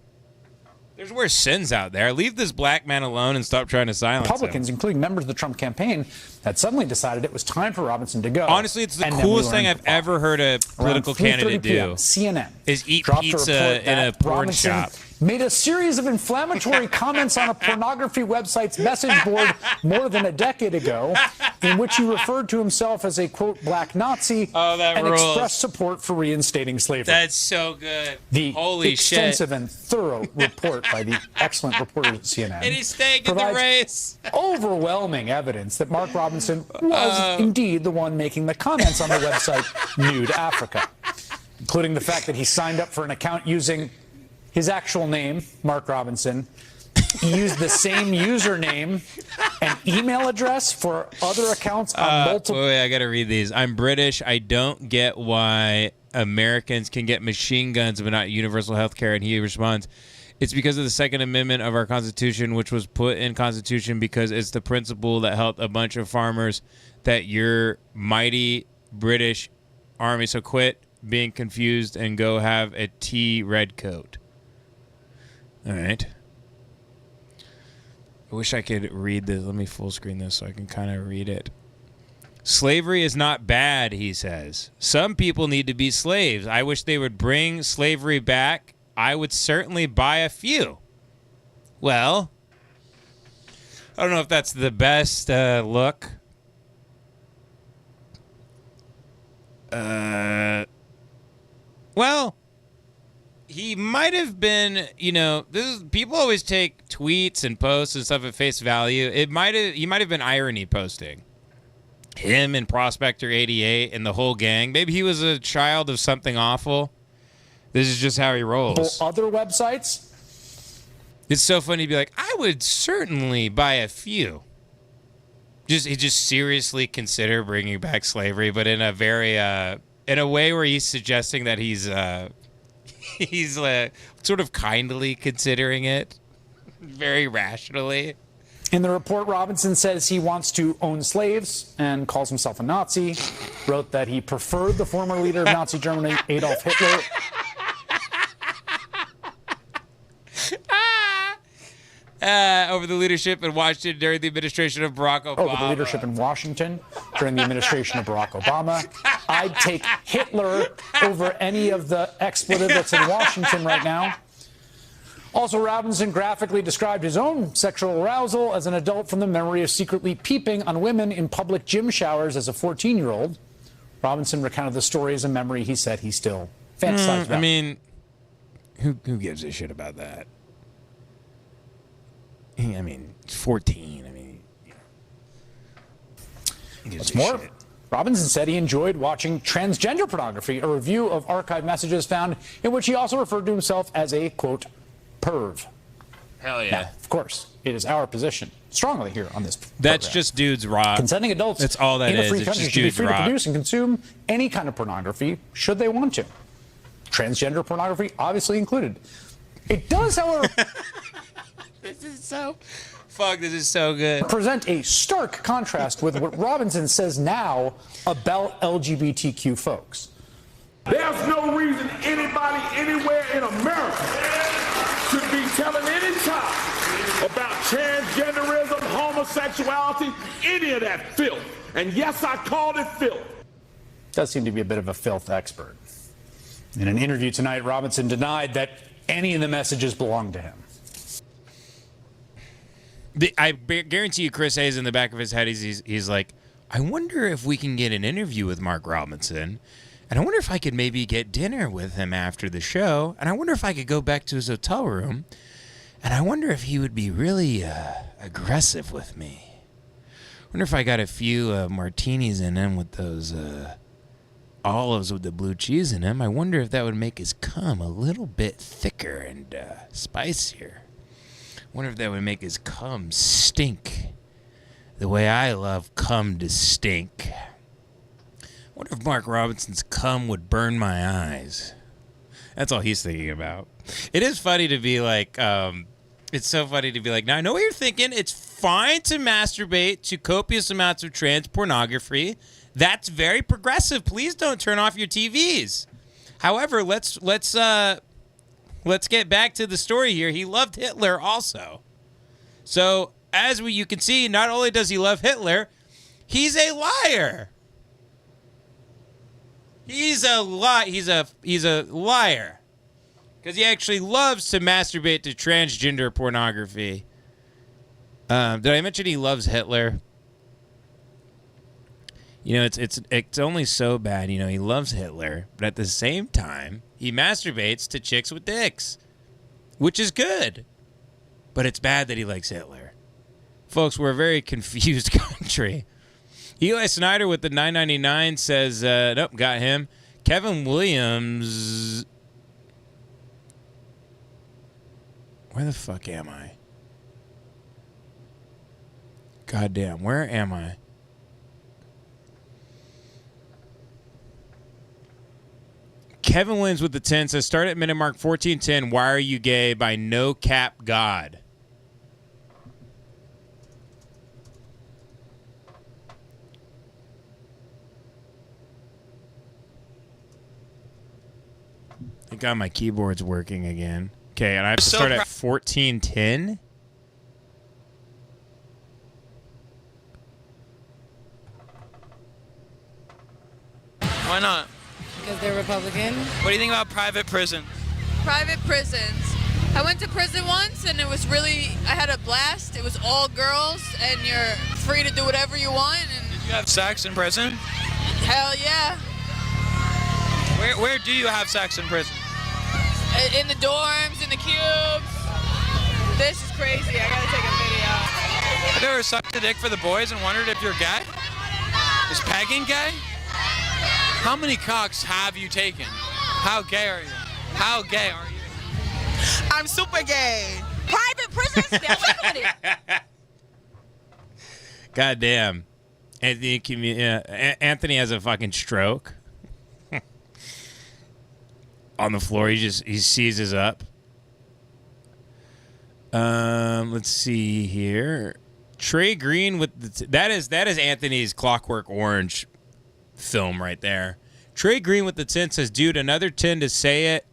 There's worse sins out there. Leave this black man alone and stop trying to silence Republicans, him. including members of the Trump campaign, had suddenly decided it was time for Robinson to go. Honestly, it's the coolest thing I've ever heard a political candidate do. CNN is eat dropped pizza in a porn Robinson shop. Made a series of inflammatory comments on a pornography website's message board more than a decade ago, in which he referred to himself as a, quote, black Nazi and rules. expressed support for reinstating slavery. That's so good. The Holy extensive and thorough report by the excellent reporters at CNN And he's staying in the race. Overwhelming evidence that Mark Robinson was indeed the one making the comments on the website Nude Africa, including the fact that he signed up for an account using his actual name, Mark Robinson. He used the same username and email address for other accounts on multiple... Wait, I got to read these. I'm British. I don't get why Americans can get machine guns but not universal health care. And he responds, it's because of the Second Amendment of our Constitution, which was put in Constitution because it's the principle that helped a bunch of farmers that your mighty British army. So quit being confused and go have a tea red coat. All right. I wish I could read this. Let me full screen this so I can kind of read it. Slavery is not bad, he says. Some people need to be slaves. I wish they would bring slavery back. I would certainly buy a few. Well, I don't know if that's the best look. Well, he might have been, people always take tweets and posts and stuff at face value. He might have been irony posting. Him and Prospector 88 and the whole gang. Maybe he was a child of something awful. This is just how he rolls. Other websites? It's so funny to be like, I would certainly buy a few. He just seriously consider bringing back slavery, but in a very, in a way where he's suggesting that he's sort of kindly considering it, very rationally. In the report, Robinson says he wants to own slaves and calls himself a Nazi. Wrote that he preferred the former leader of Nazi Germany, Adolf Hitler. Over the leadership in Washington during the administration of Barack Obama. Over the leadership in Washington during the administration of Barack Obama. I'd take Hitler over any of the expletive that's in Washington right now. Also, Robinson graphically described his own sexual arousal as an adult from the memory of secretly peeping on women in public gym showers as a 14-year-old. Robinson recounted the story as a memory he said he still fantasized about. I mean, who gives a shit about that? I mean, 14. I mean, What's more, Robinson said he enjoyed watching transgender pornography, a review of archived messages found in which he also referred to himself as a, quote, perv. Hell yeah. Now, of course, it is our position strongly here on this That's program. just dudes rock. Consenting adults That's all that in a is. free It's country just should be dudes free to rock. produce and consume any kind of pornography should they want to. Transgender pornography obviously included. It does, however... This is so good. Present a stark contrast with what Robinson says now about LGBTQ folks. There's no reason anybody anywhere in America should be telling any child about transgenderism, homosexuality, any of that filth. And yes, I called it filth. Does seem to be a bit of a filth expert. In an interview tonight, Robinson denied that any of the messages belonged to him. I guarantee you Chris Hayes in the back of his head, he's like, I wonder if we can get an interview with Mark Robinson. And I wonder if I could maybe get dinner with him after the show. And I wonder if I could go back to his hotel room. And I wonder if he would be really aggressive with me. I wonder if I got a few martinis in him with those olives with the blue cheese in him. I wonder if that would make his cum a little bit thicker and spicier. I wonder if that would make his cum stink the way I love cum to stink. I wonder if Mark Robinson's cum would burn my eyes. That's all he's thinking about. It is funny to be like, it's so funny to be like, now I know what you're thinking. It's fine to masturbate to copious amounts of trans pornography. That's very progressive. Please don't turn off your TVs. However, let's get back to the story here. He loved Hitler also. So, as you can see, not only does he love Hitler, he's a liar. He's a liar. Because he actually loves to masturbate to transgender pornography. Did I mention he loves Hitler? You know, it's only so bad. You know, he loves Hitler, but at the same time, he masturbates to chicks with dicks, which is good. But it's bad that he likes Hitler. Folks, we're a very confused country. Eli Snyder with the $9.99 says, nope, got him. Kevin Williams. Where the fuck am I? Goddamn, where am I? Kevin Williams with the 10 says, start at minute mark 1410. Why are you gay? By No Cap God. Thank God my keyboard's working again. Okay, and I have to start at 1410. Why not? Because they're Republican. What do you think about private prisons? Private prisons. I went to prison once and it was really, I had a blast. It was all girls and you're free to do whatever you want. And Did you have sex in prison? hell yeah. Where do you have sex in prison? In the dorms, in the cubes. This is crazy. I gotta take a video. Have you ever sucked a dick for the boys and wondered if you're gay? Is pegging gay? How many cocks have you taken? How gay are you? How gay are you? I'm super gay. Private prisons? God damn. Anthony has a fucking stroke. On the floor, he seizes up. Let's see here. Trey Green with that is Anthony's Clockwork Orange film right there. Trey Green with the 10 says, dude, another 10 to say it.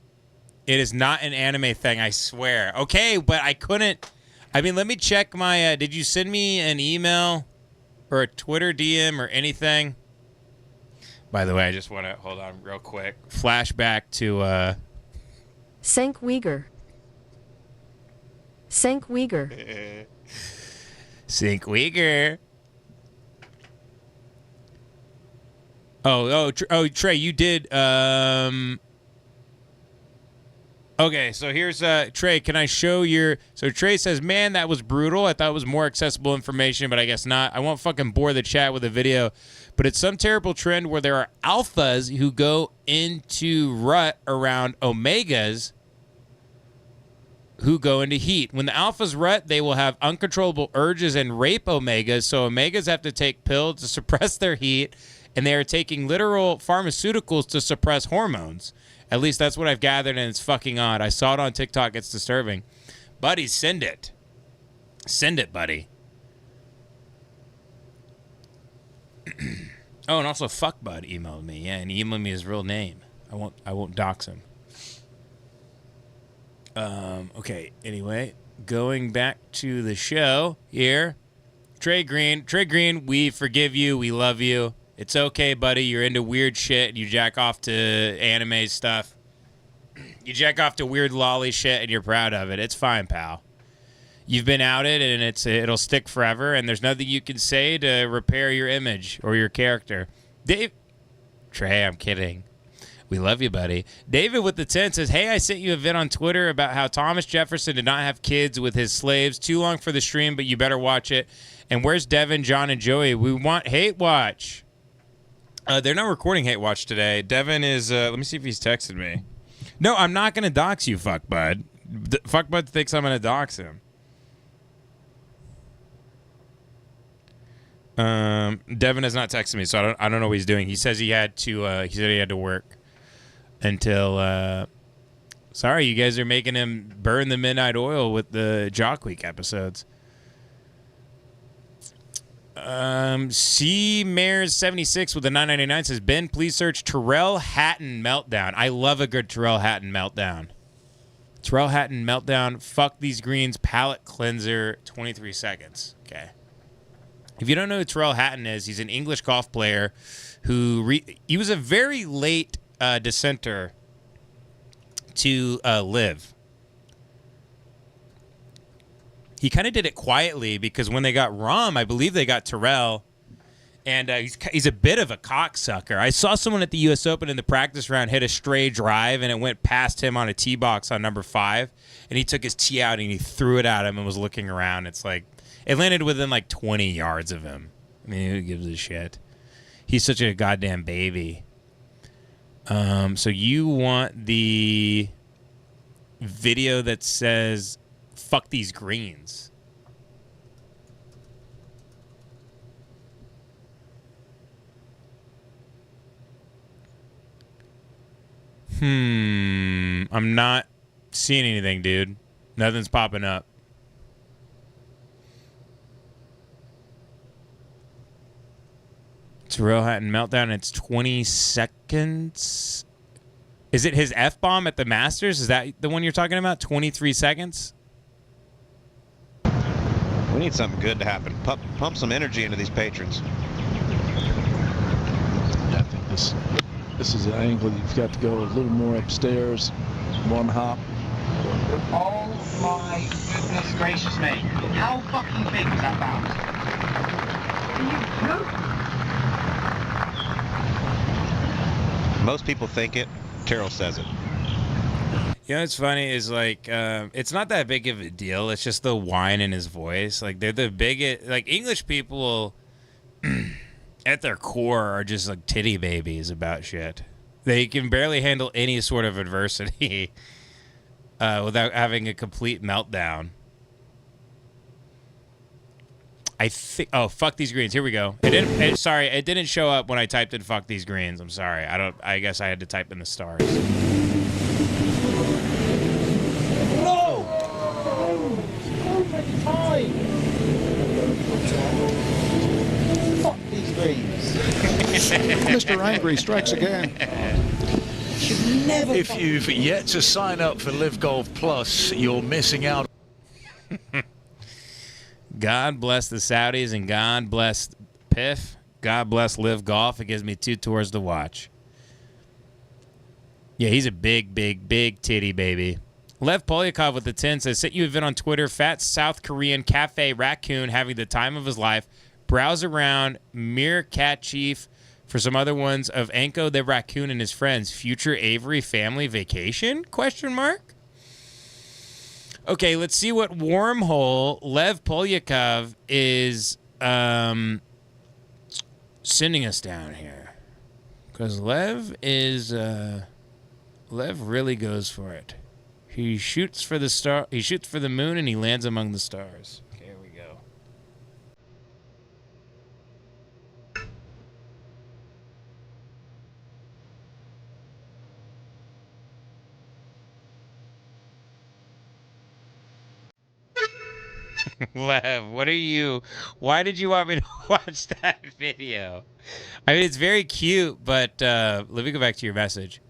It is not an anime thing, I swear. Okay, but I couldn't. I mean, let me check my. Did you send me an email or a Twitter DM or anything? By the way, I just want to hold on real quick. Flashback to Sank Uyghur. Sank Uyghur. Sink Uyghur. Oh, Trey, you did. Okay, so here's Trey. Can I show your? So Trey says, "Man, that was brutal. I thought it was more accessible information, but I guess not. I won't fucking bore the chat with a video, but it's some terrible trend where there are alphas who go into rut around omegas who go into heat. When the alphas rut, they will have uncontrollable urges and rape omegas. So omegas have to take pills to suppress their heat, and they are taking literal pharmaceuticals to suppress hormones." At least that's what I've gathered, and it's fucking odd. I saw it on TikTok. It's disturbing. Buddy, send it. Send it, buddy. Oh, and also Fuckbud emailed me. Yeah, and he emailed me his real name. I won't dox him. Okay, anyway. Going back to the show here. Trey Green, we forgive you. We love you. It's okay, buddy. You're into weird shit and you jack off to anime stuff. You jack off to weird lolly shit and you're proud of it. It's fine, pal. You've been outed and it'll stick forever, and there's nothing you can say to repair your image or your character. Trey, I'm kidding. We love you, buddy. David with the 10 says, hey, I sent you a vid on Twitter about how Thomas Jefferson did not have kids with his slaves. Too long for the stream, but you better watch it. And where's Devin, John, and Joey? We want Hate Watch. They're not recording Hate Watch today. Devin is, let me see if he's texted me. No, I'm not going to dox you, Fuckbud. Fuckbud thinks I'm going to dox him. Devin has not texted me, so I don't know what he's doing. He says he had to work until, sorry, you guys are making him burn the midnight oil with the Jock Week episodes. C Mares 76 with a 9.99 says, Ben, please search Terrell Hatton meltdown. I love a good Terrell Hatton meltdown. Terrell Hatton meltdown. Fuck these greens. Palate cleanser. 23 seconds. Okay. If you don't know who Terrell Hatton is, he's an English golf player who he was a very late dissenter to live. He kind of did it quietly because when they got Rahm, I believe they got Terrell, and he's a bit of a cocksucker. I saw someone at the U.S. Open in the practice round hit a stray drive, and it went past him on a tee box on number 5, and he took his tee out and he threw it at him and was looking around. It's like it landed within like 20 yards of him. I mean, who gives a shit? He's such a goddamn baby. So you want the video that says fuck these greens. I'm not seeing anything, dude. Nothing's popping up. Terrell Hatton meltdown. It's 20 seconds. Is it his F-bomb at the Masters? Is that the one you're talking about? 23 seconds? We need something good to happen. Pump some energy into these patrons. Yeah, I think this is an angle you've got to go a little more upstairs, one hop. Oh my goodness gracious me. How fucking big was that bounce? Most people think it. Terrell says it. You know what's funny is like it's not that big of a deal. It's just the whine in his voice. Like they're the biggest. Like English people, at their core, are just like titty babies about shit. They can barely handle any sort of adversity without having a complete meltdown. I think. Oh, fuck these greens. Here we go. It didn't show up when I typed in "fuck these greens." I'm sorry. I guess I had to type in the stars. No! Fuck these greens. Mr. Angry strikes again. If you've yet to sign up for Live Golf Plus, you're missing out. God bless the Saudis and God bless Piff. God bless Live Golf. It gives me 2 tours to watch. Yeah, he's a big, big, big titty baby. Lev Polyakov with the 10 says, sent you a vid on Twitter. Fat South Korean cafe raccoon having the time of his life. Browse around Meerkat Chief for some other ones of Anko the raccoon and his friends. Future Avery family vacation? Question mark. Okay, let's see what wormhole Lev Polyakov is sending us down here. Because Lev really goes for it. He shoots for the star. He shoots for the moon, and he lands among the stars. Okay, here we go. Lev, what are you? Why did you want me to watch that video? I mean, it's very cute, but let me go back to your message.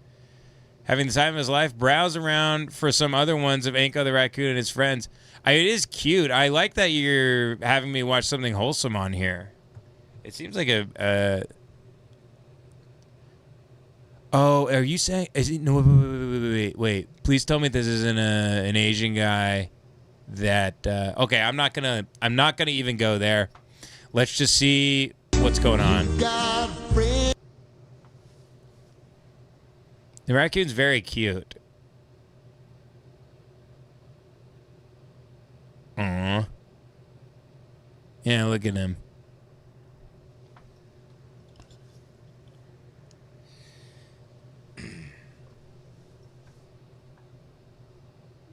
Having the time of his life, browse around for some other ones of Anko the raccoon and his friends. It is cute. I like that you're having me watch something wholesome on here. It seems like a. Oh, are you saying? Is it no? Wait. Please tell me this isn't an Asian guy. That okay. I'm not gonna even go there. Let's just see what's going on. The raccoon's very cute. Aww. Yeah, look at him.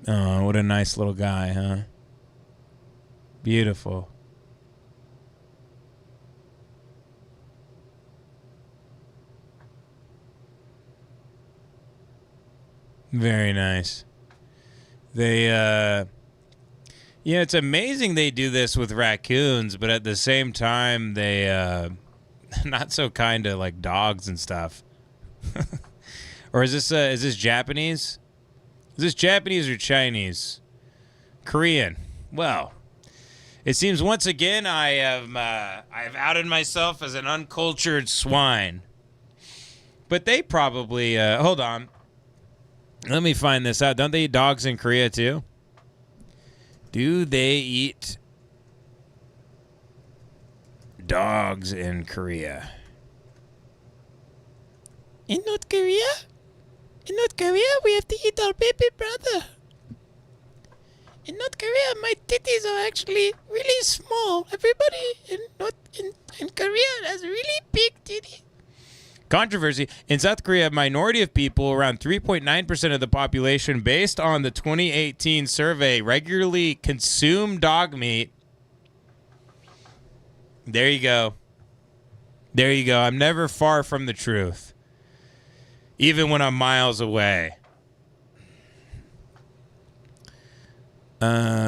Oh, what a nice little guy, huh? Beautiful. Very nice. They Yeah, it's amazing they do this with raccoons, but at the same time, they not so kind to like dogs and stuff. Or is this Japanese? Is this Japanese or Chinese? Korean. Well, it seems once again I have outed myself as an uncultured swine. But they probably hold on. Let me find this out. Don't they eat dogs in Korea too? Do they eat dogs in Korea? In North Korea? In North Korea, we have to eat our baby brother. In North Korea, my titties are actually really small. Everybody in Korea has really big titties. Controversy. In South Korea, a minority of people, around 3.9% of the population, based on the 2018 survey, regularly consume dog meat. There you go. There you go. I'm never far from the truth, even when I'm miles away.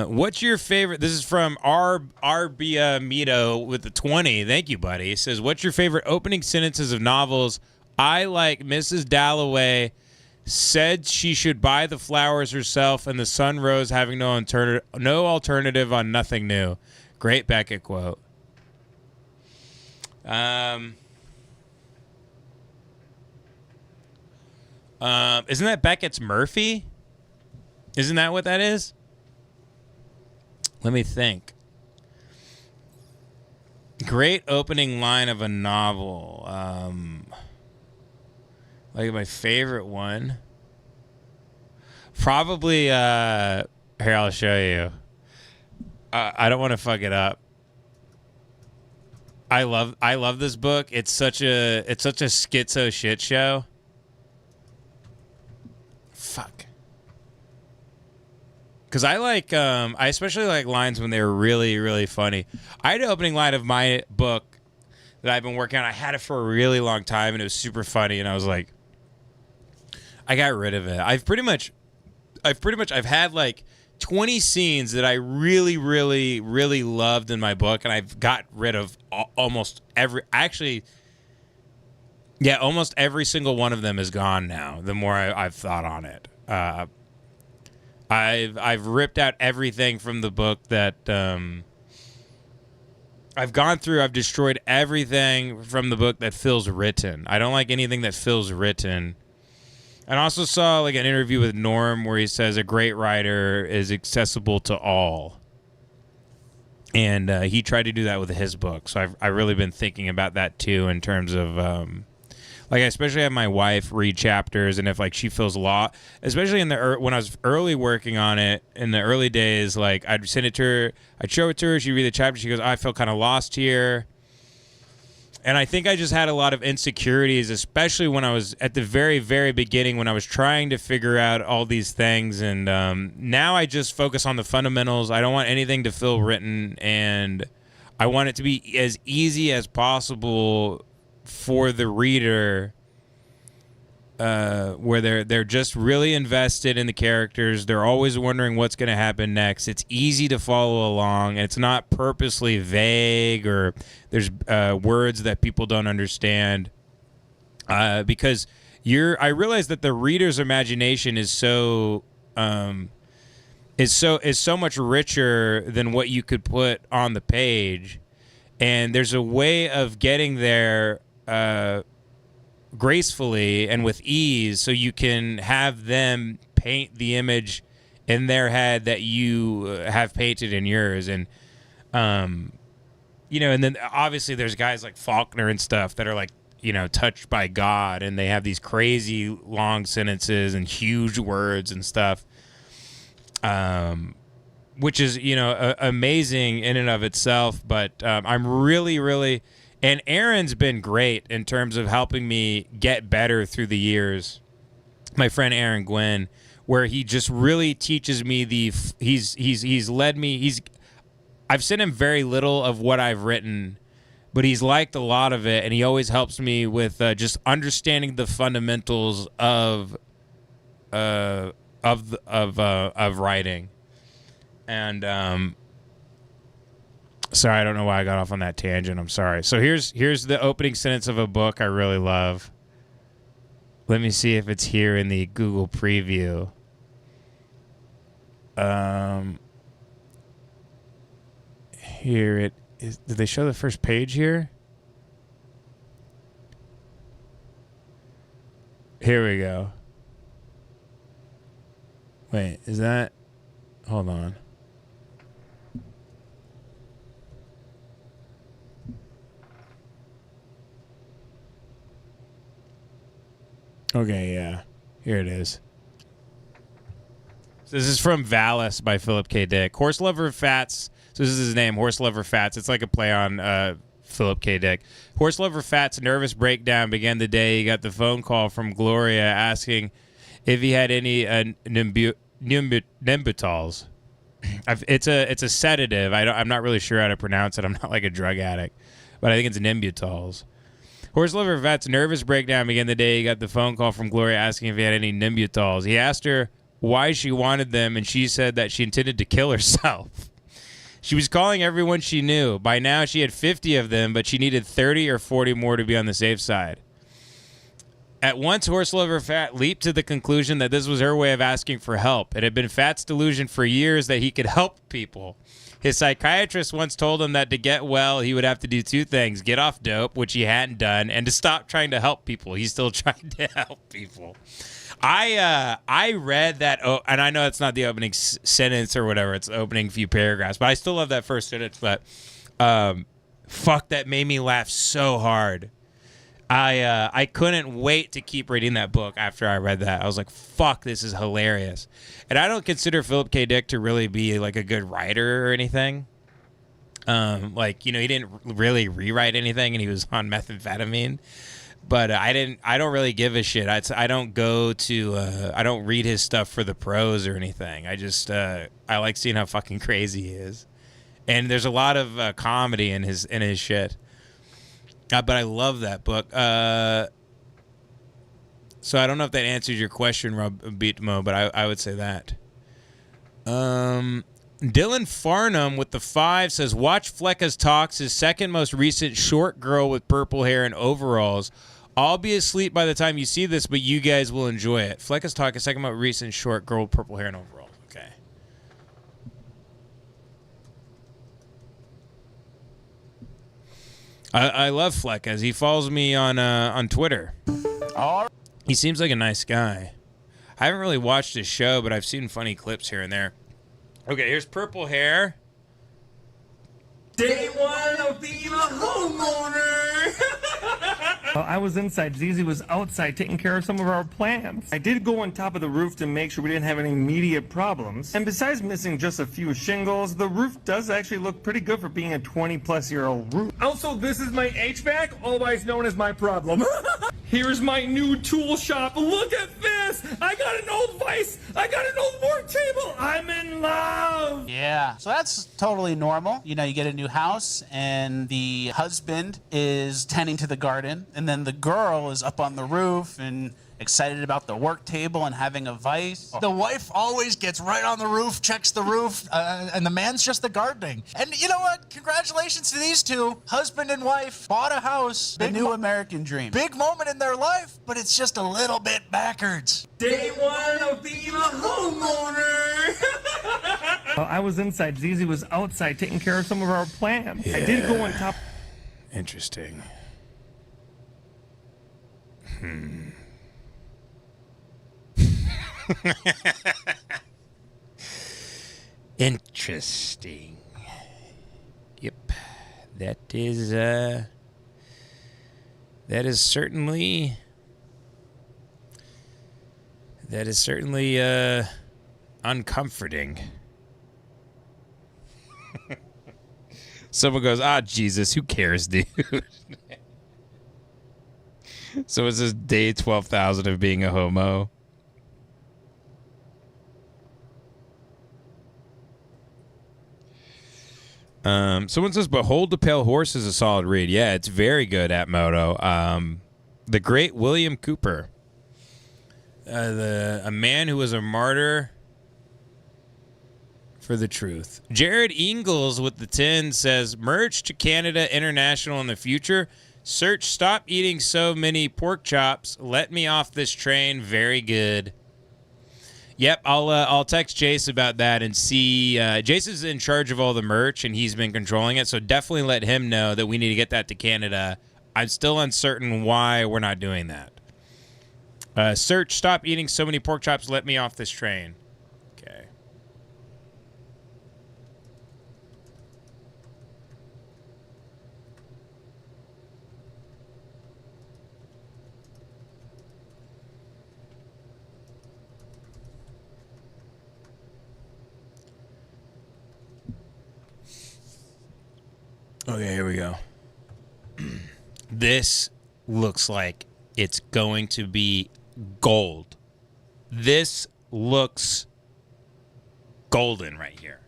What's your favorite? This is from Arbia Mito with the 20. Thank you, buddy. He says, what's your favorite opening sentences of novels? I like Mrs. Dalloway said she should buy the flowers herself and the sun rose having no alternative on nothing new. Great Beckett quote. Isn't that Beckett's Murphy? Isn't that what that is? Let me think. Great opening line of a novel. Like my favorite one. Probably, here, I'll show you. I don't want to fuck it up. I love this book. It's such a schizo shit show. Fuck. Because I especially like lines when they're really, really funny. I had an opening line of my book that I've been working on. I had it for a really long time, and it was super funny. And I was like, I got rid of it. I've had like 20 scenes that I really, really, really loved in my book, and I've got rid of almost every. Actually, yeah, almost every single one of them is gone now. The more I've thought on it. I've ripped out everything from the book that I've gone through. I've destroyed everything from the book that feels written. I don't like anything that feels written. And I also saw like an interview with Norm where he says a great writer is accessible to all. And he tried to do that with his book. So I've really been thinking about that too in terms of like I especially have my wife read chapters, and if like she feels lost, especially in when I was early working on it in the early days, like I'd send it to her, I'd show it to her, she'd read the chapter, she goes, I feel kind of lost here. And I think I just had a lot of insecurities, especially when I was at the very, very beginning when I was trying to figure out all these things. And now I just focus on the fundamentals. I don't want anything to feel written, and I want it to be as easy as possible for the reader, where they're just really invested in the characters. They're always wondering what's going to happen next. It's easy to follow along, and it's not purposely vague or there's words that people don't understand. Because I realize that the reader's imagination is so much richer than what you could put on the page, and there's a way of getting there gracefully and with ease, so you can have them paint the image in their head that you have painted in yours. And and then obviously there's guys like Faulkner and stuff that are like, touched by God, and they have these crazy long sentences and huge words and stuff, which is amazing in and of itself. But I'm really, really. And Aaron's been great in terms of helping me get better through the years. My friend Aaron Gwynn, where he just really teaches me he's led me. I've sent him very little of what I've written, but he's liked a lot of it, and he always helps me with just understanding the fundamentals of writing. And sorry, I don't know why I got off on that tangent. I'm sorry. So here's the opening sentence of a book I really love. Let me see if it's here in the Google preview. Here it is. Did they show the first page here? Here we go. Wait, is that... Hold on. Okay, yeah. Here it is. So this is from Valis by Philip K. Dick. Horse Lover Fats. So this is his name, Horse Lover Fats. It's like a play on Philip K. Dick. Horse Lover Fats' nervous breakdown began the day he got the phone call from Gloria asking if he had any Nembutals. It's a sedative. I'm not really sure how to pronounce it. I'm not like a drug addict, but I think it's Nembutals. Horse Lover Fat's nervous breakdown began the day he got the phone call from Gloria asking if he had any Nembutals. He asked her why she wanted them, and she said that she intended to kill herself. She was calling everyone she knew. By now, she had 50 of them, but she needed 30 or 40 more to be on the safe side. At once, Horse Lover Fat leaped to the conclusion that this was her way of asking for help. It had been Fat's delusion for years that he could help people. His psychiatrist once told him that to get well, he would have to do two things: get off dope, which he hadn't done, and to stop trying to help people. He's still trying to help people. I read that, and I know it's not the opening sentence or whatever, it's the opening few paragraphs, but I still love that first sentence. But fuck, that made me laugh so hard. I couldn't wait to keep reading that book after I read that. I was like, fuck, this is hilarious. And I don't consider Philip K. Dick to really be like a good writer or anything. Like, you know, he didn't really rewrite anything, and he was on methamphetamine. But I don't really give a shit. I don't go to, I don't read his stuff for the prose or anything. I just, I like seeing how fucking crazy he is. And there's a lot of comedy in his shit. But I love that book. So I don't know if that answers your question, Rob Beatmo, but I would say that. Dylan Farnum with the 5 says, watch Flecka's Talks, his second most recent short girl with purple hair and overalls. I'll be asleep by the time you see this, but you guys will enjoy it. Flecka's Talk, his second most recent short girl with purple hair and overalls. Okay. I love Fleckas. He follows me on Twitter. He seems like a nice guy. I haven't really watched his show, but I've seen funny clips here and there. Okay, here's purple hair. Day one of being a homeowner. I was inside. Zizi was outside taking care of some of our plants. I did go on top of the roof to make sure we didn't have any immediate problems. And besides missing just a few shingles, the roof does actually look pretty good for being a 20-plus-year-old roof. Also, this is my HVAC, otherwise known as my problem. Here's my new tool shop. Look at this. I got an old vise. I got an old work table. I'm in love. Yeah, so that's totally normal. You know, you get a new house and the husband is tending to the garden, and then the girl is up on the roof and excited about the work table and having a vice. The wife always gets right on the roof, checks the roof, and the man's just the gardening. And you know what? Congratulations to these two. Husband and wife bought a house. The new American dream. Big moment in their life, but it's just a little bit backwards. Day one of being a homeowner. I was inside. Zizi was outside taking care of some of our plants. Yeah. I did go on top. Interesting. Interesting. Yep. That is certainly uncomforting. Someone goes, Jesus, who cares, dude? So is this day 12,000 of being a homo? Someone says, but Hold the Pale Horse is a solid read. Yeah, it's very good at Moto. The great William Cooper. A man who was a martyr for the truth. Jared Ingalls with the 10 says, merge to Canada International in the future. Search, stop eating so many pork chops. Let me off this train. Very good. Yep, I'll text Jace about that and see. Jace is in charge of all the merch, and he's been controlling it, so definitely let him know that we need to get that to Canada. I'm still uncertain why we're not doing that. Search, stop eating so many pork chops. Let me off this train. Okay. Okay, here we go. This looks like it's going to be gold. This looks golden right here.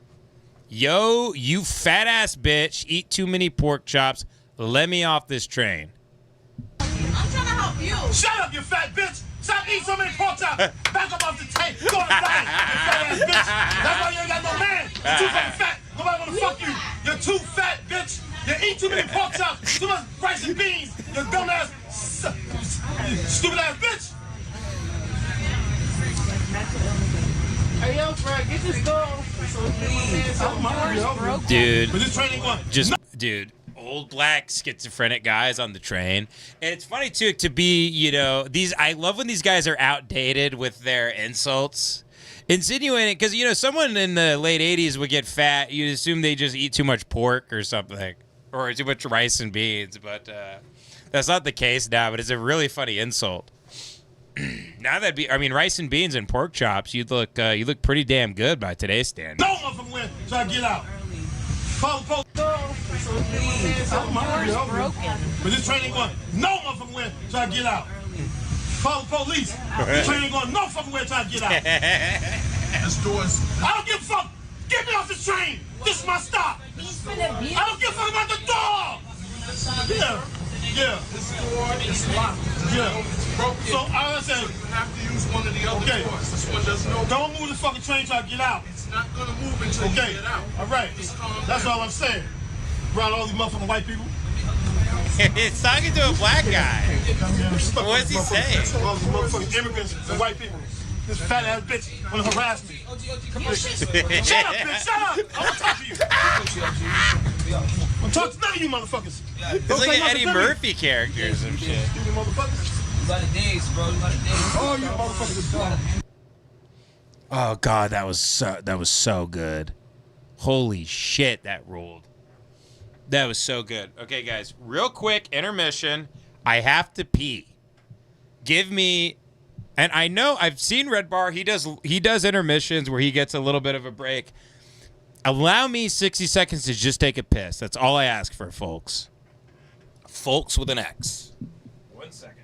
Yo, you fat ass bitch, eat too many pork chops. Let me off this train. I'm trying to help you. Shut up, you fat bitch. Stop eating so many pork chops. Back up off the tank. Go on the diet, you fat ass bitch. That's why you ain't got no man. You're too fucking fat. Nobody wanna fuck you. You're too fat, bitch. You eat too many pork chops, too much rice and beans. You dumb ass, stupid ass bitch. Hey, yo, Fred, get this girl. Dude, dude, old black schizophrenic guys on the train. And it's funny too to be, I love when these guys are outdated with their insults. Insinuating, because, someone in the late 80s would get fat. You'd assume they just eat too much pork or something. Or too much rice and beans. But that's not the case now. But it's a really funny insult. Now rice and beans and pork chops, you look pretty damn good by today's standards. No one from where, so I get out. Call the police. But this train ain't going no one from where, so I get out. Call the police. This train ain't going no fucking where, so I get out. This door's... I don't give a fuck. Get me off this train. This is my stop. I don't give a fuck about the door. Yeah. This door is locked. Yeah. So I said, you have to use one of the other doors. This one doesn't open. Don't move the fucking train till I get out. It's not gonna move until you get out. All right. That's all I'm saying. Around all these motherfucking white people. It's talking to a black guy. What's he saying? All these motherfucking immigrants and white people. This fat ass bitch wanna harass me. Shut up, bitch. Shut up. I wanna talk to you. I'm talking to none of you motherfuckers. It's like an Eddie Murphy character or some shit. You motherfuckers. You got a days, bro. You got a days. Oh, you motherfuckers. Oh God, that was so good. Holy shit, that ruled. That was so good. Okay, guys, real quick intermission. I have to pee. Give me, and I know I've seen Red Bar. He does intermissions where he gets a little bit of a break. Allow me 60 seconds to just take a piss. That's all I ask for, folks. Folks with an X. 1 second.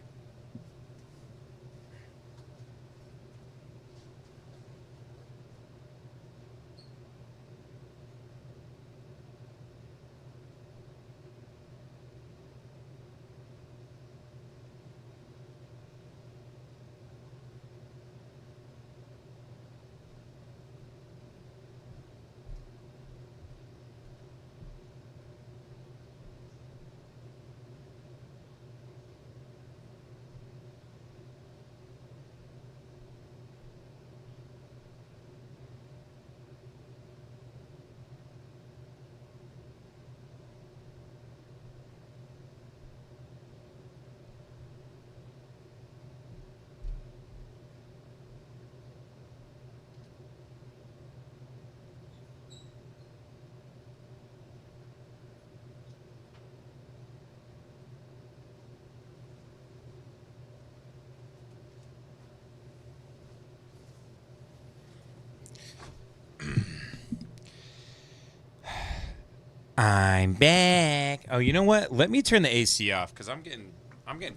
I'm back. Oh, you know what? Let me turn the AC off because I'm getting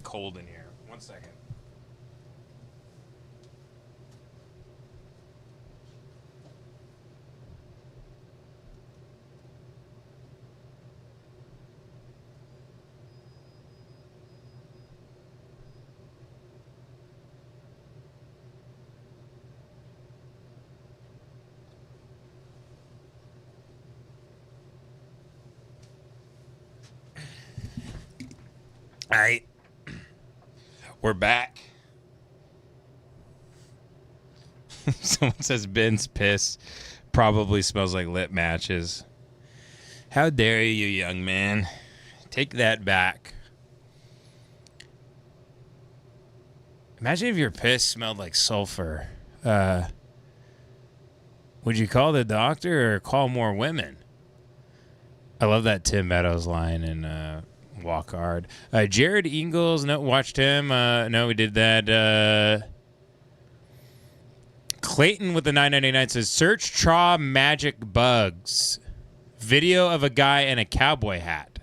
cold in here. 1 second. Alright. We're back. Someone says Ben's piss probably smells like lit matches. How dare you, young man? Take that back. Imagine if your piss smelled like sulfur. Would you call the doctor or call more women? I love that Tim Meadows line in Walk Hard. Jared Ingalls, no, watched him. No, we did that. Clayton with the 999 says, search Traw Magic Bugs. Video of a guy in a cowboy hat.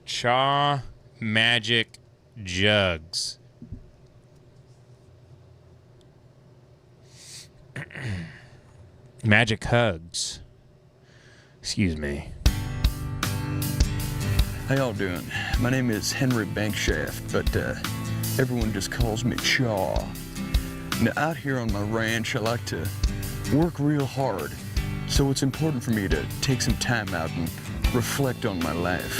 Chaw Magic Jugs. Magic Hugs. Excuse me. How y'all doing? My name is Henry Bankshaft, but everyone just calls me Chaw. Now out here on my ranch, I like to work real hard, so it's important for me to take some time out and reflect on my life.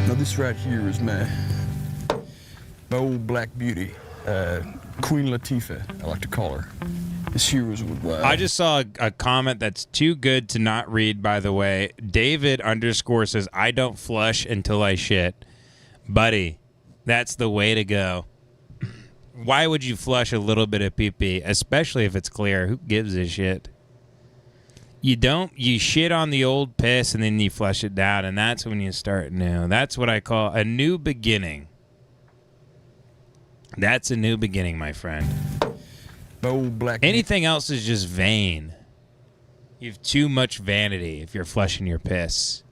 Now this right here is my old black beauty, Queen Latifah, I like to call her. This here was what I just saw a comment that's too good to not read, by the way. David _ says, I don't flush until I shit. Buddy, that's the way to go. Why would you flush a little bit of pee-pee, especially if it's clear? Who gives a shit? You shit on the old piss and then you flush it down, and that's when you start new. That's what I call a new beginning. That's a new beginning, my friend. Old black. Anything else is just vain. You have too much vanity if you're flushing your piss.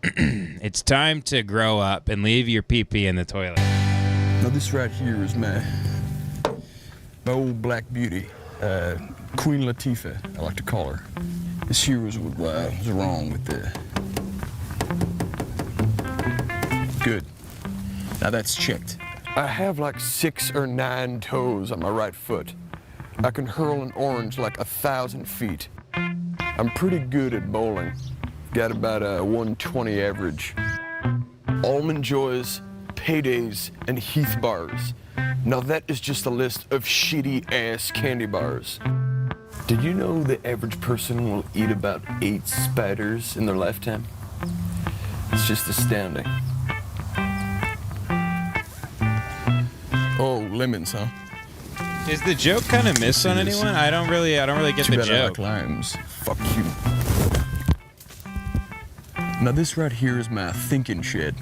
It's time to grow up and leave your pee-pee in the toilet. Now this right here is my old black beauty, Queen Latifah, I like to call her. This here was what was wrong with the... Good. Now that's checked. I have like 6 or 9 toes on my right foot. I can hurl an orange like 1,000 feet. I'm pretty good at bowling. Got about a 120 average. Almond Joys, Paydays, and Heath bars. Now that is just a list of shitty ass candy bars. Did you know the average person will eat about 8 spiders in their lifetime? It's just astounding. Oh, lemons, huh? Is the joke kind of missed on anyone? I don't really get Too the bad I joke. like limes. Fuck you. Now this right here is my thinking shed,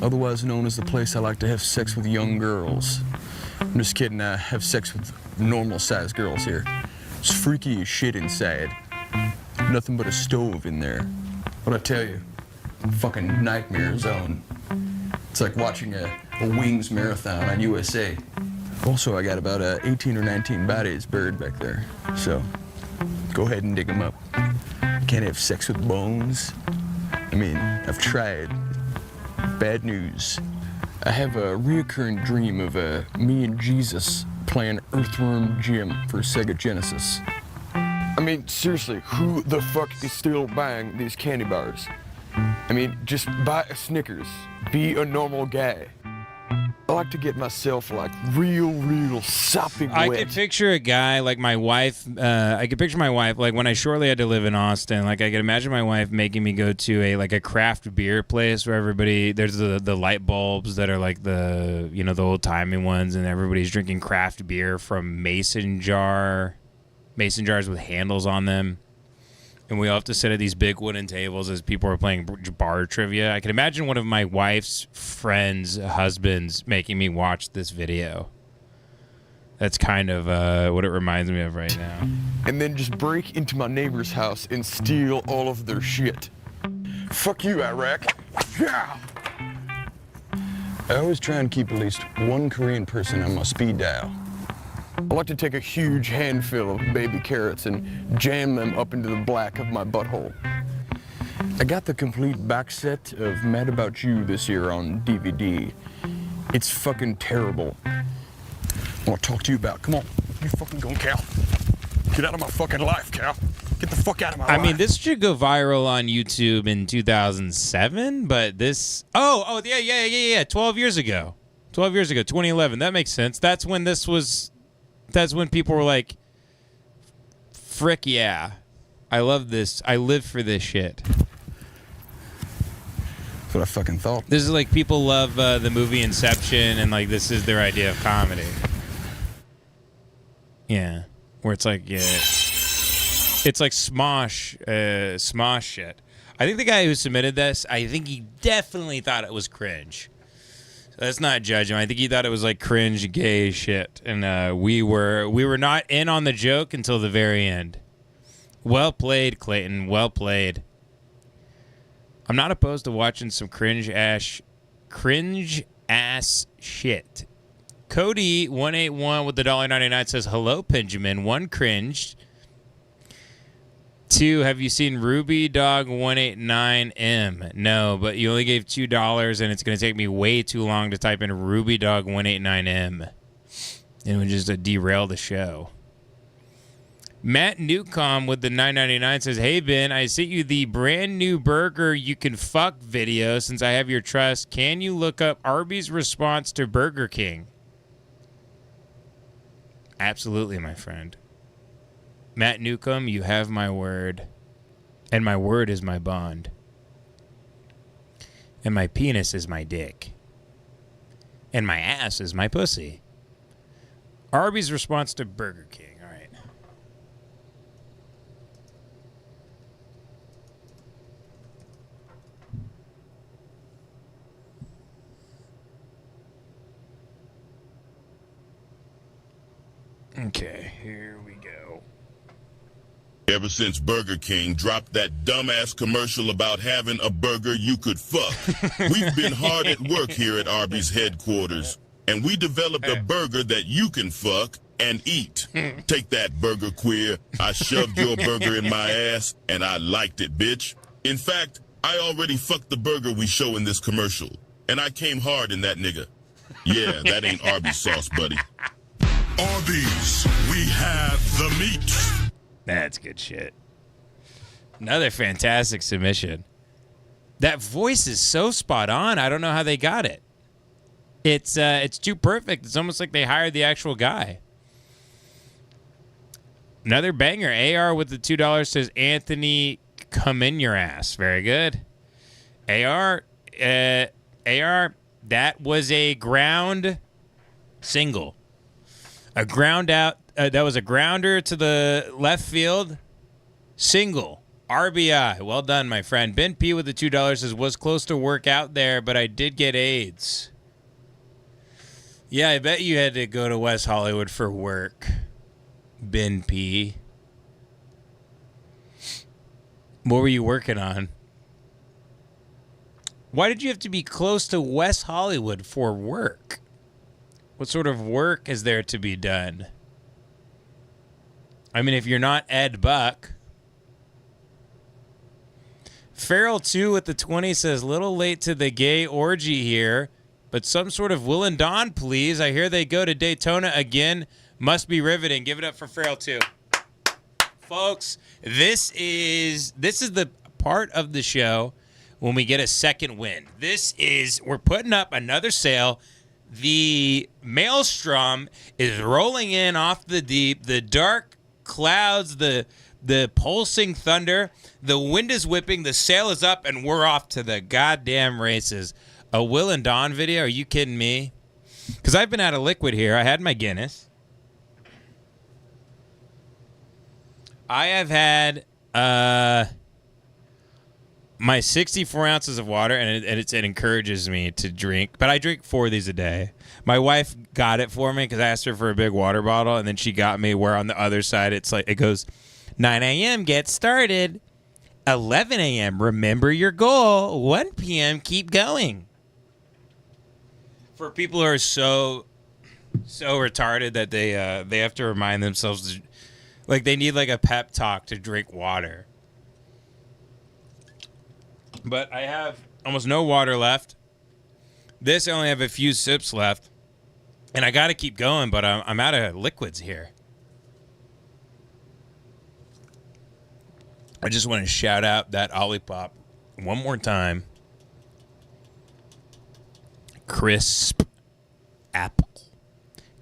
otherwise known as the place I like to have sex with young girls. I'm just kidding, I have sex with normal-sized girls here. It's freaky as shit inside. Nothing but a stove in there. What I tell you, fucking nightmare zone. It's like watching a Wings marathon on USA. Also, I got about 18 or 19 bodies buried back there, so go ahead and dig them up. Can't have sex with bones. I mean, I've tried. Bad news. I have a reoccurring dream of me and Jesus playing Earthworm Jim for Sega Genesis. I mean, seriously, who the fuck is still buying these candy bars? I mean, just buy a Snickers. Be a normal guy. I like to get myself like real soppy wet. I could picture a guy like my wife. I could picture my wife like when I shortly had to live in Austin. Like I could imagine my wife making me go to a craft beer place where there's the light bulbs that are like the the old timey ones, and everybody's drinking craft beer from mason jars with handles on them. And we all have to sit at these big wooden tables as people are playing bar trivia. I can imagine one of my wife's friends' husbands making me watch this video. That's kind of what it reminds me of right now. And then just break into my neighbor's house and steal all of their shit. Fuck you, Iraq. Yeah. I always try and keep at least one Korean person on my speed dial. I like to take a huge handful of baby carrots and jam them up into the black of my butthole. I got the complete box set of Mad About You this year on DVD. It's fucking terrible. I want to talk to you about. Come on. You fucking go, Cal. Get out of my fucking life, Cal. Get the fuck out of my life. I mean, this should go viral on YouTube in 2007, but this... Oh, yeah. 12 years ago. 2011. That makes sense. That's when this was... That's when people were like, frick yeah. I love this. I live for this shit. That's what I fucking thought. This is like people love the movie Inception, and like this is their idea of comedy. Yeah. Where it's like, yeah... It's like Smosh shit. I think the guy who submitted this, I think he definitely thought it was cringe. So let's not judge him. I think he thought it was like cringe gay shit. And we were not in on the joke until the very end. Well played, Clayton. Well played. I'm not opposed to watching some cringe ass shit. Cody181 with the $1.99 says, hello, Benjamin. 1, cringed. 2, have you seen Ruby Dog 189M? No, but you only gave $2, and it's going to take me way too long to type in Ruby Dog 189M. It would just derail the show. Matt Newcomb with the $9.99 says, hey, Ben, I sent you the brand new burger you can fuck video since I have your trust. Can you look up Arby's response to Burger King? Absolutely, my friend. Matt Newcomb, you have my word. And my word is my bond. And my penis is my dick. And my ass is my pussy. Arby's response to Burger King. All right. Okay, here we go. Ever since Burger King dropped that dumbass commercial about having a burger you could fuck, we've been hard at work here at Arby's headquarters, and we developed a burger that you can fuck and eat. Take that, burger queer. I shoved your burger in my ass, and I liked it, bitch. In fact, I already fucked the burger we show in this commercial, and I came hard in that nigga. Yeah, that ain't Arby's sauce, buddy. Arby's, we have the meat. That's good shit. Another fantastic submission. That voice is so spot on. I don't know how they got it. It's too perfect. It's almost like they hired the actual guy. Another banger. AR with the $2 says, Anthony, come in your ass. Very good. AR, that was a ground single. A ground out. That was a grounder to the left field. Single. RBI. Well done, my friend. Ben P with the $2 says, was close to work out there, but I did get AIDS. Yeah, I bet you had to go to West Hollywood for work. Ben P. What were you working on? Why did you have to be close to West Hollywood for work? What sort of work is there to be done? I mean, if you're not Ed Buck. Farrell 2 with the 20 says, little late to the gay orgy here, but some sort of Will and Dawn, please. I hear they go to Daytona again. Must be riveting. Give it up for Farrell 2. Folks, this is the part of the show when we get a second win. We're putting up another sale. The maelstrom is rolling in off the deep. The dark clouds, the pulsing thunder, the wind is whipping, the sail is up, and we're off to the goddamn races. A Will and Dawn video? Are you kidding me? Because I've been out of liquid here. I had my Guinness. I have had my 64 ounces of water, and it encourages me to drink. But I drink 4 of these a day. My wife got it for me because I asked her for a big water bottle, and then she got me where on the other side it's like it goes 9 a.m. get started, 11 a.m. remember your goal, 1 p.m. keep going. For people who are so retarded that they have to remind themselves, like they need like a pep talk to drink water. But I have almost no water left. This I only have a few sips left. And I got to keep going, but I'm out of liquids here. I just want to shout out that Olipop one more time. Crisp apple.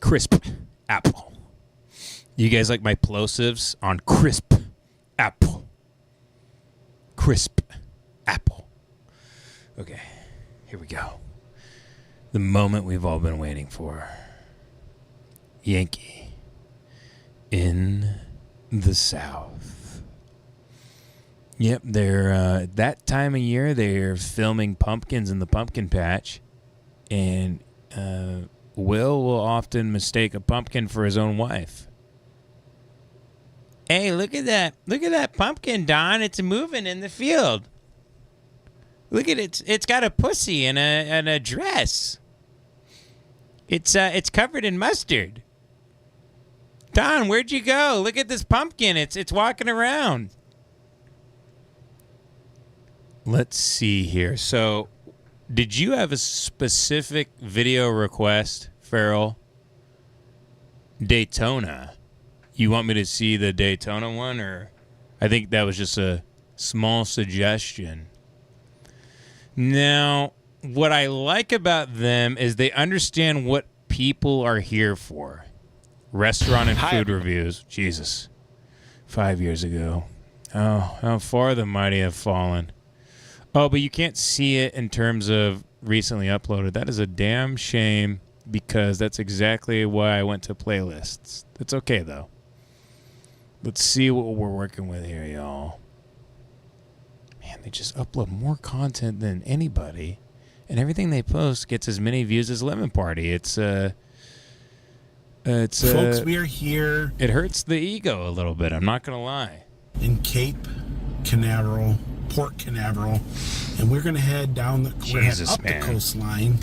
Crisp apple. You guys like my plosives on crisp apple? Crisp apple. Okay, here we go. The moment we've all been waiting for. Yankee in the South. Yep, they're that time of year they're filming pumpkins in the pumpkin patch, and Will often mistake a pumpkin for his own wife. Hey, look at that! Look at that pumpkin, Don. It's moving in the field. Look at it. It's got a pussy and a dress. It's covered in mustard. Don, where'd you go? Look at this pumpkin. It's walking around. Let's see here. So, did you have a specific video request, Farrell? Daytona. You want me to see the Daytona one, or I think that was just a small suggestion. Now, what I like about them is they understand what people are here for. Restaurant and food reviews. Jesus. 5 years ago. Oh, how far the mighty have fallen. Oh, but you can't see it in terms of recently uploaded. That is a damn shame, because that's exactly why I went to playlists. It's okay, though. Let's see what we're working with here, y'all. Man, they just upload more content than anybody, and everything they post gets as many views as Lemon Party. It's folks, we are here. It hurts the ego a little bit, I'm not gonna lie. In Cape Canaveral, Port Canaveral, and we're gonna head down the the coastline.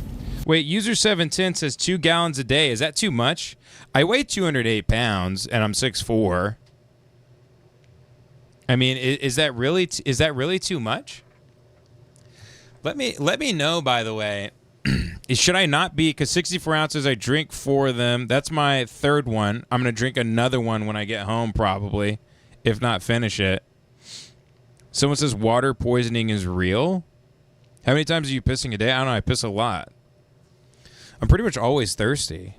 Wait, user 710 says 2 gallons a day. Is that too much? I weigh 208 pounds and I'm 6'4". I mean, is that really too much? Let me know, by the way. Should I not be? Because 64 ounces, I drink 4 of them. That's my third one. I'm going to drink another one when I get home, probably, if not finish it. Someone says water poisoning is real. How many times are you pissing a day? I don't know. I piss a lot. I'm pretty much always thirsty.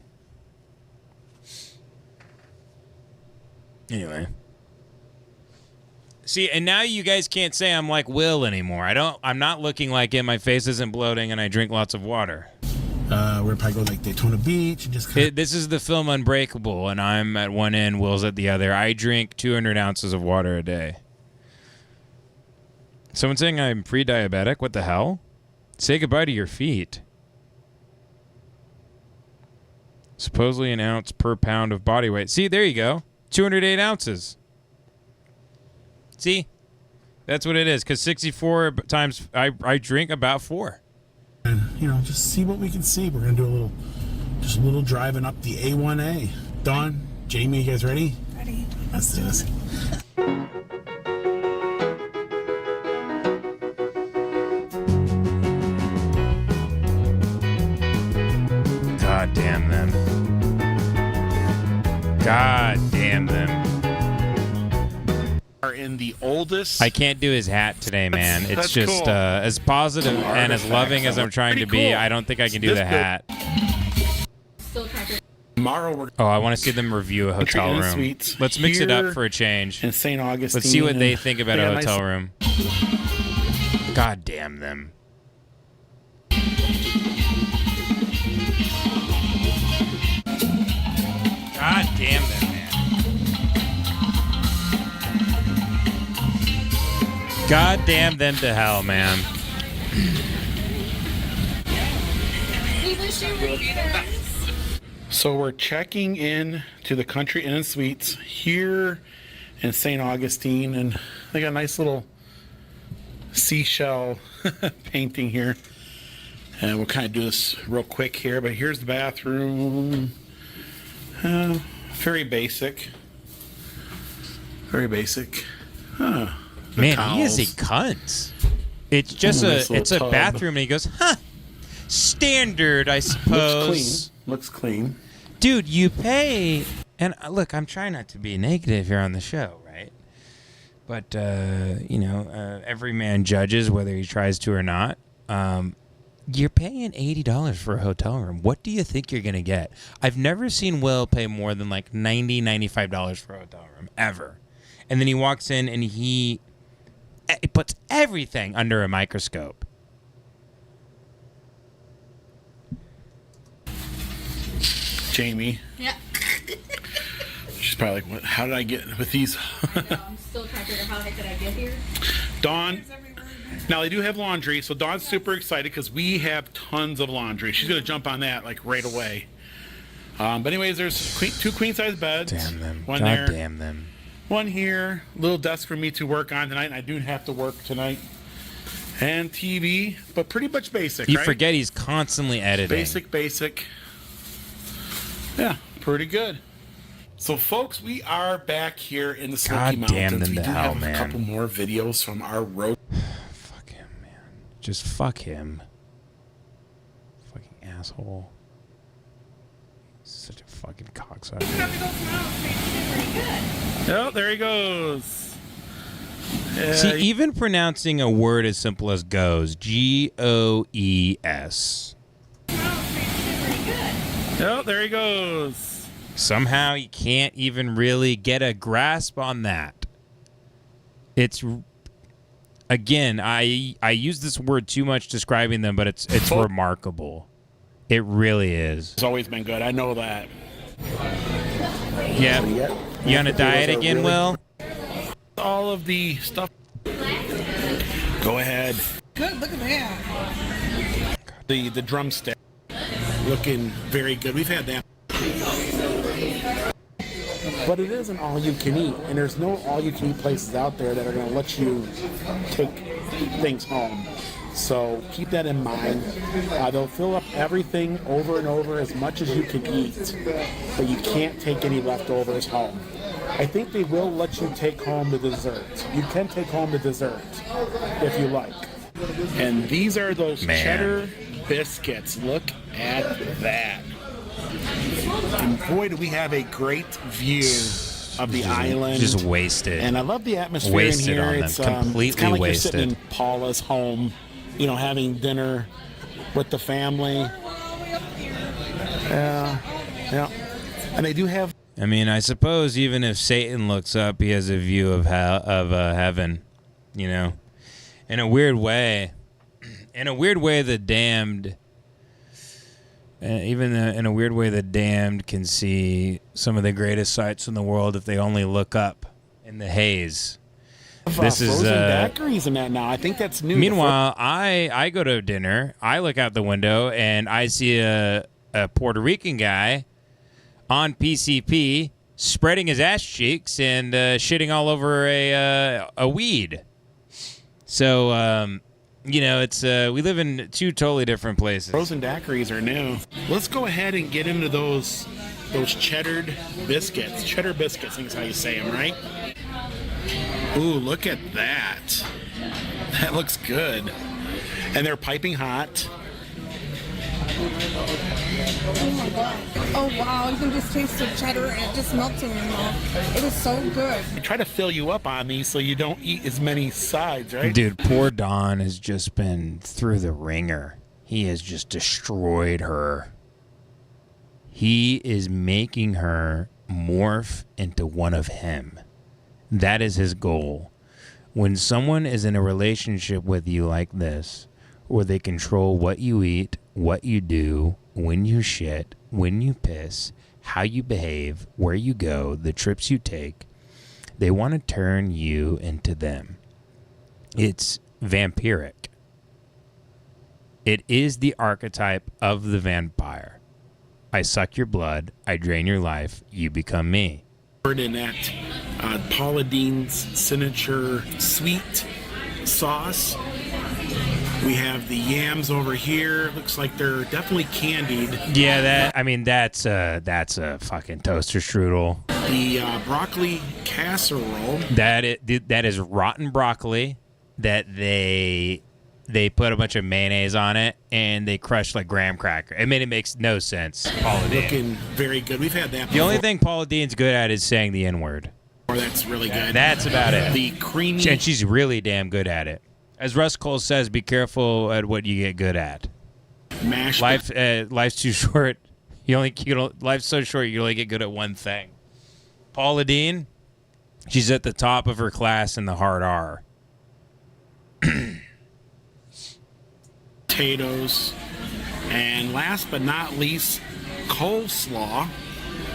Anyway. See, and now you guys can't say I'm like Will anymore. I'm not looking like it. My face isn't bloating, and I drink lots of water. We're probably going like Daytona Beach and just. This is the film Unbreakable, and I'm at one end, Will's at the other. I drink 200 ounces of water a day. Someone saying I'm pre-diabetic. What the hell? Say goodbye to your feet. Supposedly an ounce per pound of body weight. See, there you go. 208 ounces. See? That's what it is, because 64 times I drink about 4. And, just see what we can see. We're going to do a little driving up the A1A. Dawn, Jamie, you guys ready? Ready. Let's do this. God damn them. God damn them. Are in the oldest. I can't do his hat today, man. It's that's just cool. As positive and as loving as I'm trying to be. cool. I don't think I can do the hat. Tomorrow we're. Oh, I want to see them review a hotel Inn room. Suites Let's mix it here up for a change. in St. Augustine. Let's see what they and think about they a got hotel nice- room. God damn them. God damn them, man. God damn them to hell, man. So we're checking in to the Country Inn and Suites here in St. Augustine, and they got a nice little seashell painting here. And we'll kind of do this real quick here, but here's the bathroom. Very basic. Very basic. Huh. The Man, he is a towels. cunt. It's just Nice little it's a tub. bathroom, and he goes, huh, standard, I suppose. Looks clean. Dude, you pay, and look, I'm trying not to be negative here on the show, right? But, every man judges whether he tries to or not. You're paying $80 for a hotel room. What do you think you're going to get? I've never seen Will pay more than like $90, $95 for a hotel room, ever. And then he walks in and he puts everything under a microscope. Jamie. Yeah. She's probably like, "What? How did I get with these?" I'm still trying to figure out how the heck did I get here. Dawn. Now they do have laundry, so Dawn's super excited because we have tons of laundry. She's gonna jump on that like right away. But anyways, there's two queen size beds. Damn them. One God there. damn them. One here. Little desk for me to work on tonight. And I do have to work tonight. And TV, but pretty much basic. You right? forget he's constantly editing. Basic. Yeah, pretty good. So, folks, we are back here in the Smoky God damn Mountains. them We to do hell, have man. a couple more videos from our road. Just fuck him. Fucking asshole. Such a fucking cocksucker. Oh, there he goes. See, even pronouncing a word as simple as goes, Goes. Oh, there he goes. Somehow he can't even really get a grasp on that. It's, again, I use this word too much describing them, but it's remarkable. It really is. It's always been good. I know that. Yeah. You on a diet again, Will? All of the stuff. Go ahead. Good, look at that. The drumstick. Looking very good. We've had that. But it isn't all you can eat, and there's no all you can eat places out there that are going to let you take things home. So keep that in mind. They'll fill up everything over and over as much as you can eat, but you can't take any leftovers home. I think they will let you take home the dessert. You can take home the dessert if you like. And these are those cheddar biscuits. Look at that. And boy, do we have a great view of the island. Just wasted. And I love the atmosphere wasted in here. on them. It's Completely it's kind of like wasted. you're sitting in Paula's home, having dinner with the family. Yeah. And they do have. I mean, I suppose even if Satan looks up, he has a view of heaven, In a weird way. In a weird way, the damned... in a weird way, the damned can see some of the greatest sights in the world if they only look up in the haze. This is frozen daiquiris and that now. I think that's new. Meanwhile, I go to dinner. I look out the window and I see a Puerto Rican guy on PCP spreading his ass cheeks and shitting all over a weed. So. It's we live in two totally different places. Frozen daiquiris are new. Let's go ahead and get into those cheddar biscuits. Cheddar biscuits, I think is how you say them, right? Ooh, look at that. That looks good. And they're piping hot. Oh my god. Oh wow, you can just taste the cheddar and it just melts in your mouth. It is so good. I try to fill you up on these so you don't eat as many sides, right? Dude, poor Don has just been through the ringer. He has just destroyed her. He is making her morph into one of him. That is his goal. When someone is in a relationship with you like this, where they control what you eat, what you do, when you shit, when you piss, how you behave, where you go, the trips you take, they want to turn you into them. It's vampiric. It is the archetype of the vampire. I suck your blood, I drain your life, you become me. In that Paula Deen's signature sweet sauce. We have the yams over here. Looks like they're definitely candied. Yeah, that's a fucking toaster strudel. The broccoli casserole. That is rotten broccoli that they they put a bunch of mayonnaise on it, and they crushed like graham cracker. I mean, it makes no sense. Paula Deen. Looking very good. We've had that The only thing Paula Deen's good at is saying the N-word. That's really good. That's about it. The creamy... And she's really damn good at it. As Russ Cole says, be careful at what you get good at. Mashed... Life's too short. Life's so short, you only get good at one thing. Paula Deen, she's at the top of her class in the hard R. Potatoes. And last but not least, coleslaw.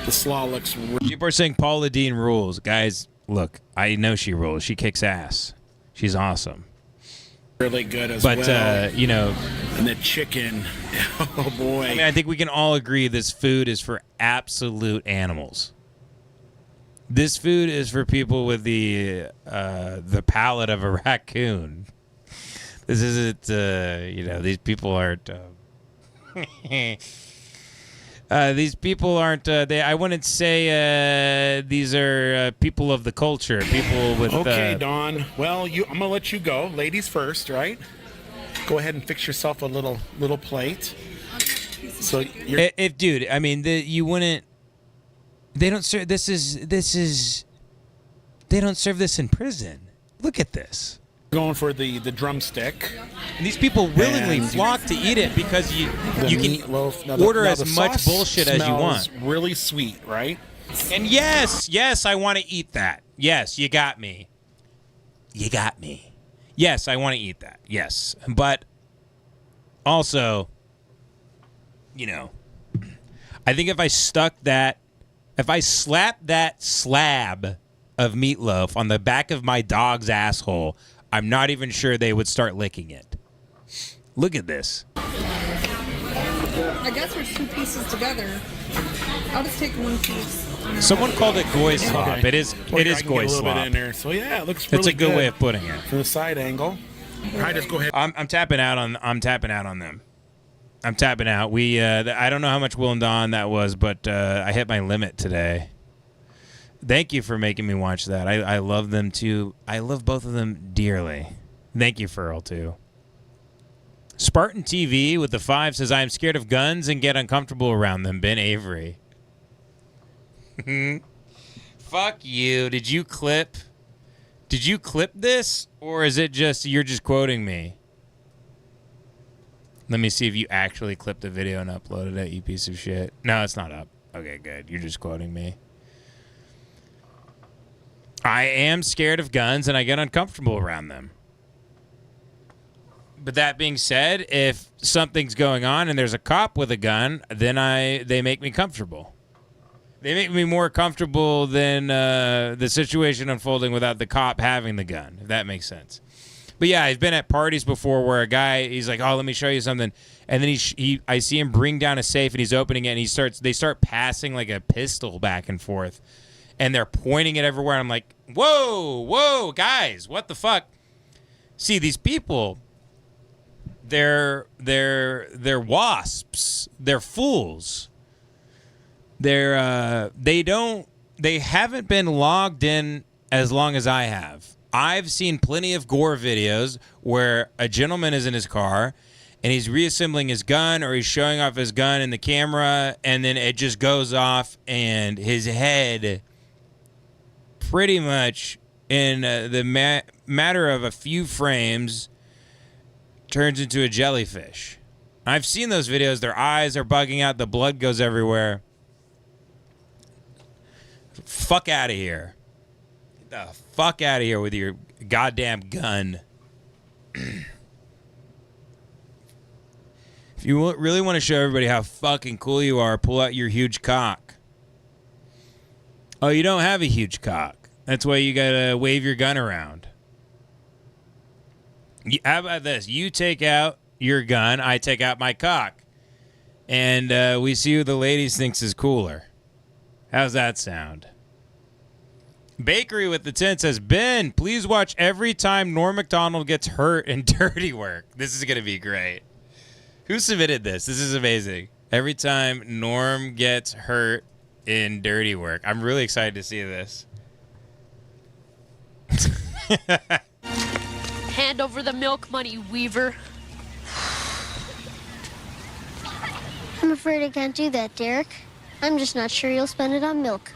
The slaw looks... People are saying Paula Deen rules. Guys, look, I know she rules. She kicks ass. She's awesome. Really good as well. But, you know... And the chicken. Oh, boy. I mean, I think we can all agree this food is for absolute animals. This food is for people with the palate of a raccoon. This isn't, these people aren't... these people aren't. I wouldn't say these are people of the culture. People with. Okay, Dawn. Well, I'm gonna let you go. Ladies first, right? Go ahead and fix yourself a little plate. So, if dude, I mean, you wouldn't. They don't serve. This is. They don't serve this in prison. Look at this. Going for the drumstick. And these people willingly flock to eat it because you can order as much bullshit as you want. Really sweet, right? And yes, I want to eat that. Yes, you got me. You got me. Yes, I want to eat that. Yes, but also, I think if I slapped that slab of meatloaf on the back of my dog's asshole, I'm not even sure they would start licking it. Look at this. I guess there's two pieces together. I'll just take one piece. Someone called it goy slop. Okay. It is goy slop. In there. So yeah, it looks really It's a good way of putting it. From the side angle. All right, just go ahead. I'm tapping out on them. I'm tapping out. I don't know how much Will and Dawn that was, but I hit my limit today. Thank you for making me watch that. I love them too. I love both of them dearly. Thank you, Furl, too. Spartan TV with the 5 says, I am scared of guns and get uncomfortable around them. Ben Avery. Fuck you. Did you clip this? Or is it just, you're just quoting me? Let me see if you actually clipped the video and uploaded it, you piece of shit. No, it's not up. Okay, good. You're just quoting me. I am scared of guns and I get uncomfortable around them. But that being said, if something's going on and there's a cop with a gun, then they make me comfortable. They make me more comfortable than the situation unfolding without the cop having the gun, if that makes sense. But yeah, I've been at parties before where a guy, he's like, "Oh, let me show you something," and then I see him bring down a safe and he's opening it and they start passing like a pistol back and forth. And they're pointing it everywhere. I'm like, whoa, guys, what the fuck? See, these people, they're wasps. They're fools. They haven't been logged in as long as I have. I've seen plenty of gore videos where a gentleman is in his car and he's reassembling his gun or he's showing off his gun in the camera and then it just goes off and his head pretty much in the matter of a few frames turns into a jellyfish. I've seen those videos. Their eyes are bugging out. The blood goes everywhere. Fuck out of here. Get the fuck out of here with your goddamn gun. If you really want to show everybody how fucking cool you are, pull out your huge cock. Oh, you don't have a huge cock. That's why you gotta wave your gun around. How about this? You take out your gun, I take out my cock. And we see who the ladies thinks is cooler. How's that sound? Bakery with the 10 says, Ben, please watch every time Norm Macdonald gets hurt in dirty work. This is gonna be great. Who submitted this? This is amazing. Every time Norm gets hurt in dirty work. I'm really excited to see this. hand over the milk money, Weaver. I'm afraid I can't do that, Derek. I'm just not sure you'll spend it on milk.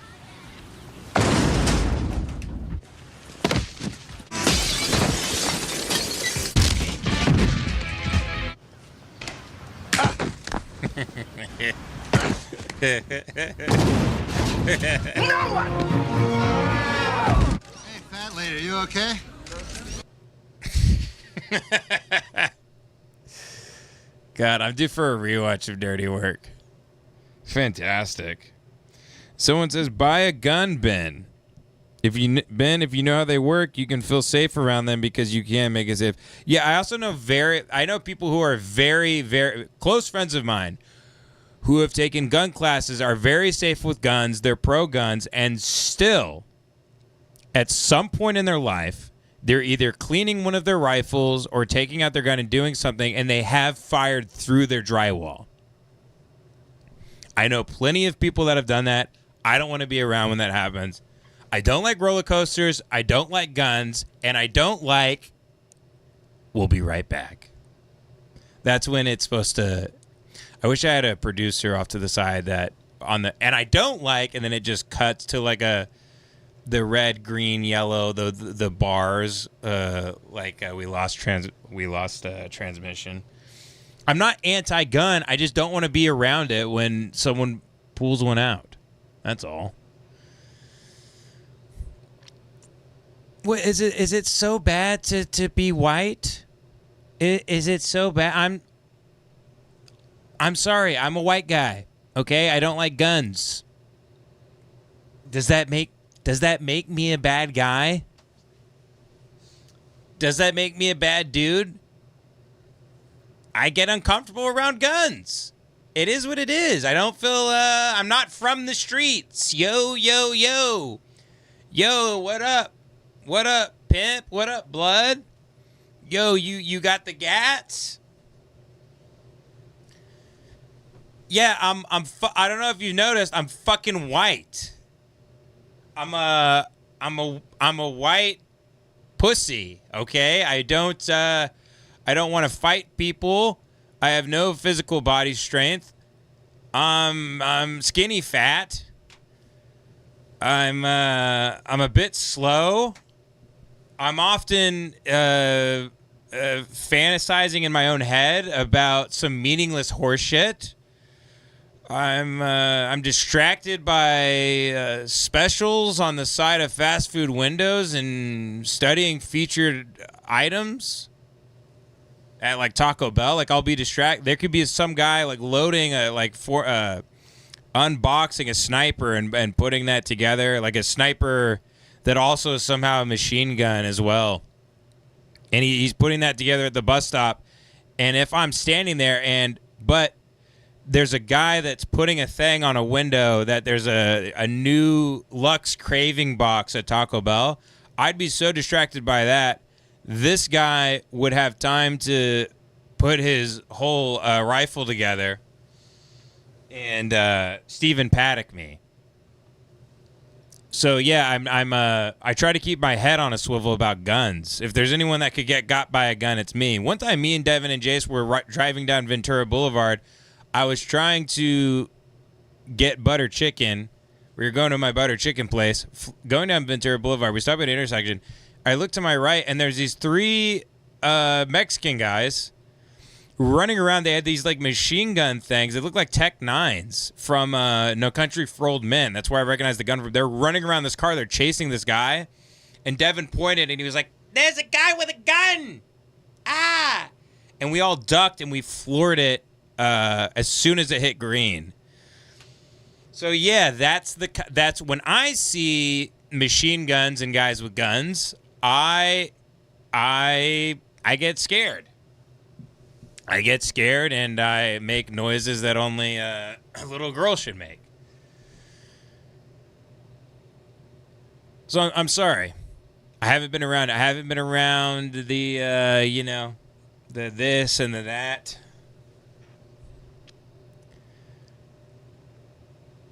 Hey, fat lady, are you okay? God, I'm due for a rewatch of Dirty Work. Fantastic. Someone says, buy a gun, Ben. If you know how they work, you can feel safe around them because you can make it safe. Yeah, I also know I know people who are very, very close friends of mine who have taken gun classes, are very safe with guns, they're pro guns, and still, at some point in their life, they're either cleaning one of their rifles or taking out their gun and doing something, and they have fired through their drywall. I know plenty of people that have done that. I don't want to be around when that happens. I don't like roller coasters. I don't like guns. And I don't like, we'll be right back. That's when it's supposed to, I wish I had a producer off to the side that and I don't like, and then it just cuts to like the red, green, yellow, the bars, we lost transmission. I'm not anti-gun. I just don't want to be around it when someone pulls one out. That's all. What is it? Is it so bad to be white? Is it so bad? I'm sorry. I'm a white guy. Okay, I don't like guns. Does that make me a bad guy? Does that make me a bad dude? I get uncomfortable around guns. It is what it is. I don't feel, I'm not from the streets. Yo, yo, yo. Yo, what up? What up, pimp? What up, blood? Yo, you got the gats? Yeah, I don't know if you noticed, I'm fucking white. I'm a white pussy, okay? I don't want to fight people. I have no physical body strength. I'm skinny fat. I'm a bit slow. I'm often fantasizing in my own head about some meaningless horseshit. I'm distracted by specials on the side of fast food windows and studying featured items at like Taco Bell. Like I'll be distracted. There could be some guy like loading unboxing a sniper and putting that together, like a sniper that also is somehow a machine gun as well. And he's putting that together at the bus stop. And if I'm standing there but there's a guy that's putting a thing on a window that there's a new Lux Craving box at Taco Bell, I'd be so distracted by that. This guy would have time to put his whole rifle together and Stephen Paddock me. So yeah, I try to keep my head on a swivel about guns. If there's anyone that could get got by a gun, it's me. One time, me and Devin and Jace were driving down Ventura Boulevard. I was trying to get butter chicken. We were going to my butter chicken place. Going down Ventura Boulevard, we stopped at an intersection. I look to my right, and there's these three Mexican guys running around. They had these like machine gun things. They look like Tech 9s from No Country for Old Men. That's where I recognize the gun from. They're running around this car. They're chasing this guy. And Devin pointed, and he was like, "There's a guy with a gun! Ah!" And we all ducked, and we floored it as soon as it hit green. So yeah, that's when I see machine guns and guys with guns, I get scared. I get scared and I make noises that only a little girl should make. So I'm sorry. I haven't been around the the this and the that.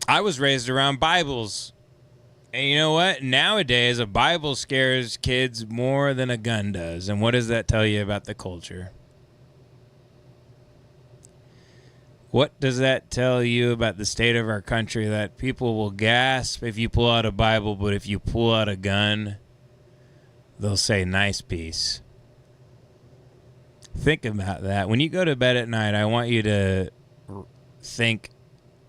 I was raised around Bibles And you know what? Nowadays, a Bible scares kids more than a gun does. And what does that tell you about the culture? What does that tell you about the state of our country? That people will gasp if you pull out a Bible, but if you pull out a gun, they'll say, nice piece. Think about that. When you go to bed at night, I want you to think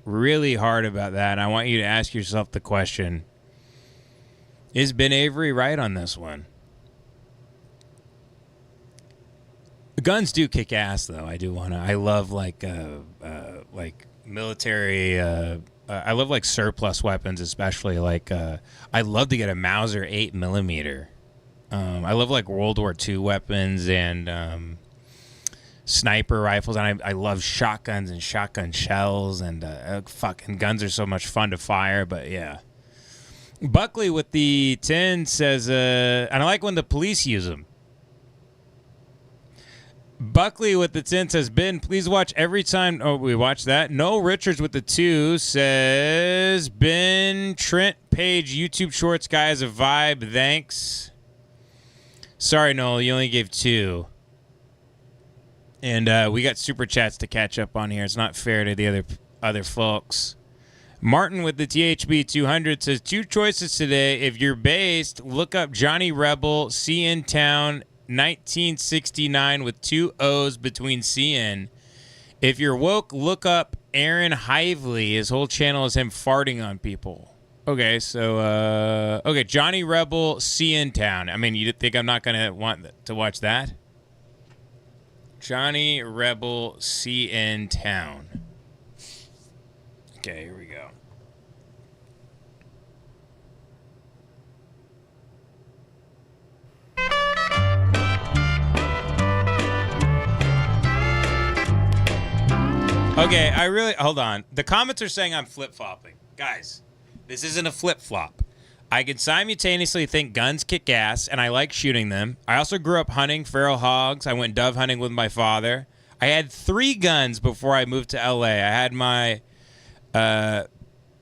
really hard about that. I want you to ask yourself the question, is Ben Avery right on this one? The guns do kick ass, though. I do want to. I love like military. I love like surplus weapons, especially like I love to get a Mauser 8mm. I love like World War II weapons and sniper rifles, and I love shotguns and shotgun shells, and fucking guns are so much fun to fire. But yeah. Buckley with the 10 says, and I like when the police use them. Buckley with the 10 says, Ben, please watch every time. Oh, we watched that. Noel Richards with the 2 says, Ben, Trent Page, YouTube Shorts guy is a vibe. Thanks. Sorry, Noel, you only gave 2. And we got super chats to catch up on here. It's not fair to the other folks. Martin with the THB 200 says, 2 choices today. If you're based, look up Johnny Rebel, CN Town, 1969 with 2 O's between CN. If you're woke, look up Aaron Hively. His whole channel is him farting on people. Okay, so, Johnny Rebel, CN Town. I mean, you think I'm not going to want to watch that? Johnny Rebel, CN Town. Okay, here we go. Okay, hold on. The comments are saying I'm flip-flopping. Guys, this isn't a flip-flop. I can simultaneously think guns kick ass, and I like shooting them. I also grew up hunting feral hogs. I went dove hunting with my father. I had 3 guns before I moved to LA. I had my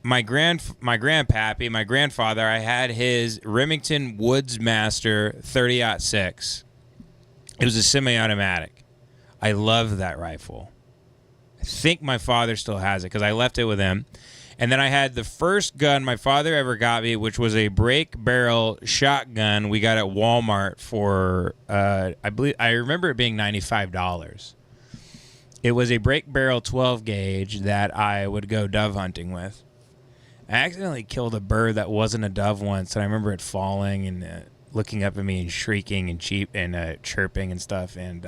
grandpappy, my grandfather. I had his Remington Woodsmaster 30-06. It was a semi-automatic. I love that rifle. I think my father still has it because I left it with him. And then I had the first gun my father ever got me, which was a break barrel shotgun we got at Walmart for, I remember it being $95. It was a break barrel 12 gauge that I would go dove hunting with. I accidentally killed a bird that wasn't a dove once, and I remember it falling and looking up at me and shrieking and chirping and stuff, and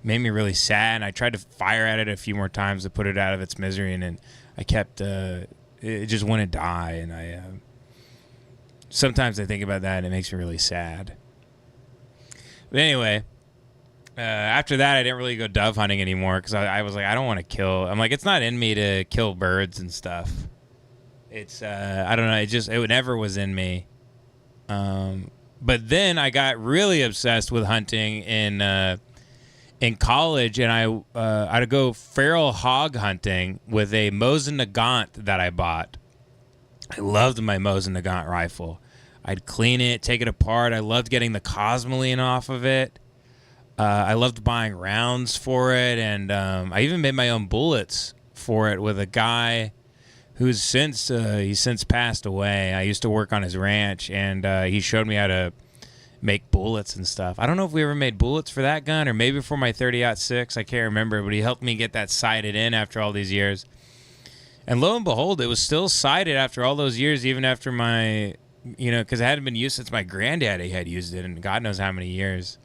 made me really sad. And I tried to fire at it a few more times to put it out of its misery, and then I kept it just wouldn't die. And I sometimes I think about that and it makes me really sad. But anyway, after that I didn't really go dove hunting anymore because I was like, I don't want to kill. I'm like, it's not in me to kill birds and stuff. It's I don't know, it never was in me. But then I got really obsessed with hunting in college, and I'd go feral hog hunting with a Mosin Nagant that I bought. I loved my Mosin Nagant rifle. I'd clean it, take it apart. I loved getting the cosmoline off of it. I loved buying rounds for it, and I even made my own bullets for it with a guy who's since passed away. I used to work on his ranch, and he showed me how to make bullets and stuff. I don't know if we ever made bullets for that gun or maybe for my 30-06. I can't remember, but he helped me get that sighted in after all these years. And lo and behold, it was still sighted after all those years, even after my, because it hadn't been used since my granddaddy had used it, and God knows how many years.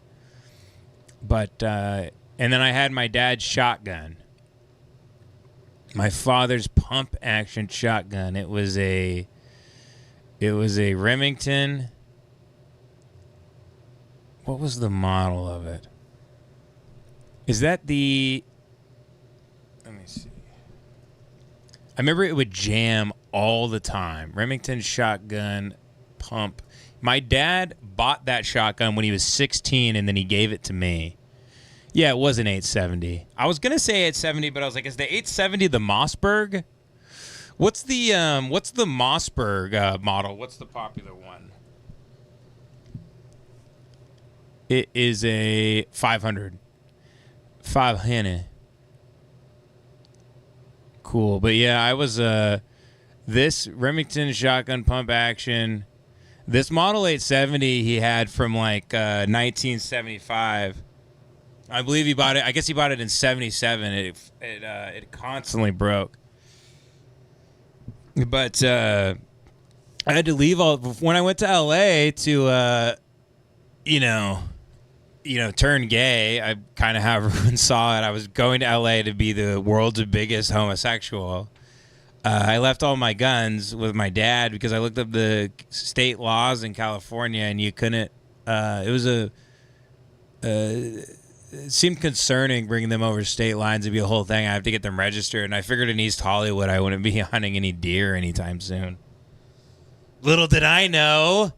But, and then I had my dad's shotgun. My father's pump action shotgun. It was a Remington. What was the model of it? Is that the... Let me see. I remember it would jam all the time. Remington shotgun pump. My dad bought that shotgun when he was 16, and then he gave it to me. Yeah, it was an 870. I was going to say 870, but I was like, is the 870 the Mossberg? What's the Mossberg model? What's the popular one? It is a 500. 500. Cool. But yeah, I was this Remington shotgun pump action. This Model 870 he had from like 1975. I believe he bought it. I guess he bought it in 77. It constantly broke. But I had to leave when I went to LA to turn gay. I kind of how everyone saw it. I was going to LA to be the world's biggest homosexual. I left all my guns with my dad because I looked up the state laws in California and you couldn't. It seemed concerning bringing them over state lines. It'd be a whole thing. I have to get them registered. And I figured in East Hollywood I wouldn't be hunting any deer anytime soon. Little did I know.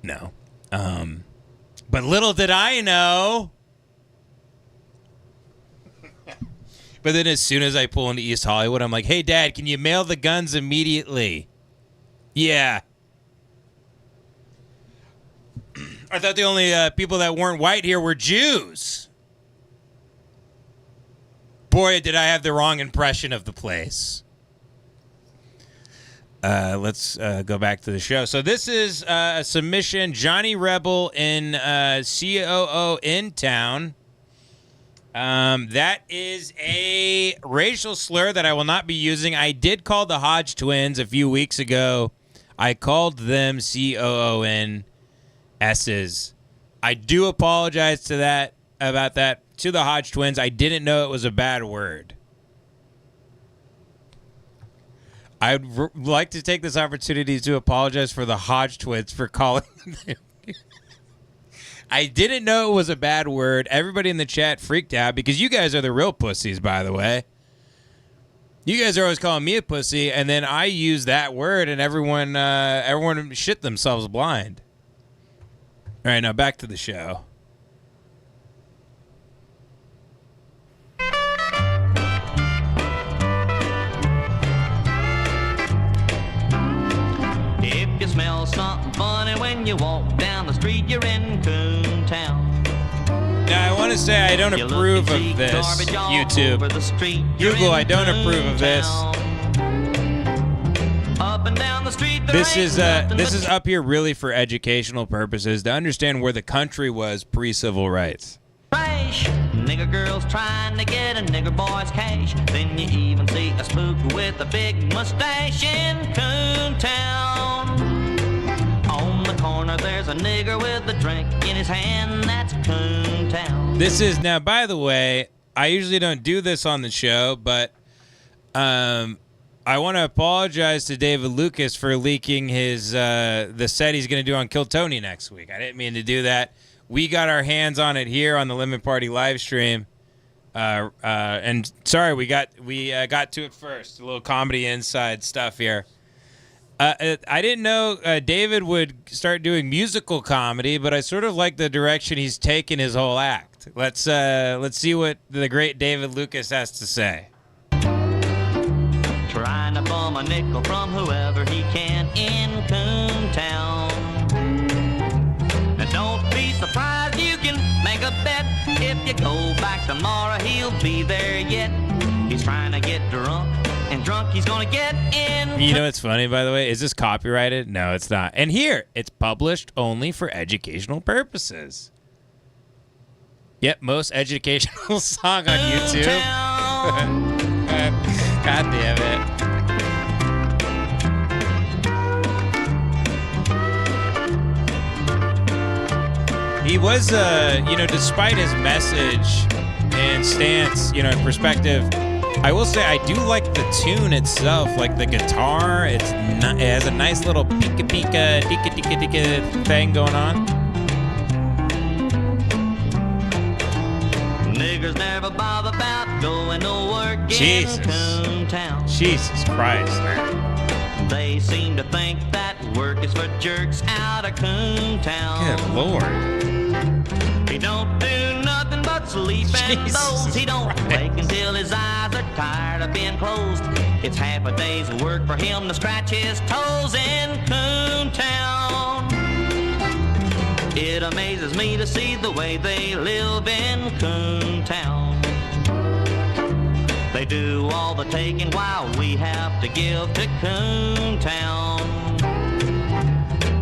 No. But little did I know. But then as soon as I pull into East Hollywood, I'm like, hey, Dad, can you mail the guns immediately? Yeah. I thought the only people that weren't white here were Jews. Boy, did I have the wrong impression of the place. Let's go back to the show. So this is a submission. Johnny Rebel in COO in town. That is a racial slur that I will not be using. I did call the Hodge twins a few weeks ago. I called them COONS's. I do apologize to the Hodge twins. I didn't know it was a bad word. I'd like to take this opportunity to apologize for the Hodge twins for calling them. I didn't know it was a bad word. Everybody in the chat freaked out because you guys are the real pussies, by the way. You guys are always calling me a pussy, and then I use that word, and everyone shit themselves blind. All right, now back to the show. If you smell something funny when you walk down the street, you're in Coontown. Now, I want to say I don't approve of this, YouTube. Google, I don't approve of this. Up and down the street, This is up here really for educational purposes to understand where the country was pre-civil rights. Fresh nigger girls trying to get a nigger boy's cash. Then you even see a spook with a big mustache in Coontown. On the corner there's a nigger with a drink in his hand. That's Coontown. This is now, by the way, I usually don't do this on the show, but I want to apologize to David Lucas for leaking his the set he's going to do on Kill Tony next week. I didn't mean to do that. We got our hands on it here on the Lemon Party live stream, and sorry we got to it first. A little comedy inside stuff here. I didn't know David would start doing musical comedy, but I sort of like the direction he's taken his whole act. Let's see what the great David Lucas has to say. Trying to bum a nickel from whoever he can in Coontown. And don't be surprised, you can make a bet. If you go back tomorrow, he'll be there yet. He's trying to get drunk, and drunk he's gonna get in. You know what's funny, by the way? Is this copyrighted? No, it's not. And here, it's published only for educational purposes. Yep, most educational song on YouTube. God damn it. He was, despite his message and stance, and perspective, I will say I do like the tune itself, like the guitar. It has a nice little pika thing going on. Niggers never bother about going to work Jesus. in Coontown. Jesus Christ, man. They seem to think that work is for jerks out of Coontown. Good Lord. He don't do nothing but sleep, and those he don't wake until his eyes are tired of being closed. It's half a day's work for him to scratch his toes in Coontown. It amazes me to see the way they live in Coontown. They do all the taking while we have to give to Coontown.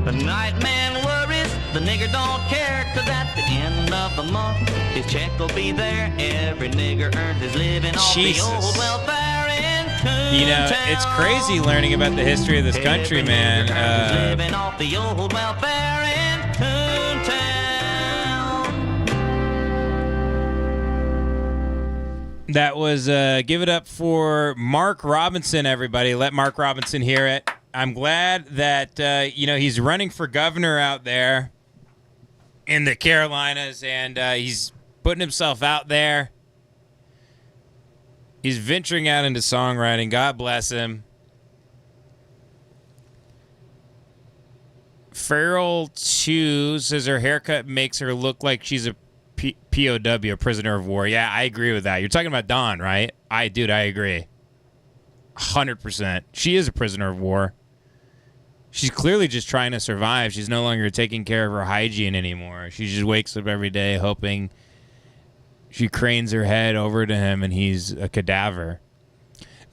The night man worries, the nigger don't care, 'cause at the end of the month, his check will be there. Every nigger earns his living off the old welfare in Coontown. You know, it's crazy learning about the history of this country, man. Living off the old welfare in Coontown. That was give it up for Mark Robinson, everybody. Let Mark Robinson hear it. I'm glad that he's running for governor out there in the Carolinas, and he's putting himself out there. He's venturing out into songwriting. God bless him. Farrell 2 says her haircut makes her look like she's a POW, a prisoner of war. Yeah, I agree with that. You're talking about Dawn, right? I agree. 100%. She is a prisoner of war. She's clearly just trying to survive. She's no longer taking care of her hygiene anymore. She just wakes up every day hoping. She cranes her head over to him and he's a cadaver.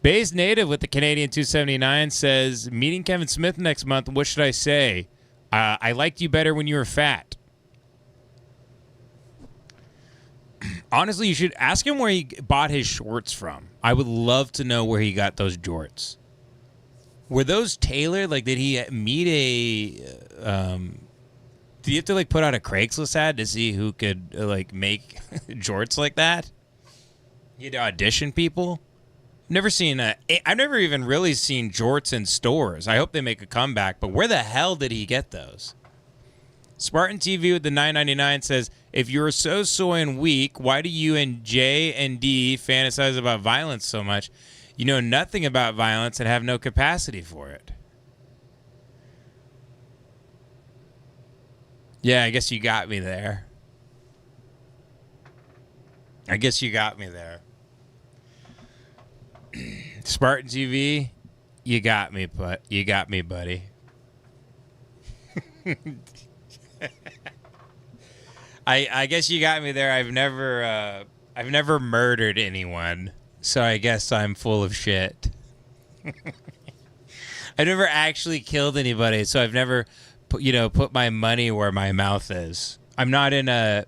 Bay's Native with the Canadian 279 says, meeting Kevin Smith next month, what should I say? I liked you better when you were fat. Honestly, you should ask him where he bought his shorts from. I would love to know where he got those jorts. Were those tailored? Like, did he meet a... do you have to, like, put out a Craigslist ad to see who could, like, make jorts like that? You had to audition people? I've never even really seen jorts in stores. I hope they make a comeback, but where the hell did he get those? Spartan TV with the $9.99 says, if you're so soy and weak, why do you and J and D fantasize about violence so much? You know nothing about violence and have no capacity for it. Yeah, I guess you got me there. Spartan TV, you got me, buddy. I guess you got me there. I've never murdered anyone, so I guess I'm full of shit. I've never actually killed anybody, so I've never put my money where my mouth is. I'm not in a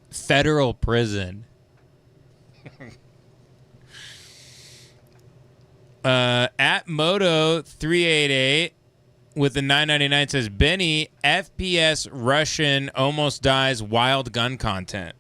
federal prison. At Moto 388 with the $9.99 says, Benny, FPS Russian almost dies wild gun content.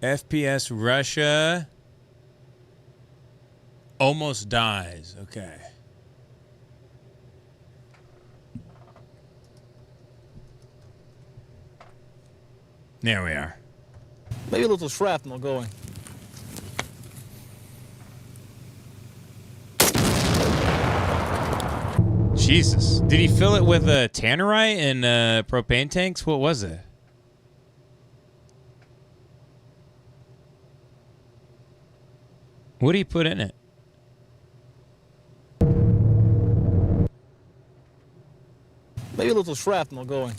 FPS Russia almost dies. Okay. There we are. Maybe a little shrapnel going. Jesus. Did he fill it with a tannerite and propane tanks? What was it? What did he put in it? Maybe a little shrapnel going.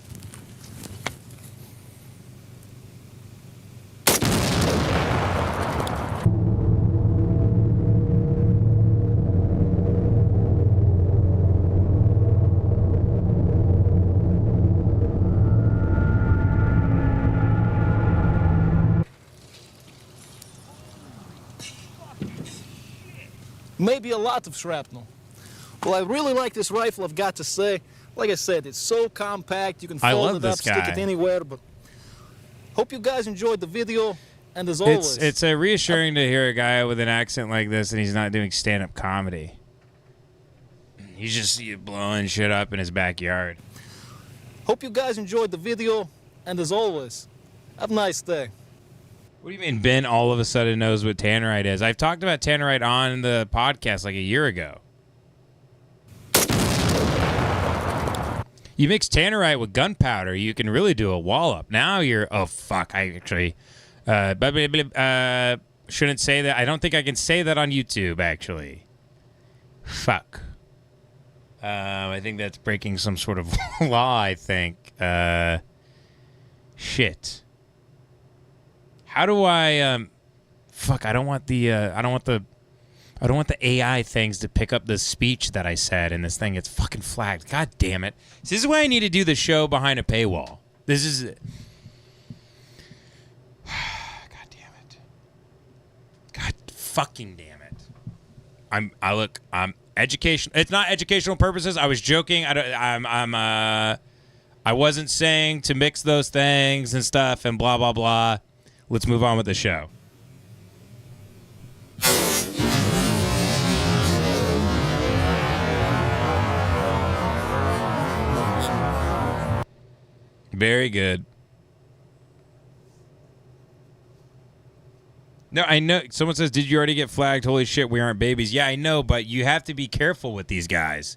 Maybe a lot of shrapnel. Well, I really like this rifle, I've got to say. Like I said, it's so compact, you can fold it up, stick it anywhere, but hope you guys enjoyed the video, and as always... It's reassuring to hear a guy with an accent like this and he's not doing stand-up comedy. He's just blowing shit up in his backyard. Hope you guys enjoyed the video, And as always, have a nice day. What do you mean Ben all of a sudden knows what tannerite is? I've talked about tannerite on the podcast like a year ago. You mix tannerite with gunpowder, you can really do a wallop. Now you're... Oh, fuck. I actually... shouldn't say that. I don't think I can say that on YouTube, actually. Fuck. I think that's breaking some sort of law, I think. Shit. How do I... fuck, I don't want the AI things to pick up the speech that I said, and this thing gets fucking flagged. God damn it. This is why I need to do the show behind a paywall. This is... God damn it. God fucking damn it. I'm education. It's not educational purposes. I was joking. I wasn't saying to mix those things and stuff and blah, blah, blah. Let's move on with the show. Very good. No, I know. Someone says, did you already get flagged? Holy shit, we aren't babies. Yeah, I know, but you have to be careful with these guys.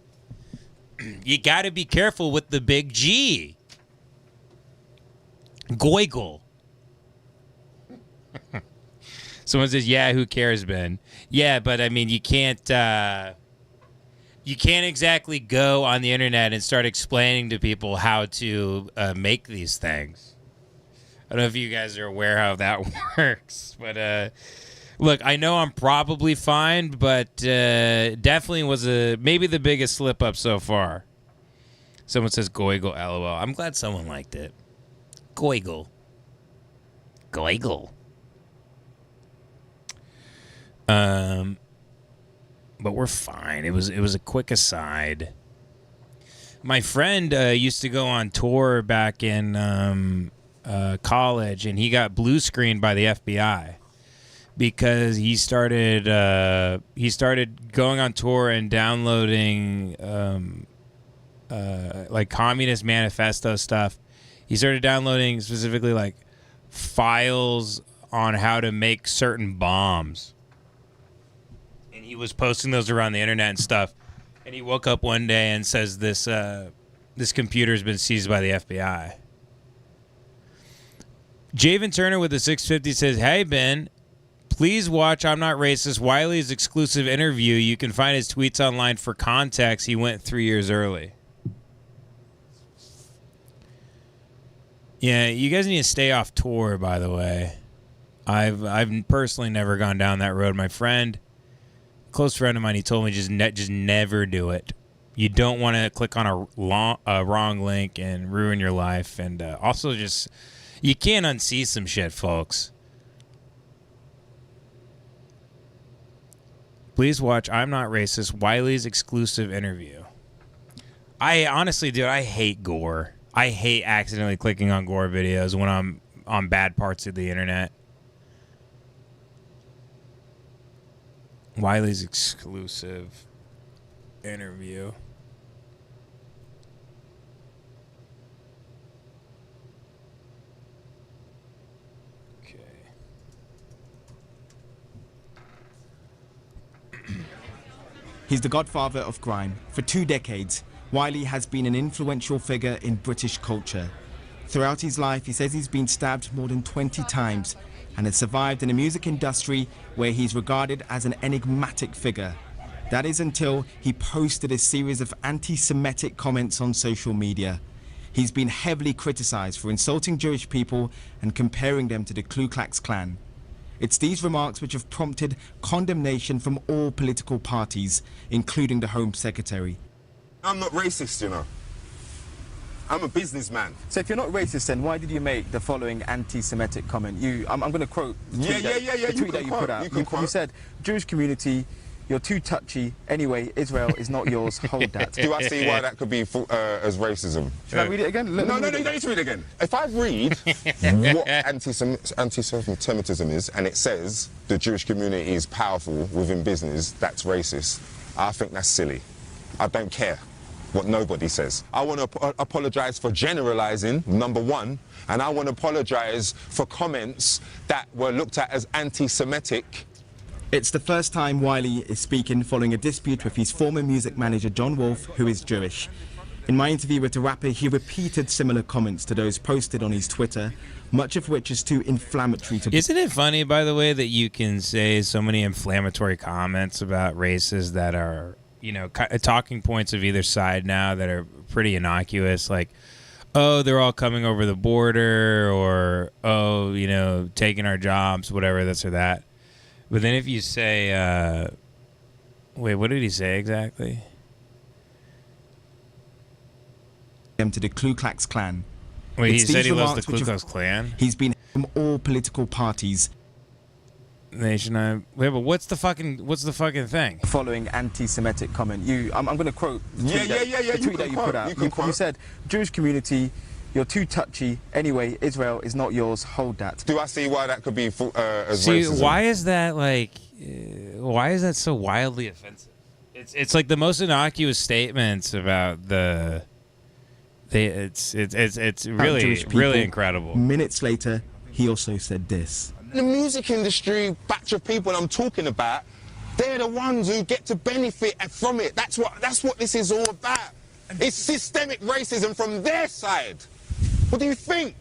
You got to be careful with the big G. Goigle. Someone says, yeah, who cares, Ben? Yeah, but I mean, you can't exactly go on the internet and start explaining to people how to make these things. I don't know if you guys are aware how that works, but look, I know I'm probably fine, but definitely was maybe the biggest slip up so far. Someone says goigle, lol. I'm glad someone liked it. Goigle. Goigle. But we're fine. It was a quick aside. My friend used to go on tour back in college, and he got blue screened by the FBI because he started going on tour and downloading like Communist Manifesto stuff. He started downloading specifically like files on how to make certain bombs. And he was posting those around the internet and stuff. And he woke up one day and says this computer's been seized by the FBI. Javen Turner with the 650 says, hey, Ben, please watch I'm Not Racist, Wiley's exclusive interview. You can find his tweets online for context. He went 3 years early. Yeah, you guys need to stay off tour, by the way. I've personally never gone down that road. My friend, close friend of mine, he told me just never do it. You don't want to click on a wrong link and ruin your life. And also just, you can't unsee some shit, folks. Please watch I'm Not Racist, Wiley's exclusive interview. I honestly, dude, I hate gore. I hate accidentally clicking on gore videos when I'm on bad parts of the internet. Wiley's exclusive interview. Okay. He's the godfather of grime. For 2 decades, Wiley has been an influential figure in British culture. Throughout his life, he says he's been stabbed more than 20 times and has survived in a music industry where he's regarded as an enigmatic figure. That is until he posted a series of anti-Semitic comments on social media. He's been heavily criticized for insulting Jewish people and comparing them to the Ku Klux Klan. It's these remarks which have prompted condemnation from all political parties, including the Home Secretary. I'm not racist, you know. I'm a businessman. So if you're not racist, then why did you make the following anti-Semitic comment? I'm going to quote the tweet that you put out. You said, Jewish community, you're too touchy. Anyway, Israel is not yours. Hold that. Do I see why that could be as racism? Should I read it again? No, you don't need to read it again. If I read what anti-Semitism is, and it says the Jewish community is powerful within business, that's racist, I think that's silly. I don't care. what nobody says. I want to apologize for generalizing, number one, and I want to apologize for comments that were looked at as anti-Semitic. It's the first time Wiley is speaking following a dispute with his former music manager John Wolfe, who is Jewish. In my interview with the rapper, he repeated similar comments to those posted on his Twitter, much of which is too inflammatory to... Isn't it funny, by the way, that you can say so many inflammatory comments about races that are, you know, talking points of either side now that are pretty innocuous, like, oh, they're all coming over the border, or, oh, you know, taking our jobs, whatever, this or that. But then if you say, wait, what did he say exactly? To the Ku Klux Klan. Wait, he said he loves the Ku Klux Klan? He's been from all political parties. Wait, but what's the fucking thing? Following anti-Semitic comment, I'm going to quote the tweet that you put out. You said, Jewish community, you're too touchy. Anyway, Israel is not yours. Hold that. Do I see why that could be as racism? Why is that why is that so wildly offensive? It's like the most innocuous statements about the. It's really incredible. Minutes later, he also said this. The music industry, batch of people I'm talking about, they're the ones who get to benefit from it. That's what this is all about. It's systemic racism from their side. What do you think?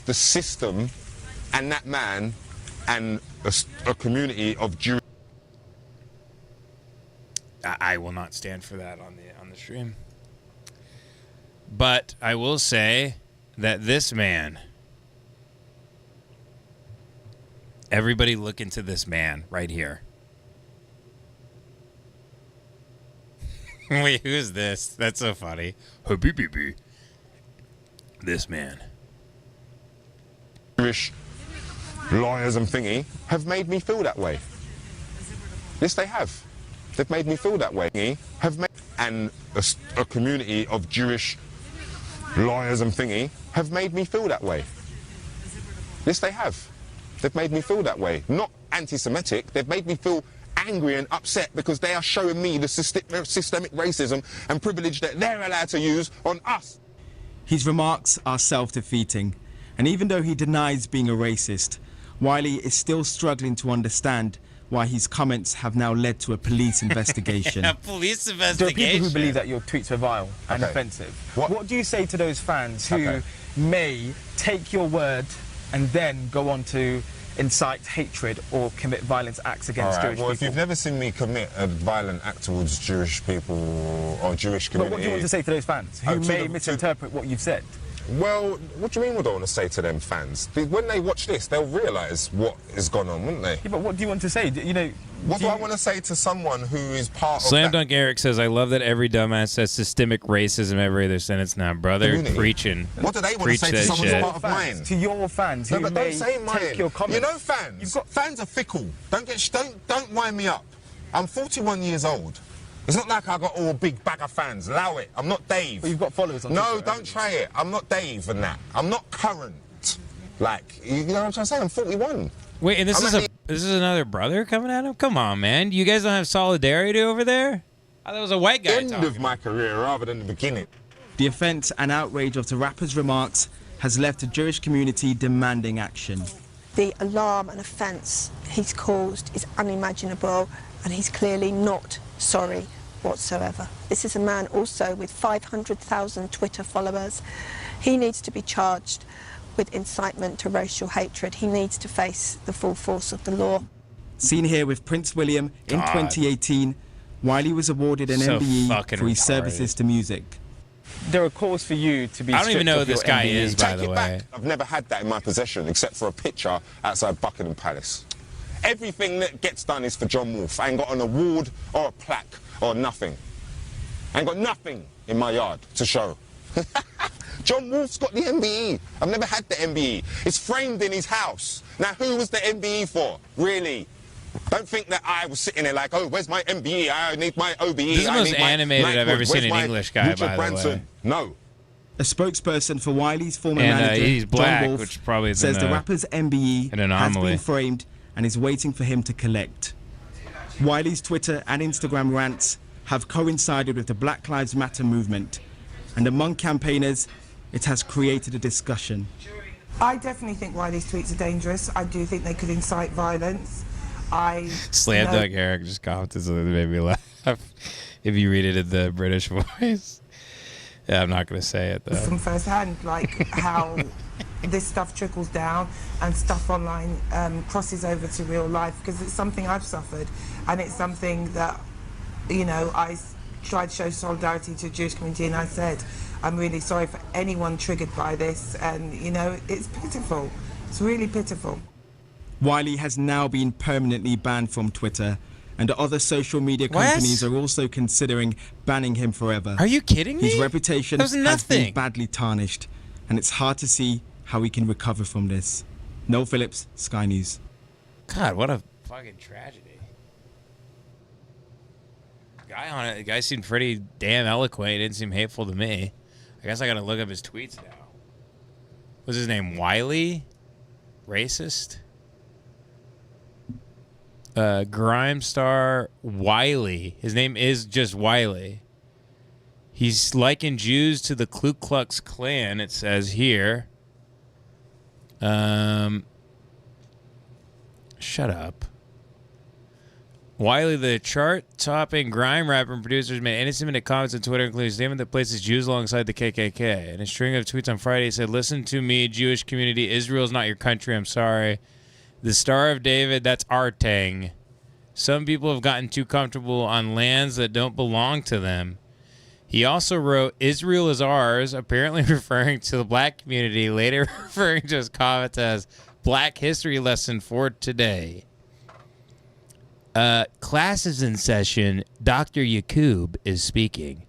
The system and that man and a community of Jews. I will not stand for that on the stream. But I will say that this man, everybody look into this man right here. Wait, who's this? That's so funny. This man. Jewish lawyers and thingy have made me feel that way. Yes, they have. They've made me feel that way. And a community of Jewish lawyers and thingy have made me feel that way. Yes, they have. They've made me feel that way. Not anti-Semitic. They've made me feel angry and upset because they are showing me the systemic racism and privilege that they're allowed to use on us. His remarks are self-defeating, and even though he denies being a racist, Wiley is still struggling to understand why his comments have now led to a police investigation. A police investigation? There are people who believe that your tweets are vile and offensive. What do you say to those fans who may take your word and then go on to incite hatred or commit violent acts against Jewish people? Well, if you've never seen me commit a violent act towards Jewish people or Jewish community... But what do you want to say to those fans who may misinterpret what you've said? Well, what do you mean what I want to say to them fans? When they watch this, they'll realise what has gone on, won't they? Yeah, but what do you want to say? You know, what do I want to say to someone who is part of Slam Dunk Eric says, I love that every dumbass says systemic racism every other sentence now, brother. Community. Preaching. What do they want to say to someone who's part of mine? To your fans who may take your comments. You know fans? Fans are fickle. Don't wind me up. I'm 41 years old. It's not like I got all big bag of fans. Allow it. I'm not Dave. But you've got followers on No, Twitter, don't try it. I'm not Dave and that. I'm not current. Like, you know what I'm trying to say? I'm 41. Wait, and this is another brother coming at him? Come on, man. You guys don't have solidarity over there? I thought it was a white guy End of my career rather than the beginning. The offence and outrage of the rapper's remarks has left the Jewish community demanding action. The alarm and offence he's caused is unimaginable, and he's clearly not sorry whatsoever. This is a man also with 500,000 Twitter followers. He needs to be charged with incitement to racial hatred. He needs to face the full force of the law. Seen here with Prince William in 2018, Wiley was awarded an MBE for his services to music. There are calls for you to be I don't even know who this guy is, by the way. I've never had that in my possession except for a picture outside Buckingham Palace. Everything that gets done is for John Wolfe. I ain't got an award or a plaque or nothing. I ain't got nothing in my yard to show. John Wolfe's got the MBE. I've never had the MBE. It's framed in his house. Now, who was the MBE for? Really? Don't think that I was sitting there like, oh, where's my MBE? I need my OBE. This is the most animated I've ever seen an English guy, by the way. No. A spokesperson for Wiley's former and, manager, he's black, John Wolfe, which probably says the rapper's MBE has been framed and is waiting for him to collect. Wiley's Twitter and Instagram rants have coincided with the Black Lives Matter movement, and among campaigners, it has created a discussion. I definitely think why these tweets are dangerous. I do think they could incite violence. Slam Dunk Eric just commented something that made me laugh. If you read it in the British voice. Yeah, I'm not going to say it, though. From first hand, like how this stuff trickles down and stuff online crosses over to real life, because it's something I've suffered, and it's something that, you know, I tried to show solidarity to the Jewish community, and I said, I'm really sorry for anyone triggered by this, and, you know, it's pitiful. It's really pitiful. Wiley has now been permanently banned from Twitter, and other social media companies are also considering banning him forever. Are you kidding me? His reputation has been badly tarnished, and it's hard to see how he can recover from this. Noel Phillips, Sky News. God, what a fucking tragedy. The guy seemed pretty damn eloquent. He didn't seem hateful to me. I guess I gotta look up his tweets now. What's his name? Wiley? Racist? Grime star Wiley. His name is just Wiley. He's likened Jews to the Ku Klux Klan, it says here. Shut up. Wiley, the chart-topping grime rapper and producer, made anti-Semitic comments on Twitter, including a statement that places Jews alongside the KKK. In a string of tweets on Friday, he said, "Listen to me, Jewish community. Israel is not your country. I'm sorry. The Star of David, that's our tang. Some people have gotten too comfortable on lands that don't belong to them." He also wrote, "Israel is ours," apparently referring to the black community, later referring to his comments as Black History Lesson for today. Class is in session. Dr. Yakub is speaking.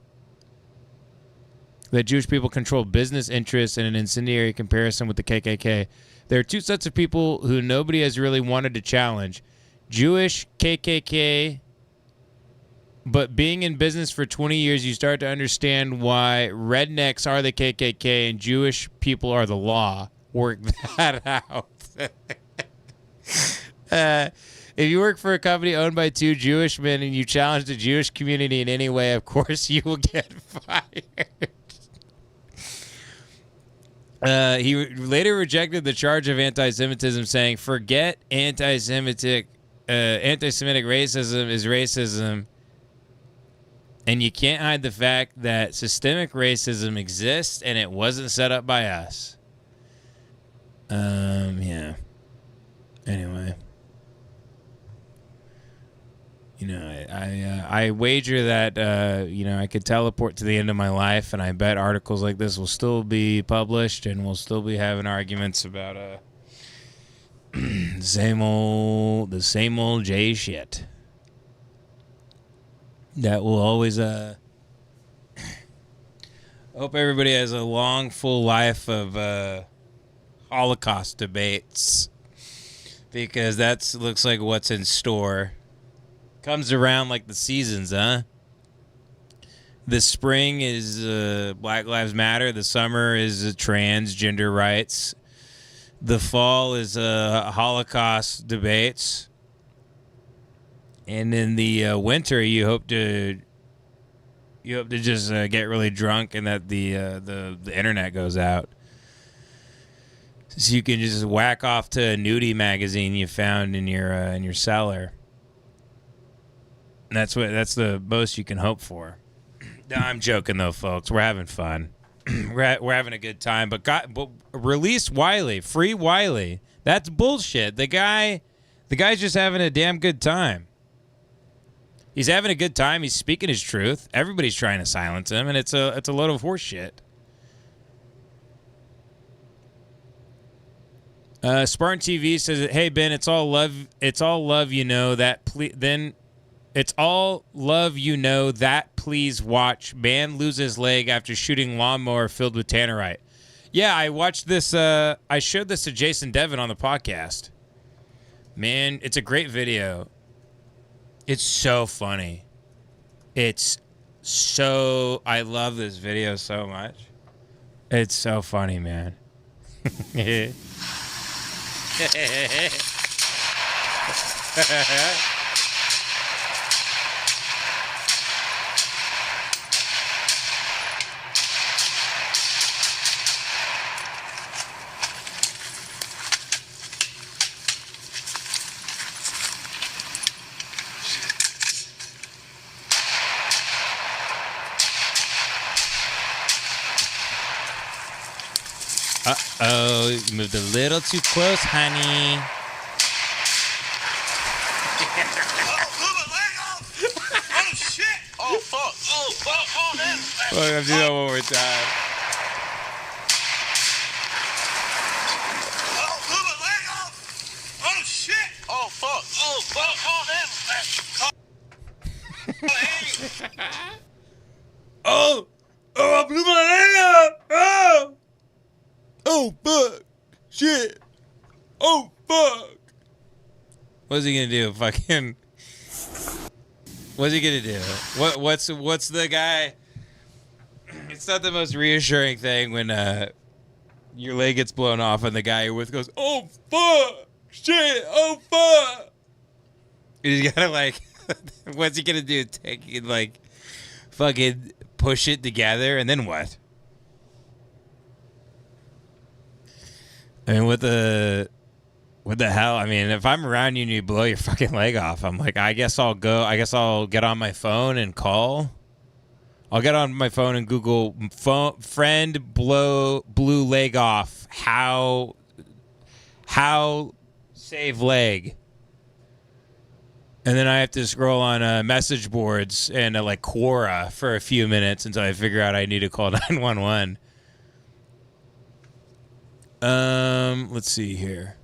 That Jewish people control business interests in an incendiary comparison with the KKK. There are two sets of people who nobody has really wanted to challenge. Jewish KKK, but being in business for 20 years, you start to understand why rednecks are the KKK and Jewish people are the law. Work that out. If you work for a company owned by two Jewish men and you challenge the Jewish community in any way, of course you will get fired. He later rejected the charge of anti-Semitism, saying, "Forget anti-Semitic racism is racism, and you can't hide the fact that systemic racism exists and it wasn't set up by us." Yeah. Anyway. You know, I wager that, I could teleport to the end of my life, and I bet articles like this will still be published, and we'll still be having arguments about the same old J shit. That will always, I hope everybody has a long, full life of Holocaust debates, because that looks like what's in store. Comes around like the seasons, huh? The spring is Black Lives Matter. The summer is transgender rights. The fall is Holocaust debates. And in the winter, you hope to just get really drunk and that the internet goes out, so you can just whack off to a nudie magazine you found in your cellar. That's the most you can hope for. No, I'm joking though, folks. We're having fun. we're having a good time. But release Wiley, free Wiley. That's bullshit. The guy's just having a damn good time. He's having a good time. He's speaking his truth. Everybody's trying to silence him, and it's a load of horse shit. Spartan TV says, "Hey Ben, it's all love. It's all love. You know that. It's all love, you know that. Please watch. Man loses leg after shooting lawnmower filled with tannerite." Yeah, I watched this. I showed this to Jason Devin on the podcast. Man, it's a great video. It's so funny. I love this video so much. It's so funny, man. Uh-oh, you moved a little too close, honey. Oh, shit! Oh, fuck! Oh, fuck! Oh, man! Well, I'm doing that one more time. Oh, move my leg off! Oh, shit! Oh, fuck! Oh, fuck! Oh, man! Oh! Oh, I blew my leg up! Oh! Oh, fuck! Shit! Oh, fuck! What's he gonna do? Fucking... What's he gonna do? What's the guy... It's not the most reassuring thing when your leg gets blown off and the guy you're with goes, oh, fuck! Shit! Oh, fuck! And he's gotta, like... What's he gonna do? Take it, like... Fucking push it together, and then what? I mean, what the hell? I mean, if I'm around you and you blow your fucking leg off, I'm like, I guess I'll get on my phone and call. I'll get on my phone and Google friend blew leg off. How save leg. And then I have to scroll on message boards and like Quora for a few minutes until I figure out I need to call 911. Let's see here.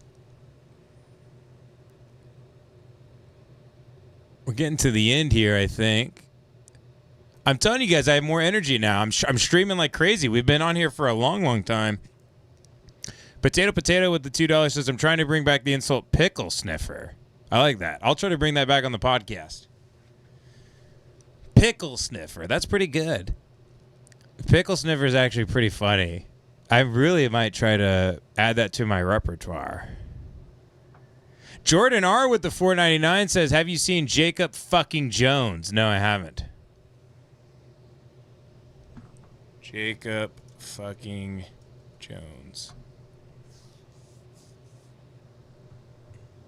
We're getting to the end here, I think. I'm telling you guys, I have more energy now. I'm streaming like crazy. We've been on here for a long, long time. Potato with the $2 says, I'm trying to bring back the insult pickle sniffer. I like that. I'll try to bring that back on the podcast. Pickle sniffer. That's pretty good. Pickle sniffer is actually pretty funny. I really might try to add that to my repertoire. Jordan R with the $4.99 says, have you seen Jacob fucking Jones? No, I haven't. Jacob fucking Jones.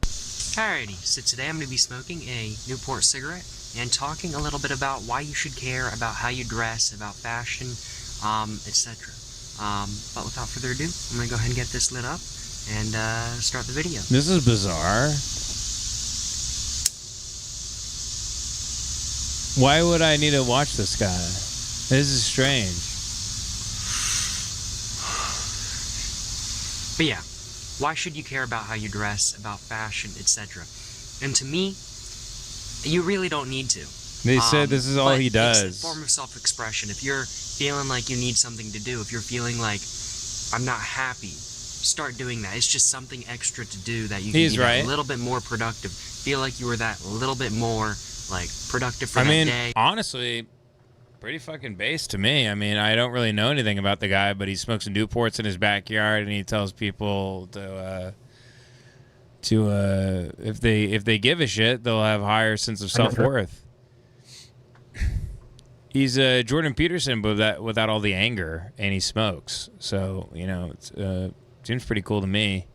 Alrighty, so today I'm going to be smoking a Newport cigarette and talking a little bit about why you should care about how you dress, about fashion, etc. But without further ado, I'm going to go ahead and get this lit up and start the video. This is bizarre. Why would I need to watch this guy? This is strange. But yeah, why should you care about how you dress, about fashion, etc.? And to me, you really don't need to. They said this is all he does. It's a form of self-expression. If you're feeling like you need something to do, if you're feeling like I'm not happy, start doing that. It's just something extra to do that you can be a little bit more productive. Feel like you were that little bit more like productive for that day. Honestly, pretty fucking base to me. I mean, I don't really know anything about the guy, but he smokes Newports in his backyard, and he tells people to if they give a shit, they'll have a higher sense of self-worth. He's Jordan Peterson, but without all the anger, and he smokes. So, you know, it seems pretty cool to me.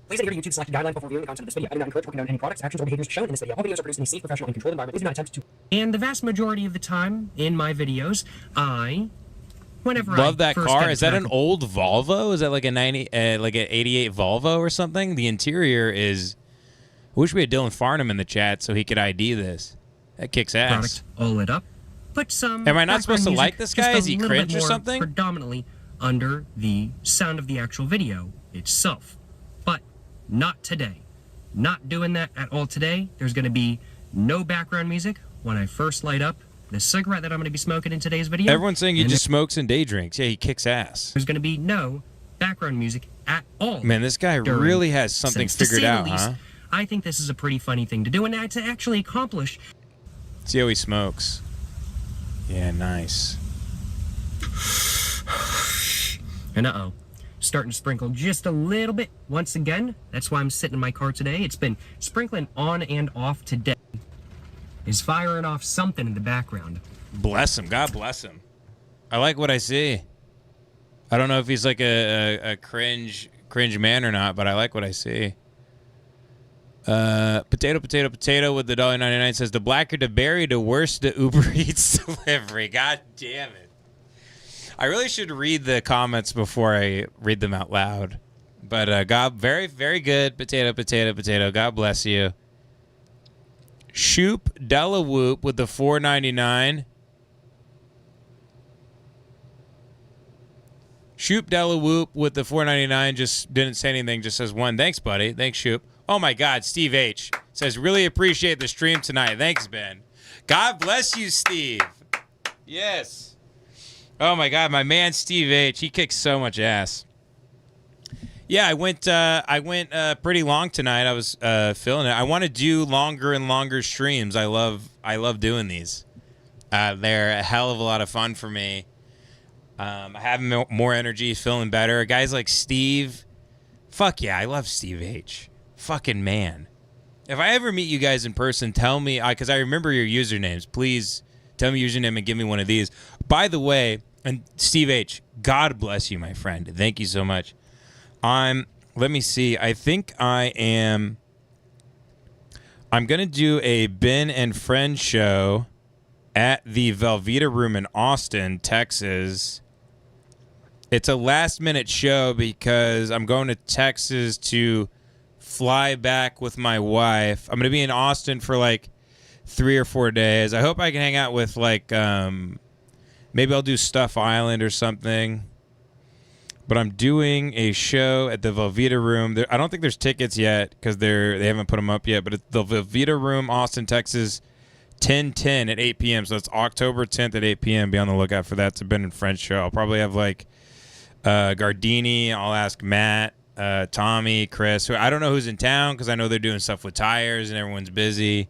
Please adhere to YouTube's selected guidelines before viewing the content of this video. I do not encourage working on any products, actions, or behaviors shown in this video. All videos are produced in a safe, professional, and controlled environment. Please do not attempt to... And the vast majority of the time in my videos, Love that car. Is that an old Volvo? Is that like a 88 Volvo or something? The interior is... I wish we had Dylan Farnum in the chat so he could ID this. That kicks ass. Product all lit up. Put some... Am I not supposed to like this guy? Is he cringe or something? Predominantly under the sound of the actual video itself. But not today. Not doing that at all today. There's going to be no background music when I first light up the cigarette that I'm going to be smoking in today's video. Everyone's saying he just smokes and day drinks. Yeah, he kicks ass. There's going to be no background music at all. Man, this guy really has something figured out, huh? I think this is a pretty funny thing to do, and to actually accomplish. See how he smokes. Yeah, nice. And starting to sprinkle just a little bit once again. That's why I'm sitting in my car today. It's been sprinkling on and off today. Is firing off something in the background. Bless him. God bless him. I like what I see. I don't know if he's like a cringe man or not, but I like what I see. Potato with the $1.99 says the blacker the berry, the worse the Uber Eats delivery. God damn it. I really should read the comments before I read them out loud. But God, very, very good. Potato, potato, potato. God bless you. Shoop Delawhoop with the $4.99. Shoop Delawhoop with the $4.99 just didn't say anything. Just says one. Thanks, buddy. Thanks, Shoop. Oh my God, Steve H says really appreciate the stream tonight. Thanks, Ben. God bless you, Steve. Yes. Oh my God, my man Steve H. He kicks so much ass. Yeah, I went pretty long tonight. I was feeling it. I want to do longer and longer streams. I love doing these. They're a hell of a lot of fun for me. I have more energy, feeling better. Guys like Steve, fuck yeah, I love Steve H. Fucking man. If I ever meet you guys in person, tell me, because I remember your usernames. Please tell me your username and give me one of these. By the way, and Steve H., God bless you, my friend. Thank you so much. Let me see. I think I'm going to do a Ben and Friend show at the Velveeta Room in Austin, Texas. It's a last-minute show because I'm going to Texas to fly back with my wife. I'm going to be in Austin for like 3 or 4 days. I hope I can hang out with like maybe I'll do Stuff Island or something. But I'm doing a show at the Velveeta Room. I don't think there's tickets yet because they haven't put them up yet. But it's the Velveeta Room, Austin, Texas, 10/10 at 8 p.m. So it's October 10th at 8 p.m. Be on the lookout for that. It's a Ben and Friends show. I'll probably have like Gardini. I'll ask Matt, Tommy, Chris. I don't know who's in town because I know they're doing stuff with tires and everyone's busy.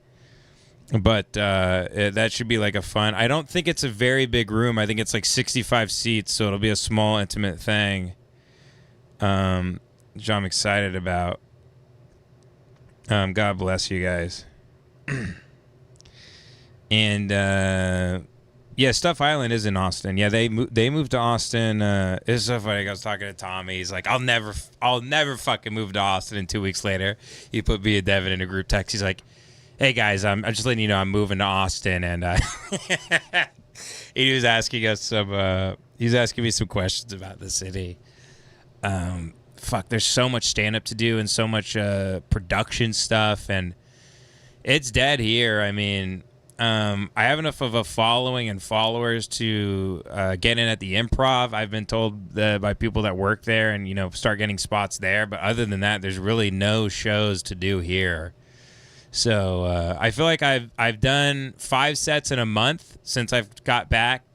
But that should be like a fun. I don't think it's a very big room. I think it's like 65 seats, so it'll be a small, intimate thing. Which I'm excited about. God bless you guys. And yeah, Stuff Island is in Austin. Yeah, they moved to Austin. It's so funny. I was talking to Tommy. He's like, I'll never fucking move to Austin. And 2 weeks later, he put me and Devin in a group text. He's like, hey guys, I'm just letting you know I'm moving to Austin, and he was asking us he's asking me some questions about the city. There's so much stand-up to do and so much production stuff, and it's dead here. I mean, I have enough of a following and followers to get in at the Improv. I've been told by people that work there, and start getting spots there. But other than that, there's really no shows to do here. So I feel like I've done 5 sets in a month since I've got back.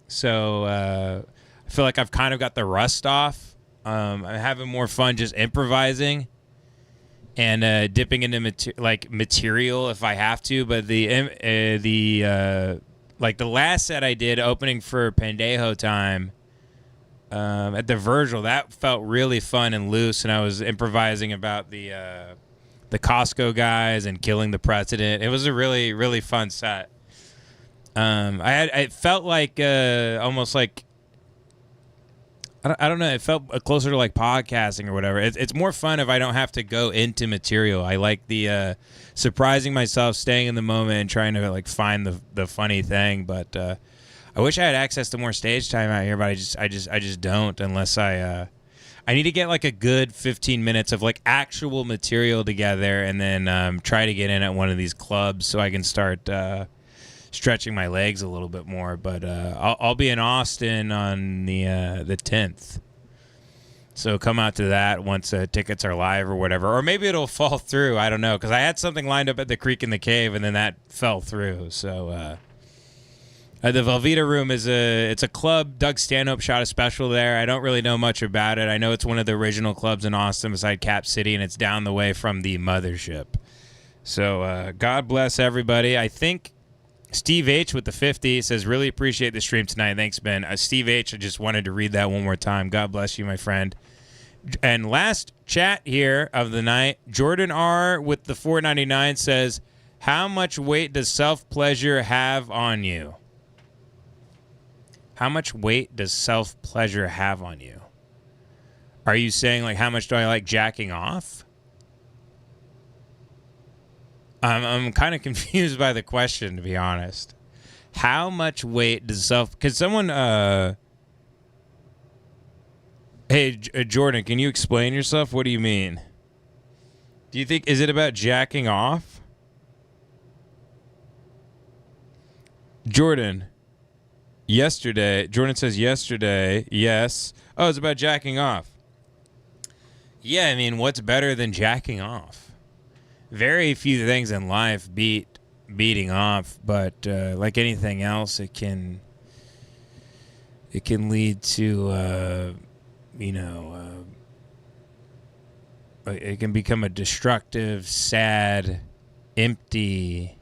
So I feel like I've kind of got the rust off. I'm having more fun just improvising and dipping into material if I have to. But the last set I did opening for Pendejo Time at the Virgil, that felt really fun and loose, and I was improvising about the Costco guys and killing the president. It was a really, really fun set. It felt like almost like I don't know. It felt closer to like podcasting or whatever. It's more fun if I don't have to go into material. I like the surprising myself, staying in the moment, and trying to like find the funny thing. But I wish I had access to more stage time out here, but I just don't unless I need to get like a good 15 minutes of like actual material together, and then try to get in at one of these clubs so I can start stretching my legs a little bit more. But I'll be in Austin on the 10th, so come out to that once tickets are live or whatever, or maybe it'll fall through. I don't know, because I had something lined up at the Creek in the Cave, and then that fell through. So the Velveeta Room it's a club. Doug Stanhope shot a special there. I don't really know much about it. I know it's one of the original clubs in Austin beside Cap City, and it's down the way from the mothership. So God bless everybody. I think Steve H with the 50 says, really appreciate the stream tonight. Thanks, Ben. Steve H, I just wanted to read that one more time. God bless you, my friend. And last chat here of the night, Jordan R with the $4.99 says, how much weight does self-pleasure have on you? How much weight does self-pleasure have on you? Are you saying, like, how much do I like jacking off? I'm kind of confused by the question, to be honest. How much weight does because someone Hey, Jordan, can you explain yourself? What do you mean? Do you think, is it about jacking off? Jordan says yesterday, yes. Oh, it's about jacking off. Yeah, I mean, what's better than jacking off? Very few things in life beat beating off, but like anything else, it can lead to, it can become a destructive, sad, empty,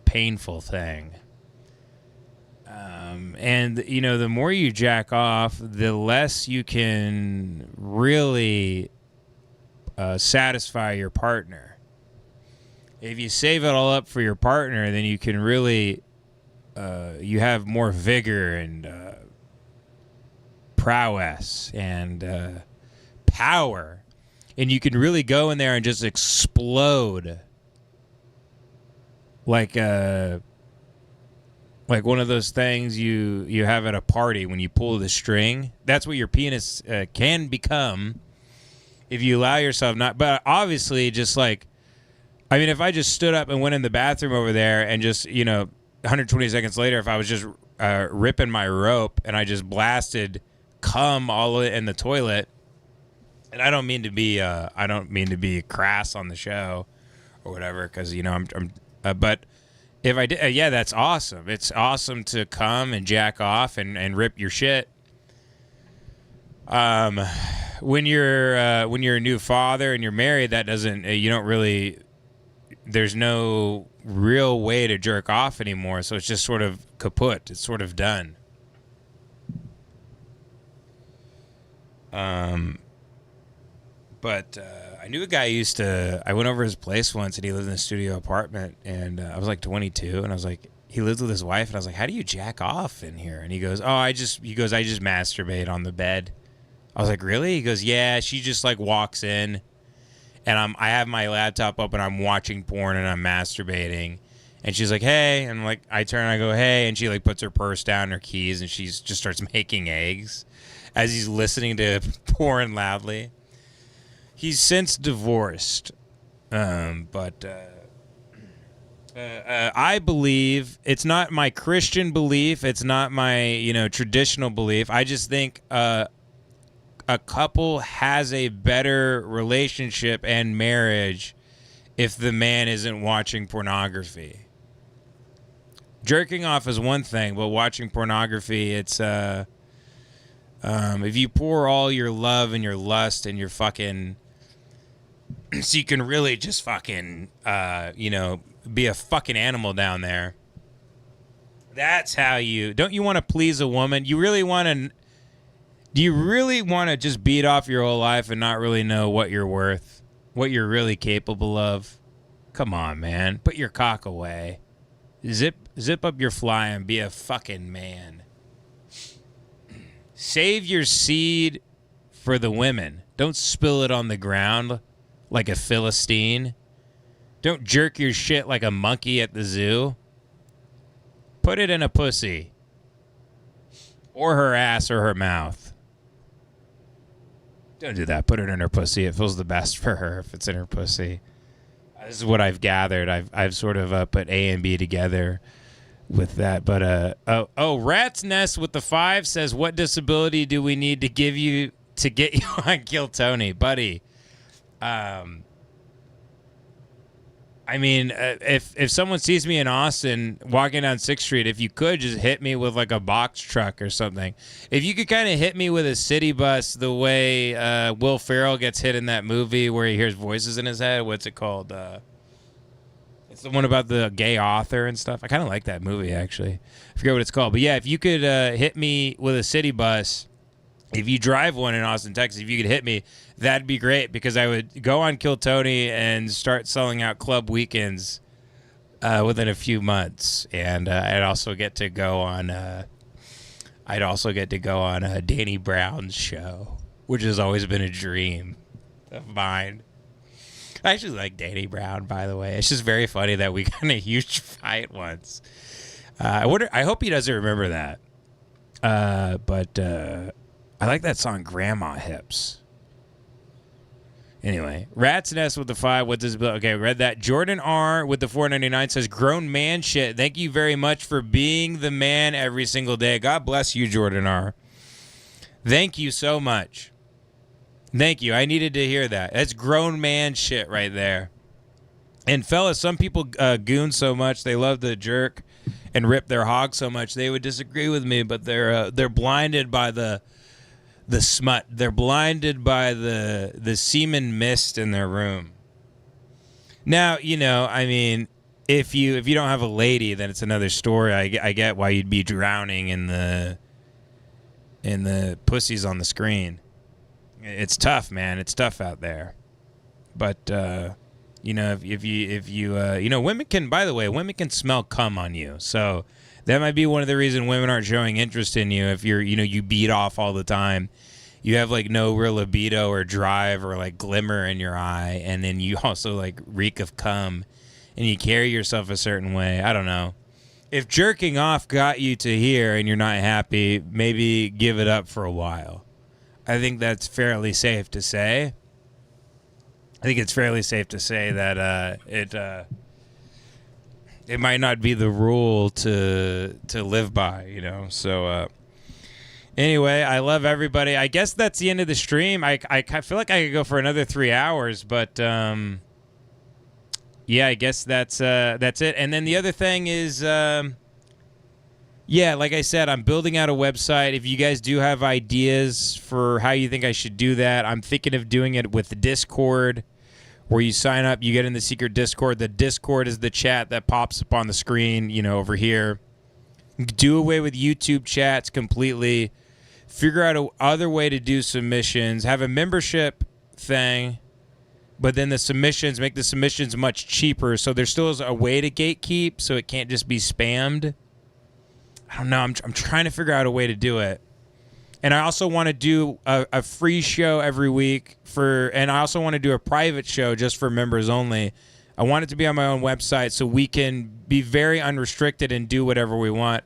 painful thing. And, the more you jack off, the less you can really satisfy your partner. If you save it all up for your partner, then you can really, you have more vigor and prowess and power. And you can really go in there and just explode like one of those things you have at a party when you pull the string. That's what your penis can become if you allow yourself not. But obviously, just like, I mean, if I just stood up and went in the bathroom over there and just, 120 seconds later, if I was just ripping my rope and I just blasted cum all in the toilet, and I don't mean to be crass on the show or whatever, because but if I did, yeah, that's awesome. It's awesome to come and jack off and rip your shit. When you're a new father and you're married, that doesn't, you don't really, there's no real way to jerk off anymore, so it's just sort of kaput. It's sort of done. But I knew a guy I went over his place once, and he lived in a studio apartment, and I was like 22, and I was like, he lives with his wife, and I was like, how do you jack off in here? And he goes, I just masturbate on the bed. I was like, really? He goes, yeah, she just like walks in, and I have my laptop up, and I'm watching porn, and I'm masturbating, and she's like, hey, and like, I turn, and I go, hey, and she like puts her purse down, her keys, and she just starts making eggs as he's listening to porn loudly. He's since divorced, but I believe, it's not my Christian belief, it's not my traditional belief. I just think a couple has a better relationship and marriage if the man isn't watching pornography. Jerking off is one thing, but watching pornography, it's if you pour all your love and your lust and your fucking, so you can really just fucking, be a fucking animal down there. That's how don't you want to please a woman? Do you really want to just beat off your whole life and not really know what you're worth, what you're really capable of? Come on, man. Put your cock away. Zip up your fly and be a fucking man. Save your seed for the women. Don't spill it on the ground like a Philistine. Don't jerk your shit like a monkey at the zoo. Put it in a pussy. Or her ass or her mouth. Don't do that. Put it in her pussy. It feels the best for her if it's in her pussy. This is what I've gathered. I've sort of put A and B together with that. But, Rat's Nest with the 5 says, what disability do we need to give you to get you on Kill Tony? Buddy. I mean, if someone sees me in Austin walking down 6th Street, if you could just hit me with like a box truck or something. If you could kind of hit me with a city bus the way Will Ferrell gets hit in that movie where he hears voices in his head. What's it called? It's the one about the gay author and stuff. I kind of like that movie, actually. I forget what it's called. But yeah, if you could hit me with a city bus, if you drive one in Austin, Texas, if you could hit me, that'd be great, because I would go on Kill Tony and start selling out club weekends within a few months, and I'd also get to go on Danny Brown's show, which has always been a dream of mine. I actually like Danny Brown, by the way. It's just very funny that we got in a huge fight once. I hope he doesn't remember that. But I like that song, Grandma Hips. Anyway, Rat's Nest with the 5. What does okay? Read that. Jordan R with the 4.99 says, "Grown man shit. Thank you very much for being the man every single day." God bless you, Jordan R. Thank you so much. Thank you. I needed to hear that. That's grown man shit right there. And fellas, some people goon so much they love to jerk and rip their hog so much they would disagree with me, but they're blinded by the smut. They're blinded by the semen mist in their room. Now, you know, I mean, if you don't have a lady, then it's another story. I get why you'd be drowning in the pussies on the screen. It's tough, man. It's tough out there. But you know, if you you know, women can smell cum on you. So that might be one of the reasons women aren't showing interest in you. If you beat off all the time, you have like no real libido or drive or like glimmer in your eye, and then you also like reek of cum, and you carry yourself a certain way. I don't know. If jerking off got you to here and you're not happy, maybe give it up for a while. I think that's fairly safe to say. I think it's fairly safe to say that it might not be the rule to live by, you know. So anyway, I love everybody. I guess that's the end of the stream. I feel like I could go for another 3 hours, but yeah, I guess that's it. And then the other thing is, yeah, like I said, I'm building out a website. If you guys do have ideas for how you think I should do that, I'm thinking of doing it with Discord, where you sign up, you get in the secret Discord. The Discord is the chat that pops up on the screen, you know, over here. Do away with YouTube chats completely. Figure out another way to do submissions. Have a membership thing, but then make the submissions much cheaper, so there still is a way to gatekeep, so it can't just be spammed. I don't know. I'm trying to figure out a way to do it. And I also want to do a free show every week and I also want to do a private show just for members only. I want it to be on my own website so we can be very unrestricted and do whatever we want.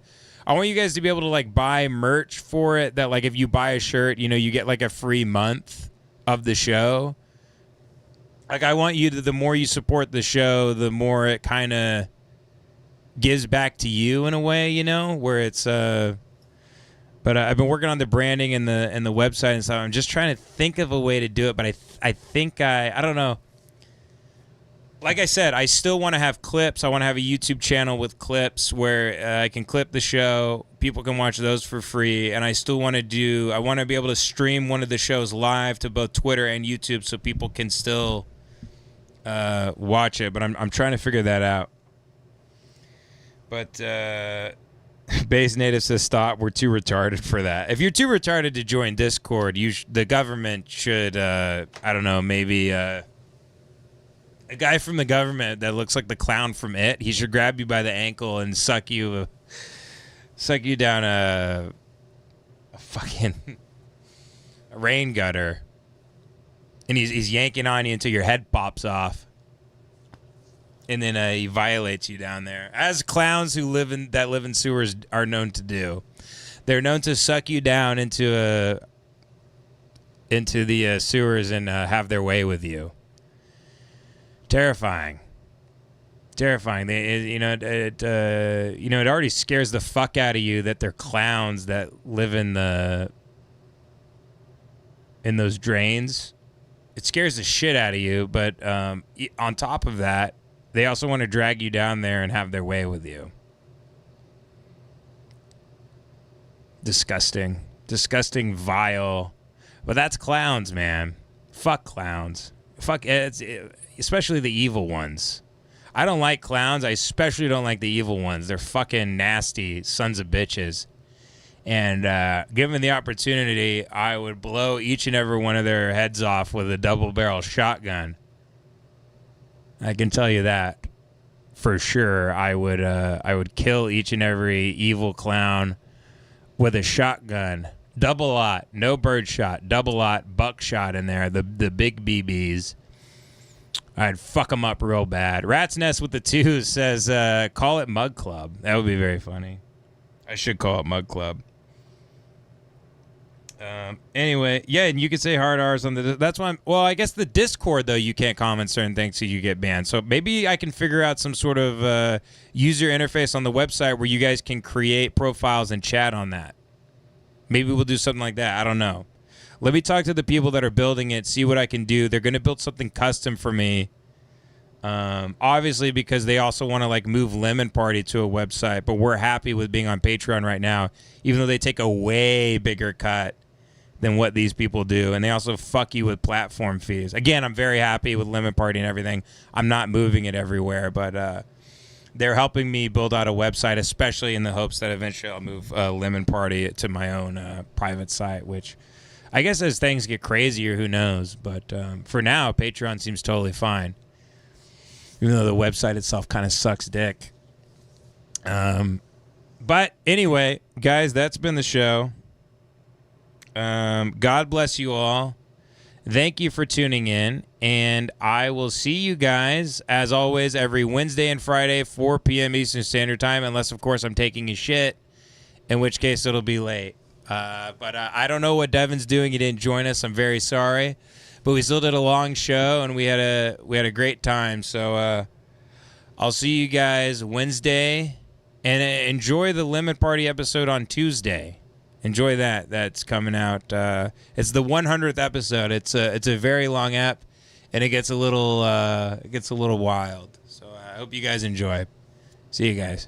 I want you guys to be able to like buy merch for it, that like if you buy a shirt, you know, you get like a free month of the show. Like I want you to, the more you support the show, the more it kind of gives back to you in a way, you know, where it's but I've been working on the branding and the website and stuff. I'm just trying to think of a way to do it, but I think I don't know. Like I said, I still want to have clips. I want to have a YouTube channel with clips where I can clip the show. People can watch those for free, and I still want to I want to be able to stream one of the shows live to both Twitter and YouTube so people can still watch it, but I'm trying to figure that out. But Base Native says, stop. We're too retarded for that. If you're too retarded to join Discord, the government should, I don't know, maybe a guy from the government that looks like the clown from It, he should grab you by the ankle and suck you down a fucking rain gutter. And he's yanking on you until your head pops off. And then he violates you down there, as clowns who live in sewers are known to do. They're known to suck you down into the sewers and have their way with you. Terrifying. It already scares the fuck out of you that they're clowns that live in those drains. It scares the shit out of you, but on top of that, they also want to drag you down there and have their way with you. Disgusting. Disgusting, vile. But that's clowns, man. Fuck clowns. Especially the evil ones. I don't like clowns. I especially don't like the evil ones. They're fucking nasty sons of bitches. And given the opportunity, I would blow each and every one of their heads off with a double-barrel shotgun. I can tell you that for sure. I would kill each and every evil clown with a shotgun. Double-aught, no birdshot, double-aught, buckshot in there, the big BBs. I'd fuck them up real bad. Rat's Nest with the 2 says, call it Mug Club. That would be very funny. I should call it Mug Club. Anyway, yeah, and you can say hard R's on the. That's why. Well, I guess the Discord though, you can't comment certain things, so you get banned. So maybe I can figure out some sort of user interface on the website where you guys can create profiles and chat on that. Maybe we'll do something like that. I don't know. Let me talk to the people that are building it, see what I can do. They're going to build something custom for me. Obviously, because they also want to like move lemonparty to a website, but we're happy with being on Patreon right now, even though they take a way bigger cut than what these people do, and they also fuck you with platform fees. Again, I'm very happy with lemonparty and everything. I'm not moving it everywhere, but they're helping me build out a website, especially in the hopes that eventually I'll move lemonparty to my own private site, which I guess as things get crazier, who knows? But for now, Patreon seems totally fine. Even though the website itself kind of sucks dick. But anyway, guys, that's been the show. God bless you all. Thank you for tuning in. And I will see you guys, as always, every Wednesday and Friday, 4 p.m. Eastern Standard Time. Unless, of course, I'm taking a shit. In which case, it'll be late. But I don't know what Devin's doing. He didn't join us. I'm very sorry. But we still did a long show, and we had a great time. So I'll see you guys Wednesday, and enjoy the Lemon Party episode on Tuesday. Enjoy that. That's coming out. It's the 100th episode. It's a very long ep, and it gets a little wild. So I hope you guys enjoy. See you guys.